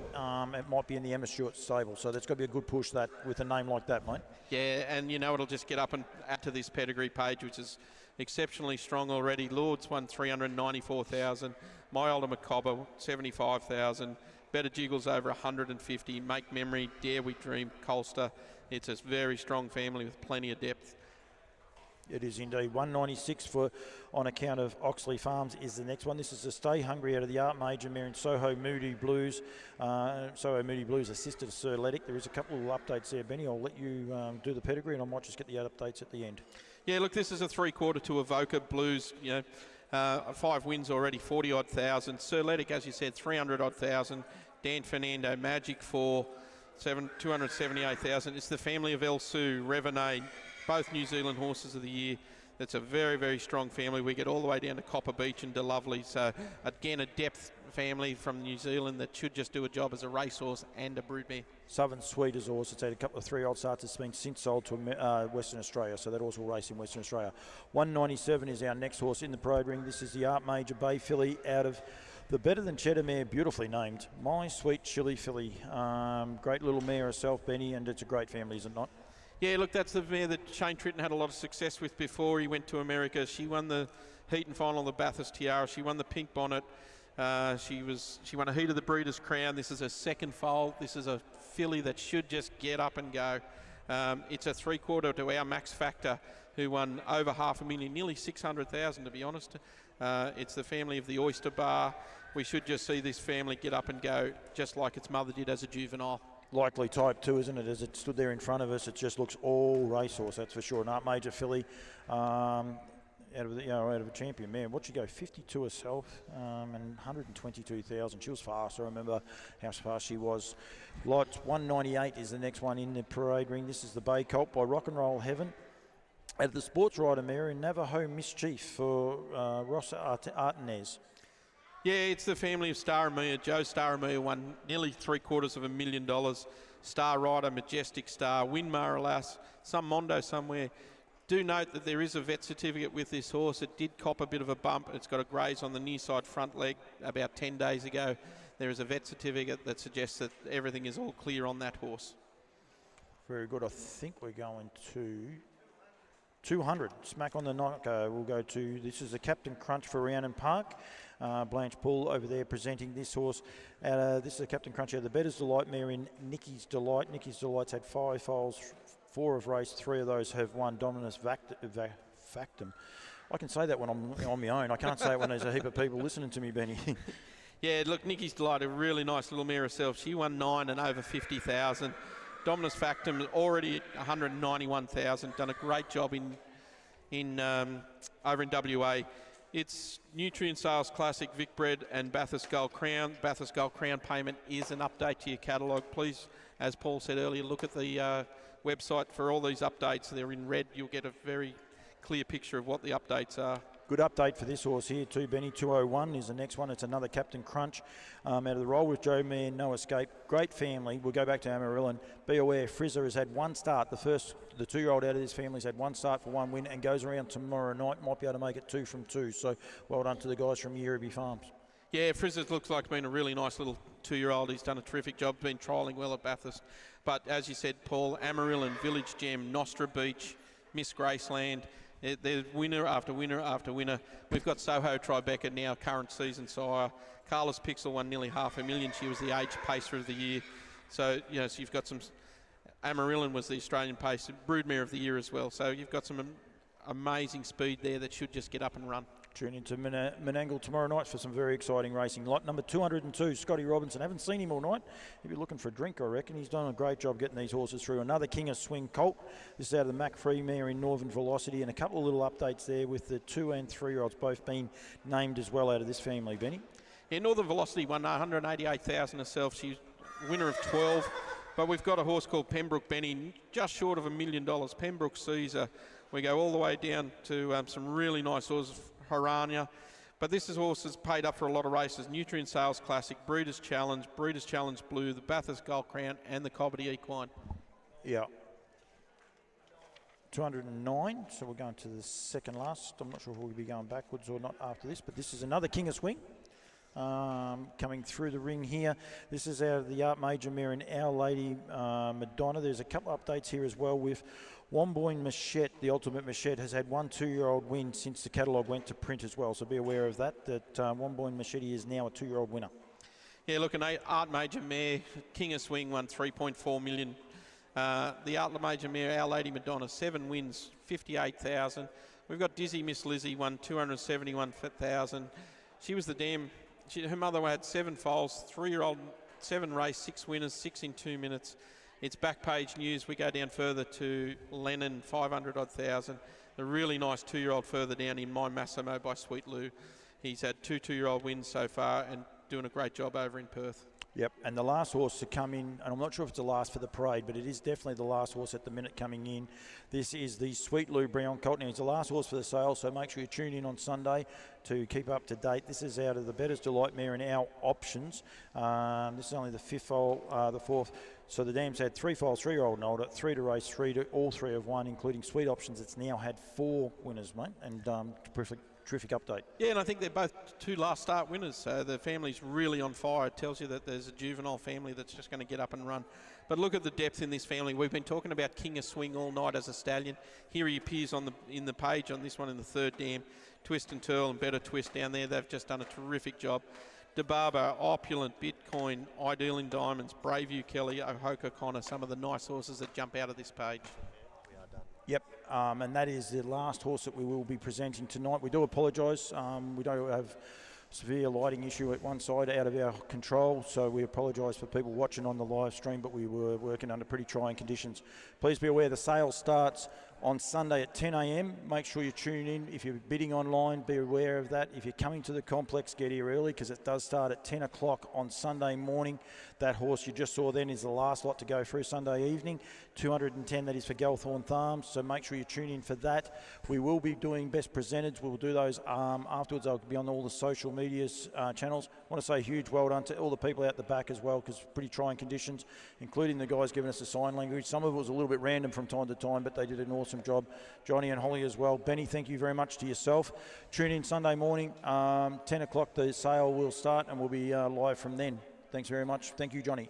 It might be in the Emma Stewart stable, so that's got to be a good push that with a name like that, mate. Yeah, and you know it'll just get up and add to this pedigree page, which is exceptionally strong already. Lords won 394,000. My Ultimate Cobber, 75,000. Better Jiggles over 150. Make Memory, Dare We Dream, Colster. It's a very strong family with plenty of depth. It is indeed. 196 for on account of Oxley Farms is the next one. This is the Stay Hungry out of the Art Major mare in Soho Moody Blues. Soho Moody Blues assisted Sir Ledick. There is a couple of updates there, Benny. I'll let you do the pedigree and I might just get the updates at the end. Yeah, look, this is a 3-quarter to Evoca Blues, you know. 5 wins already, 40-odd thousand. Sir Ledick, as you said, 300-odd thousand. Dan Fernando, Magic 4, 278,000. It's the family of El Sue, Revenade, both New Zealand Horses of the Year. That's a very, very strong family. We get all the way down to Copper Beach and De Lovely. So, again, a depth family from New Zealand that should just do a job as a racehorse and a broodmare. Southern Sweet is also, it's had a couple of 3-year-old starts. It's been since sold to Western Australia, so that horse will race in Western Australia. 197 is our next horse in the program. This is the Art Major Bay filly out of the Better Than Cheddar mare, beautifully named. My Sweet Chili filly. Great little mare herself, Benny, and it's a great family, is it not? Yeah, look, that's the mare that Shane Tritton had a lot of success with before he went to America. She won the heat and final of the Bathurst Tiara. She won the Pink Bonnet. She won a heat of the Breeders' Crown. This is her second foal. This is a filly that should just get up and go. It's a 3-quarter to our Max Factor, who won over $500,000, nearly 600,000 to be honest. It's the family of the Oyster Bar. We should just see this family get up and go, just like its mother did as a juvenile. Likely type too, isn't it? As it stood there in front of us, it just looks all racehorse, that's for sure. An Art Major filly. Out of a champion man. What she go 52 herself and 122,000. She was fast. I remember how fast she was. Lots 198 is the next one in the parade ring. This is the Bay Colt by Rock and Roll Heaven. Out of the Sports Rider mare in Navajo Mischief for Ross Artenez. Yeah, it's the family of Star Amia. Joe Star Amia won nearly $750,000. Star Rider, Majestic Star, Win Maralas, some Mondo somewhere. Do note that there is a vet certificate with this horse. It did cop a bit of a bump. It's got a graze on the near side front leg about 10 days ago. There is a vet certificate that suggests that everything is all clear on that horse. Very good. I think we're going to 200, smack on the knock. We'll go to, this is the Captain Crunch for Rhiannon Park. Blanche Poole over there presenting this horse. This is the Captain Crunch out of the Better's Delight mare in Nikki's Delight. Nikki's Delight's had 5 foals, 4 have raced, 3 of those have won. Dominus Factum. I can say that when I'm on my own. I can't say it when there's a heap of people listening to me, Benny. Yeah, look, Nikki's Delight, a really nice little mare herself. She won 9 and over 50,000. Dominus Factum already 191,000. Done a great job over in WA. It's Nutrient Sales Classic, Vic Bred and Bathurst Gold Crown. Bathurst Gold Crown payment is an update to your catalogue. Please, as Paul said earlier, look at the website for all these updates. They're in red. You'll get a very clear picture of what the updates are. Good update for this horse here too, Benny. 201 is the next one. It's another Captain Crunch out of the Roll with Joe Mayer, No Escape. Great family. We'll go back to Amarillo. Be aware, Frizzer has had 1 start. The 2-year-old out of this family has had 1 start for 1 win and goes around tomorrow night. Might be able to make it 2 from 2. So well done to the guys from Yearling Farms. Yeah, Frizzer looks like been a really nice little 2-year-old. He's done a terrific job, been trialling well at Bathurst. But as you said, Paul, Amarillo, Village Gem, Nostra Beach, Miss Graceland. There's winner after winner after winner. We've got Soho Tribeca now, current season sire. Carlos Pixel won nearly $500,000. She was the age pacer of the year. So, so you've got some... Amarillo was the Australian pace, broodmare of the year as well. So you've got some amazing speed there that should just get up and run. Tune into Menangle tomorrow night for some very exciting racing. Lot number 202, Scotty Robinson. Haven't seen him all night. He'll be looking for a drink, I reckon. He's done a great job getting these horses through. Another King of Swing colt. This is out of the Mac Free mare in Northern Velocity. And a couple of little updates there with the 2 and 3-year-olds both being named as well out of this family, Benny. Yeah, Northern Velocity won 188,000 herself. She's winner of 12. But we've got a horse called Pembroke Benny, just short of $1 million. Pembroke Caesar. We go all the way down to some really nice horses. Harania, but this is horses paid up for a lot of races. Nutrient Sales Classic, Breeders' Challenge Blue, the Bathurst Gold Crown and the Cobbity Equine. Yeah. 209, so we're going to the second last. I'm not sure if we'll be going backwards or not after this, but this is another King of Swing coming through the ring here. This is out of the Art Major mare in Our Lady Madonna. There's a couple of updates here as well with Womboyne Machette, the Ultimate Machette, has had 1 2-year-old win since the catalogue went to print as well. So be aware of that Womboyne Machette is now a 2-year-old winner. Yeah, look, an Art Major mare, King of Swing, won $3.4 million. The Art Major mare, Our Lady Madonna, 7 wins, 58,000. We've got Dizzy Miss Lizzie, won 271,000. She was the dam. Her mother had 7 foals, 3-year-old, 7 race, 6 winners, 6 in 2 minutes. It's back page news. We go down further to Lennon, 500,000. A really nice 2-year-old further down in My Massimo by Sweet Lou. He's had 2 2-year-old wins so far and doing a great job over in Perth. Yep, and the last horse to come in, and I'm not sure if it's the last for the parade, but it is definitely the last horse at the minute coming in. This is the Sweet Lou Brown Colt. Now, it's the last horse for the sale, so make sure you tune in on Sunday to keep up to date. This is out of the Better's Delight mare in our options. This is only the 5th foal, the 4th. So the dam's had 3 foals, 3-year-old and older, 3 to race, 3 to all 3 have won, including Sweet Options. It's now had 4 winners, mate, and terrific update. Yeah, and I think they're both 2 last start winners, so the family's really on fire. It tells you that there's a juvenile family that's just going to get up and run. But look at the depth in this family. We've been talking about King of Swing all night as a stallion. Here he appears in the page on this one in the 3rd dam. Twist and Twirl and Better Twist down there. They've just done a terrific job. DeBarber, Opulent, Bitcoin, Ideal in Diamonds, Braveview Kelly, Ohoka Connor, some of the nice horses that jump out of this page. Yep, and that is the last horse that we will be presenting tonight. We do apologise. We don't have severe lighting issue at one side out of our control, so we apologise for people watching on the live stream, but we were working under pretty trying conditions. Please be aware the sale starts on Sunday at 10 a.m. Make sure you tune in. If you're bidding online, be aware of that. If you're coming to the complex, get here early because it does start at 10 o'clock on Sunday morning. That horse you just saw then is the last lot to go through Sunday evening. 210, that is for Galthorne Farms, so make sure you tune in for that. We will be doing best presented. We'll do those afterwards. They'll be on all the social media channels. I want to say a huge well done to all the people out the back as well, because pretty trying conditions, including the guys giving us the sign language. Some of it was a little bit random from time to time, but they did an awesome job. Johnny and Holly as well. Benny, thank you very much to yourself. Tune in Sunday morning, 10 o'clock the sale will start and we'll be live from then. Thanks very much. Thank you, Johnny.